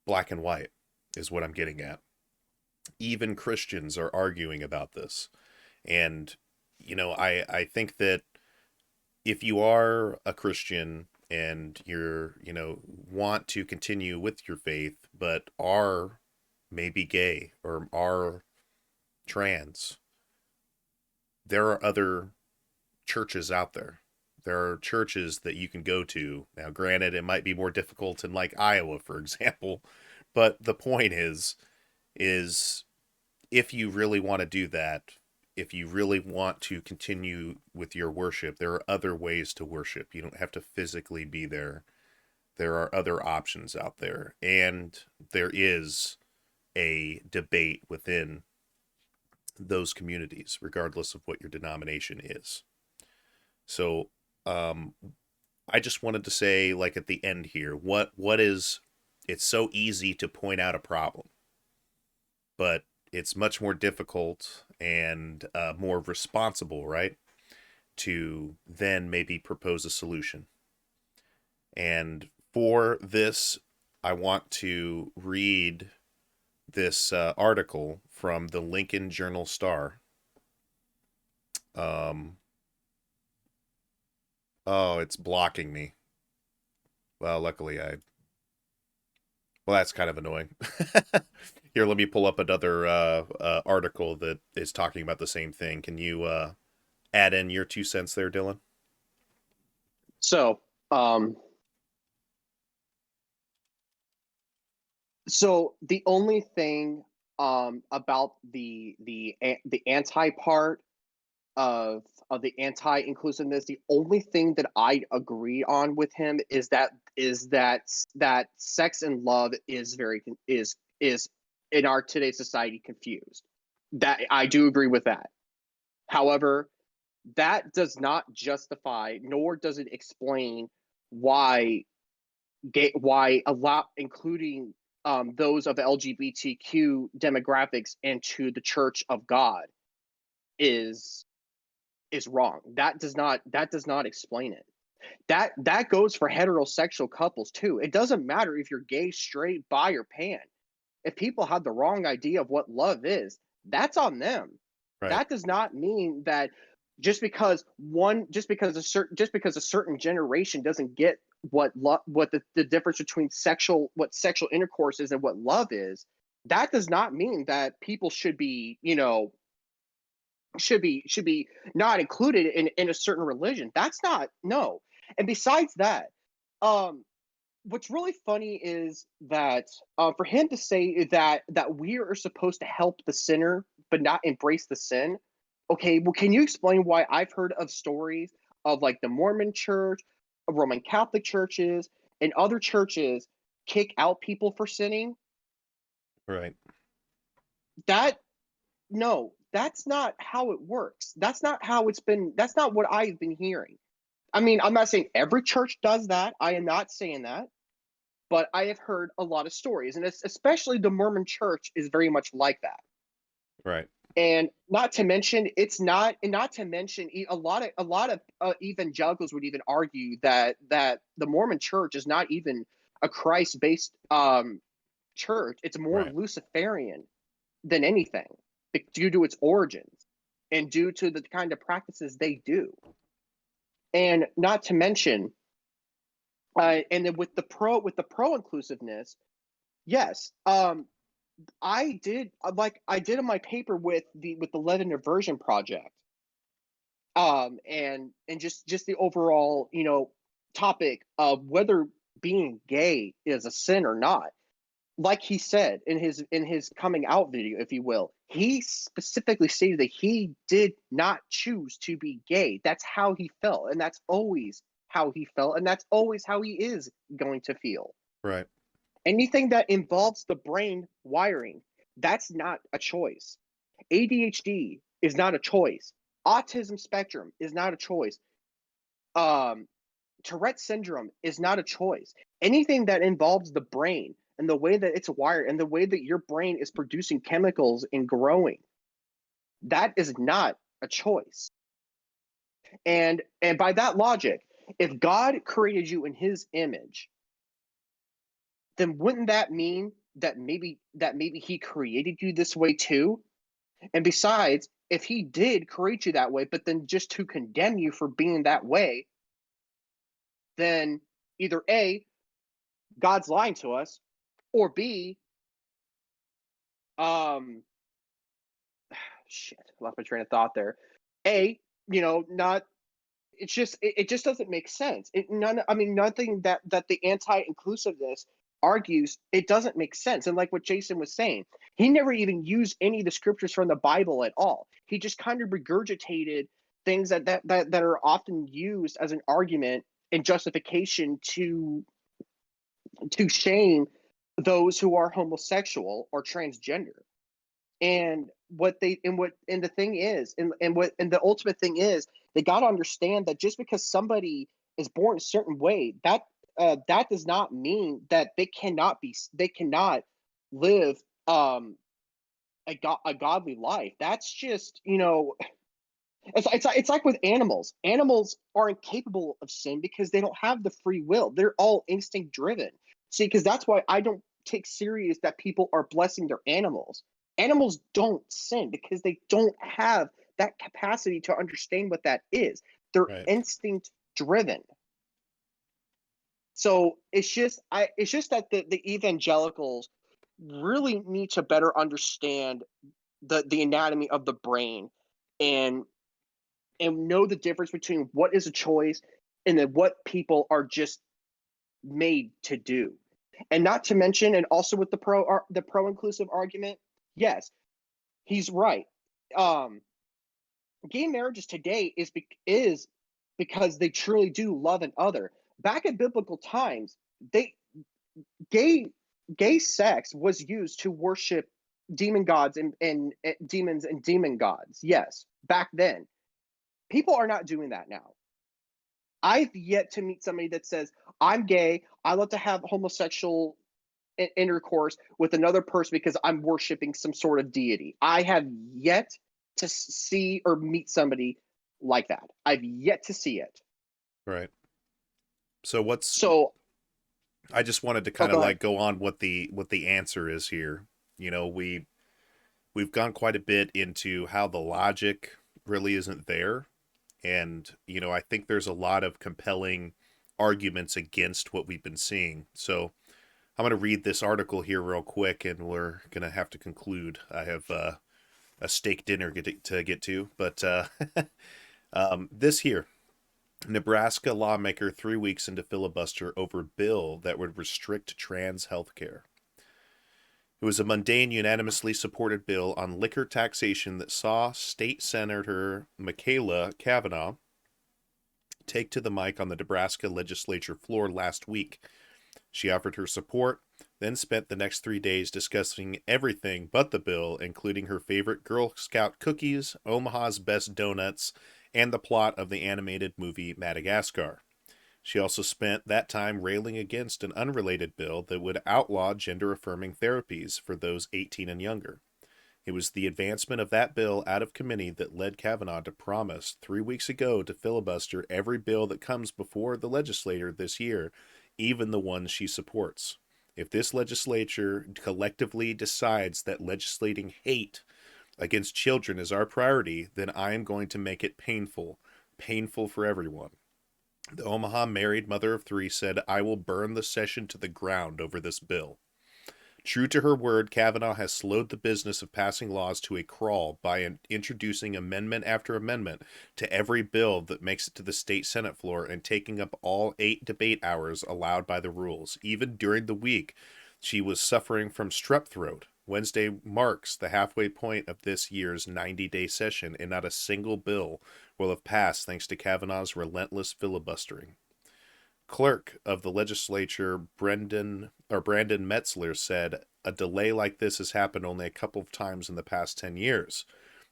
S1: black and white, is what I'm getting at. Even Christians are arguing about this. And, you know, I think that if you are a Christian and you're, you know, want to continue with your faith, but are maybe gay or are trans, there are other churches out there. There are churches that you can go to. Now, granted, it might be more difficult in like Iowa, for example, but the point is if you really want to do that, if you really want to continue with your worship, there are other ways to worship. You don't have to physically be there. There are other options out there. And there is a debate within those communities, regardless of what your denomination is. So I just wanted to say, like at the end here, what is, it's so easy to point out a problem, but it's much more difficult and more responsible, right, to then maybe propose a solution. And for this, I want to read this article from the Lincoln Journal-Star. Oh, it's blocking me. Well, luckily well, that's kind of annoying. Here, let me pull up another article that is talking about the same thing. Can you add in your 2 cents there, Dylan?
S2: So, so the only thing about the anti part of the anti-inclusiveness, the only thing that I agree on with him is that sex and love is in our today's society confused. That I do agree with that. However, that does not justify nor does it explain why including those of LGBTQ demographics into the Church of God is wrong. That does not explain it. That goes for heterosexual couples too. It doesn't matter if you're gay, straight, bi, or pan. If people have the wrong idea of what love is, that's on them.
S1: Right.
S2: That does not mean that just because a certain generation doesn't get what the difference between sexual intercourse is and what love is, that does not mean that people should be, not included in a certain religion. That's not, no. And besides that, what's really funny is that for him to say that we are supposed to help the sinner but not embrace the sin. Okay, well, can you explain why I've heard of stories of like the Mormon Church, of Roman Catholic churches, and other churches kick out people for sinning?
S1: Right.
S2: That No, that's not how it works. That's not how it's been. That's not what I've been hearing. I mean, I'm not saying every church does that. I am not saying that, but I have heard a lot of stories, and especially the Mormon Church is very much like that.
S1: Right.
S2: And not to mention, a lot of evangelicals would even argue that the Mormon Church is not even a Christ-based church. It's more
S1: Right.
S2: Luciferian than anything, due to its origins and due to the kind of practices they do. And not to mention, and then with the pro inclusiveness, yes, I did in my paper with the Leaven Aversion Project, and just the overall topic of whether being gay is a sin or not. Like he said in his coming out video, if you will, he specifically stated that he did not choose to be gay. That's how he felt, and that's always how he felt, and that's always how he is going to feel.
S1: Right.
S2: Anything that involves the brain wiring, that's not a choice. ADHD is not a choice. Autism spectrum is not a choice. Tourette syndrome is not a choice. Anything that involves the brain and the way that it's wired and the way that your brain is producing chemicals and growing, that is not a choice. And by that logic, if God created you in his image, then wouldn't that mean that maybe he created you this way too? And besides, if he did create you that way, but then just to condemn you for being that way, then either A, God's lying to us, or B, shit, I lost my train of thought there. A, not, it just doesn't make sense. Nothing that the anti-inclusiveness argues, it doesn't make sense. And like what Jason was saying, he never even used any of the scriptures from the Bible at all. He just kind of regurgitated things that are often used as an argument and justification to shame those who are homosexual or transgender. And the thing is, and the ultimate thing is, they got to understand that just because somebody is born a certain way, that does not mean that they cannot live a godly life. That's just, it's like with animals. Animals are incapable of sin because they don't have the free will. They're all instinct driven. See, because that's why I don't take serious that people are blessing their animals. Animals don't sin because they don't have that capacity to understand what that is. They're
S1: Right.
S2: instinct driven. So it's just that the evangelicals really need to better understand the anatomy of the brain and know the difference between what is a choice and then what people are just made to do. And not to mention, and also with the pro inclusive argument, yes, he's right. Gay marriages today is because they truly do love another. Back in biblical times, gay sex was used to worship demon gods and demons and demon gods. Yes, back then. People are not doing that now. I've yet to meet somebody that says, I'm gay, I love to have homosexual intercourse with another person because I'm worshiping some sort of deity. I have yet to see or meet somebody like that. I've yet to see it.
S1: Right. So I just wanted to kind
S2: go
S1: of
S2: ahead.
S1: go on what the answer is here. We've gone quite a bit into how the logic really isn't there And, I think there's a lot of compelling arguments against what we've been seeing. So I'm going to read this article here real quick, and we're going to have to conclude. I have a steak dinner to get to, but this here. Nebraska lawmaker 3 weeks into filibuster over bill that would restrict trans health care. It was a mundane, unanimously supported bill on liquor taxation that saw State Senator Michaela Cavanaugh take to the mic on the Nebraska legislature floor last week. She offered her support, then spent the next 3 days discussing everything but the bill, including her favorite Girl Scout cookies, Omaha's best donuts, and the plot of the animated movie Madagascar. She also spent that time railing against an unrelated bill that would outlaw gender-affirming therapies for those 18 and younger. It was the advancement of that bill out of committee that led Kavanaugh to promise 3 weeks ago to filibuster every bill that comes before the legislature this year, even the ones she supports. If this legislature collectively decides that legislating hate against children is our priority, then I am going to make it painful for everyone. The Omaha married mother of 3 said, "I will burn the session to the ground over this bill." True to her word, Kavanaugh has slowed the business of passing laws to a crawl by introducing amendment after amendment to every bill that makes it to the state Senate floor and taking up all 8 debate hours allowed by the rules. Even during the week, she was suffering from strep throat. Wednesday marks the halfway point of this year's 90-day session, and not a single bill will have passed thanks to Kavanaugh's relentless filibustering. Clerk of the legislature Brandon Metzler said, "A delay like this has happened only a couple of times in the past 10 years.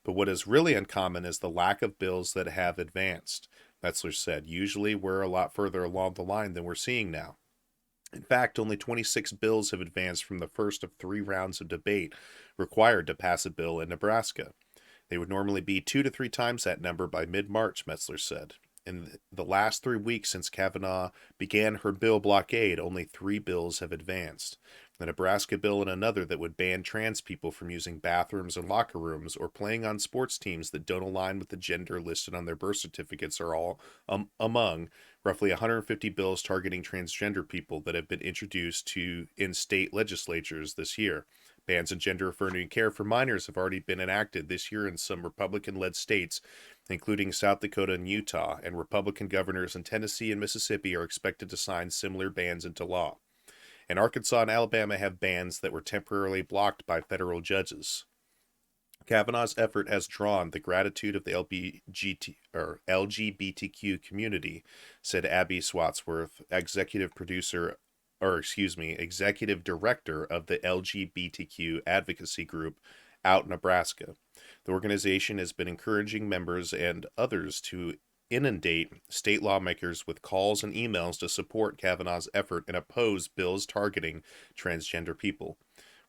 S1: But what is really uncommon is the lack of bills that have advanced," Metzler said. "Usually we're a lot further along the line than we're seeing now." In fact, only 26 bills have advanced from the first of 3 rounds of debate required to pass a bill in Nebraska. They would normally be 2 to 3 times that number by mid-March, Metzler said. In the last 3 weeks since Kavanaugh began her bill blockade, only 3 bills have advanced. The Nebraska bill and another that would ban trans people from using bathrooms and locker rooms or playing on sports teams that don't align with the gender listed on their birth certificates are all among roughly 150 bills targeting transgender people that have been introduced in state legislatures this year. Bans on gender-affirming care for minors have already been enacted this year in some Republican-led states, including South Dakota and Utah, and Republican governors in Tennessee and Mississippi are expected to sign similar bans into law. And Arkansas and Alabama have bans that were temporarily blocked by federal judges. Kavanaugh's effort has drawn the gratitude of the LGBTQ community, said Abby Swatsworth, executive director of the LGBTQ advocacy group Out Nebraska. The organization has been encouraging members and others to inundate state lawmakers with calls and emails to support Kavanaugh's effort and oppose bills targeting transgender people.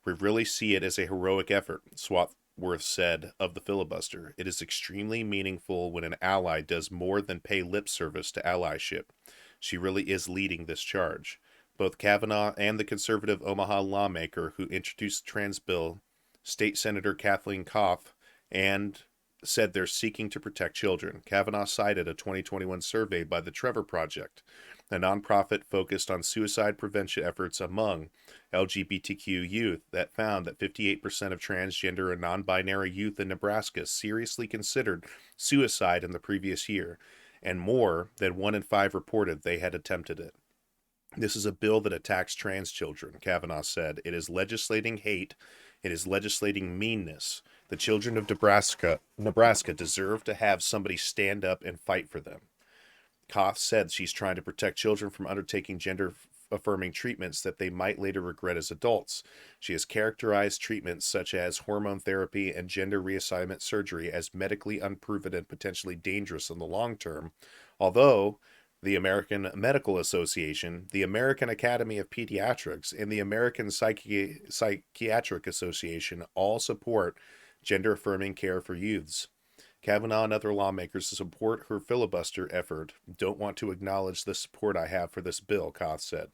S1: "We really see it as a heroic effort," Swatsworth said of the filibuster. "It is extremely meaningful when an ally does more than pay lip service to allyship. She really is leading this charge." Both Kavanaugh and the conservative Omaha lawmaker who introduced the trans bill, State Senator Kathleen Koff, and said they're seeking to protect children. Kavanaugh cited a 2021 survey by the Trevor Project, a nonprofit focused on suicide prevention efforts among LGBTQ youth, that found that 58% of transgender and non-binary youth in Nebraska seriously considered suicide in the previous year, and more than 1 in 5 reported they had attempted it. "This is a bill that attacks trans children," Kavanaugh said. "It is legislating hate. It is legislating meanness. The children of Nebraska deserve to have somebody stand up and fight for them." Koff said she's trying to protect children from undertaking gender-affirming treatments that they might later regret as adults. She has characterized treatments such as hormone therapy and gender reassignment surgery as medically unproven and potentially dangerous in the long term, although the American Medical Association, the American Academy of Pediatrics, and the American Psychiatric Association all support gender-affirming care for youths. Kavanaugh and other lawmakers who support her filibuster effort don't want to acknowledge the support I have for this bill, Koff said.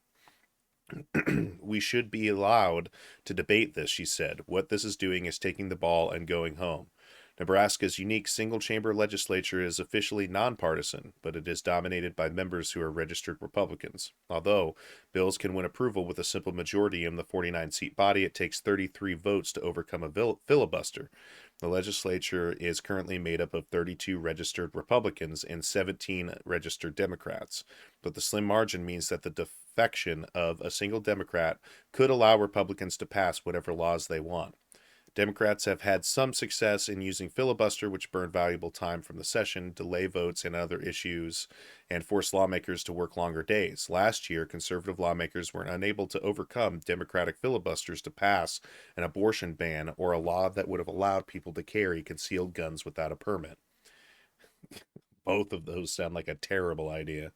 S1: "We should be allowed to debate this," she said. "What this is doing is taking the ball and going home." Nebraska's unique single-chamber legislature is officially nonpartisan, but it is dominated by members who are registered Republicans. Although bills can win approval with a simple majority in the 49-seat body, it takes 33 votes to overcome a filibuster. The legislature is currently made up of 32 registered Republicans and 17 registered Democrats, but the slim margin means that the defection of a single Democrat could allow Republicans to pass whatever laws they want. Democrats have had some success in using filibuster, which burn valuable time from the session, delay votes and other issues, and force lawmakers to work longer days. Last year, conservative lawmakers were unable to overcome Democratic filibusters to pass an abortion ban or a law that would have allowed people to carry concealed guns without a permit. Both of those sound like a terrible idea.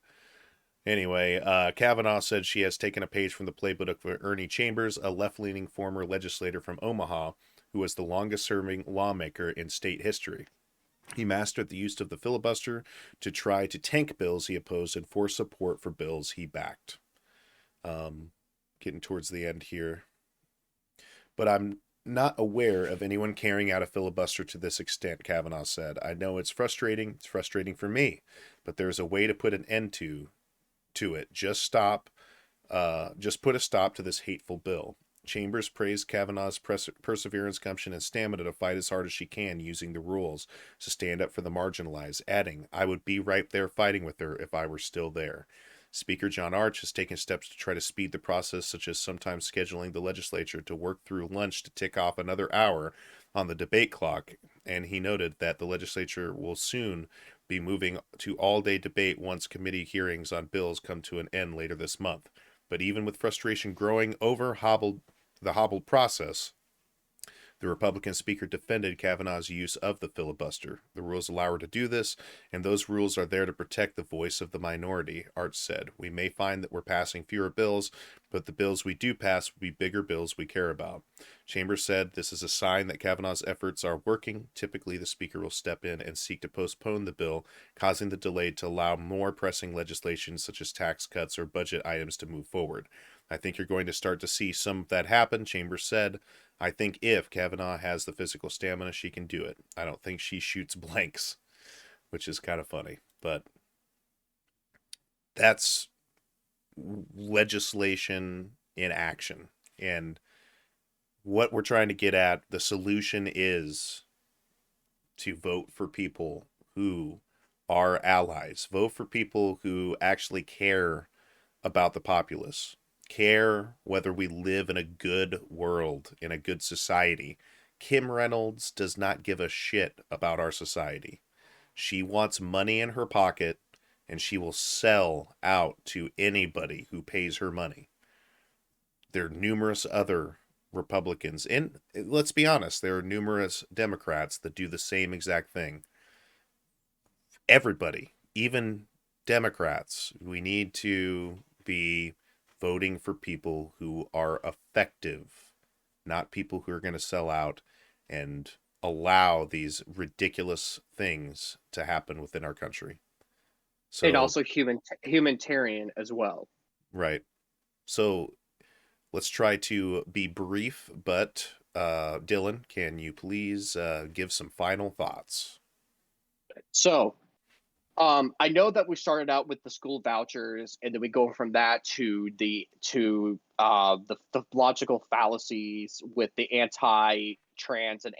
S1: Anyway, Kavanaugh said she has taken a page from the playbook of Ernie Chambers, a left-leaning former legislator from Omaha, who was the longest-serving lawmaker in state history. He mastered the use of the filibuster to try to tank bills he opposed and force support for bills he backed. Getting towards the end here. But I'm not aware of anyone carrying out a filibuster to this extent, Kavanaugh said. I know it's frustrating. It's frustrating for me. But there's a way to put an end to it. Just put a stop to this hateful bill. Chambers praised Kavanaugh's perseverance, gumption, and stamina to fight as hard as she can using the rules to stand up for the marginalized, adding, I would be right there fighting with her if I were still there. Speaker John Arch has taken steps to try to speed the process, such as sometimes scheduling the legislature to work through lunch to tick off another hour on the debate clock, and he noted that the legislature will soon be moving to all-day debate once committee hearings on bills come to an end later this month. But even with frustration growing over the hobbled process, the Republican speaker defended Kavanaugh's use of the filibuster. The rules allow her to do this, and those rules are there to protect the voice of the minority, Arch said. We may find that we're passing fewer bills, but the bills we do pass will be bigger bills we care about. Chambers said this is a sign that Kavanaugh's efforts are working. Typically, the speaker will step in and seek to postpone the bill, causing the delay to allow more pressing legislation such as tax cuts or budget items to move forward. I think you're going to start to see some of that happen, Chambers said. I think if Kavanaugh has the physical stamina, she can do it. I don't think she shoots blanks, which is kind of funny. But that's legislation in action. And what we're trying to get at, the solution is to vote for people who are allies. Vote for people who actually care about the populace. Care whether we live in a good world, in a good society. Kim Reynolds does not give a shit about our society. She wants money in her pocket, and she will sell out to anybody who pays her money. There are numerous other Republicans, and let's be honest, there are numerous Democrats that do the same exact thing. Everybody, even Democrats, we need to be voting for people who are effective, not people who are going to sell out and allow these ridiculous things to happen within our country. So,
S2: and also humanitarian as well.
S1: Right. So let's try to be brief, but Dylan, can you please give some final thoughts?
S2: So, I know that we started out with the school vouchers, and then we go from that to the logical fallacies with the anti-trans and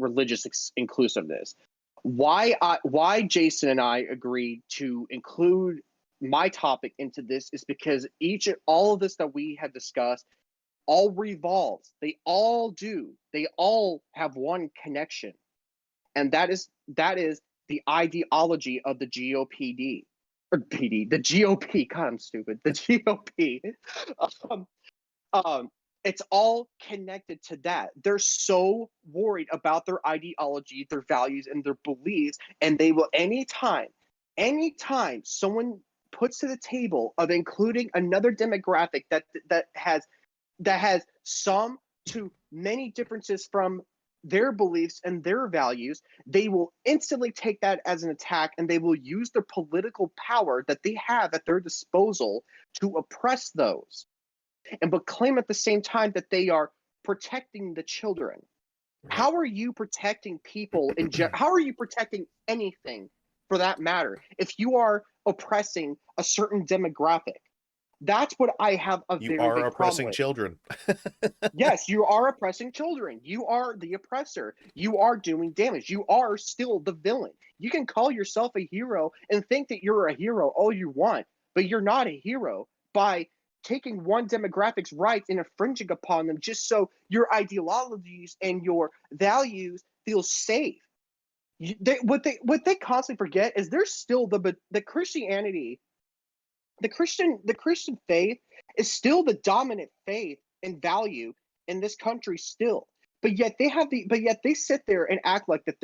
S2: religious inclusiveness. Why Jason and I agreed to include my topic into this is because all of this that we have discussed all revolves. They all do. They all have one connection, and that is the ideology of the GOPD or PD, the GOP. God, I'm stupid. The GOP. It's all connected to that. They're so worried about their ideology, their values, and their beliefs, and they will anytime someone puts to the table of including another demographic that has some to many differences from their beliefs and their values, they will instantly take that as an attack, and they will use their political power that they have at their disposal to oppress those, but claim at the same time that they are protecting the children. How are you protecting people how are you protecting anything for that matter if you are oppressing a certain demographic? That's what I have a
S1: You
S2: very
S1: are
S2: big problem
S1: oppressing
S2: with.
S1: children.
S2: Yes, you are oppressing children. You are the oppressor. You are doing damage. You are still the villain. You can call yourself a hero and think that you're a hero all you want, but you're not a hero by taking one demographic's rights and infringing upon them just so your ideologies and your values feel safe. What they constantly forget is there's still the Christianity, the Christian faith is still the dominant faith and value in this country still. But yet they sit there and act like that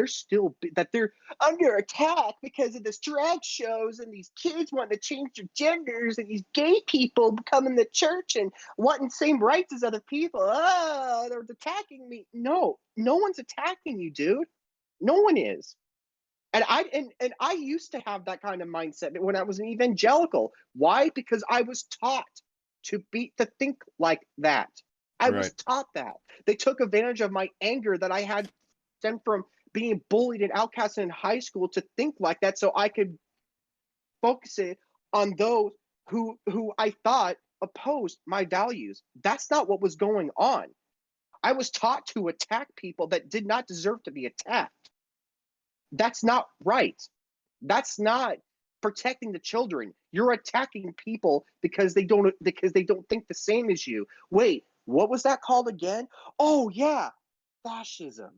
S2: they're under attack because of this drag shows and these kids wanting to change their genders and these gay people coming to church and wanting same rights as other people. Oh, they're attacking me. No, no one's attacking you, dude. No one is. And I used to have that kind of mindset when I was an evangelical. Why? Because I was taught to think like that. I was
S1: Right.
S2: taught that. They took advantage of my anger that I had stemmed from being bullied and outcasted in high school to think like that so I could focus it on those who I thought opposed my values. That's not what was going on. I was taught to attack people that did not deserve to be attacked. That's not right. That's not protecting the children. You're attacking people because they don't think the same as you. Wait, what was that called again? Oh yeah, fascism.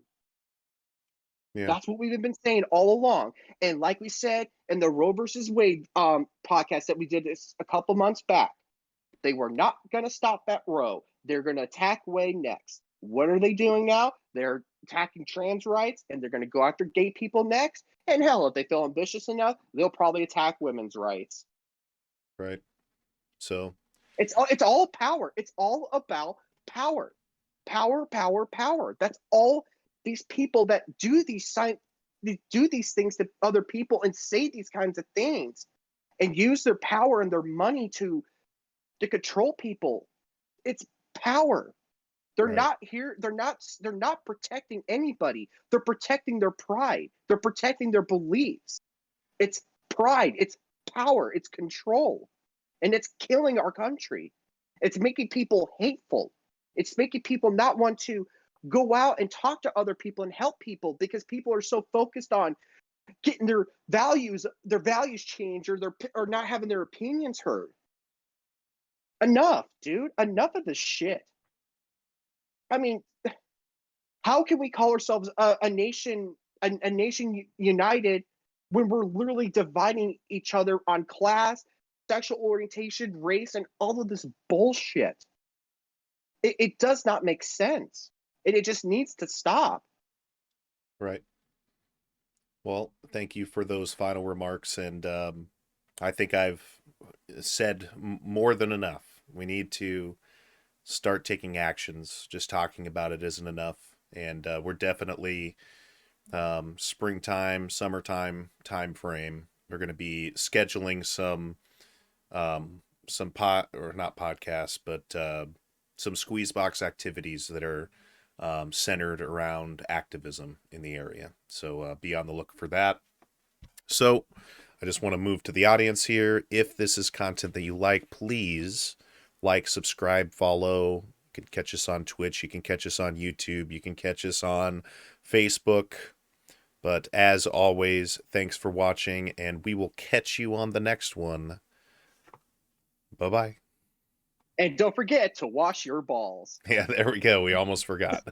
S1: Yeah.
S2: That's what we've been saying all along. And like we said in the Roe versus Wade podcast that we did this a couple months back, they were not going to stop at Roe. They're going to attack Wade next. What are they doing now? They're attacking trans rights, and they're going to go after gay people next. And hell, if they feel ambitious enough, they'll probably attack women's rights.
S1: Right. So
S2: It's all power. It's all about power. Power, power, power. That's all these people that do these things to other people and say these kinds of things and use their power and their money to control people. It's power. They're
S1: Right.
S2: not here. They're not protecting anybody. They're protecting their pride. They're protecting their beliefs. It's pride. It's power. It's control. And it's killing our country. It's making people hateful. It's making people not want to go out and talk to other people and help people because people are so focused on getting their values changed or not having their opinions heard. Enough, dude. Enough of this shit. I mean, how can we call ourselves a nation united when we're literally dividing each other on class, sexual orientation, race, and all of this bullshit? It does not make sense. It just needs to stop.
S1: Right. Well, thank you for those final remarks, and I think I've said more than enough. We need to start taking actions. Just talking about it isn't enough, and we're definitely springtime, summertime time frame. We're going to be scheduling some not podcasts, but some squeeze box activities that are centered around activism in the area. So be on the look for that. So I just want to move to the audience here. If this is content that you like, please like, subscribe, follow. You can catch us on Twitch. You can catch us on YouTube. You can catch us on Facebook. But as always, thanks for watching, and we will catch you on the next one. Bye-bye.
S2: And don't forget to wash your balls.
S1: Yeah, there we go. We almost forgot.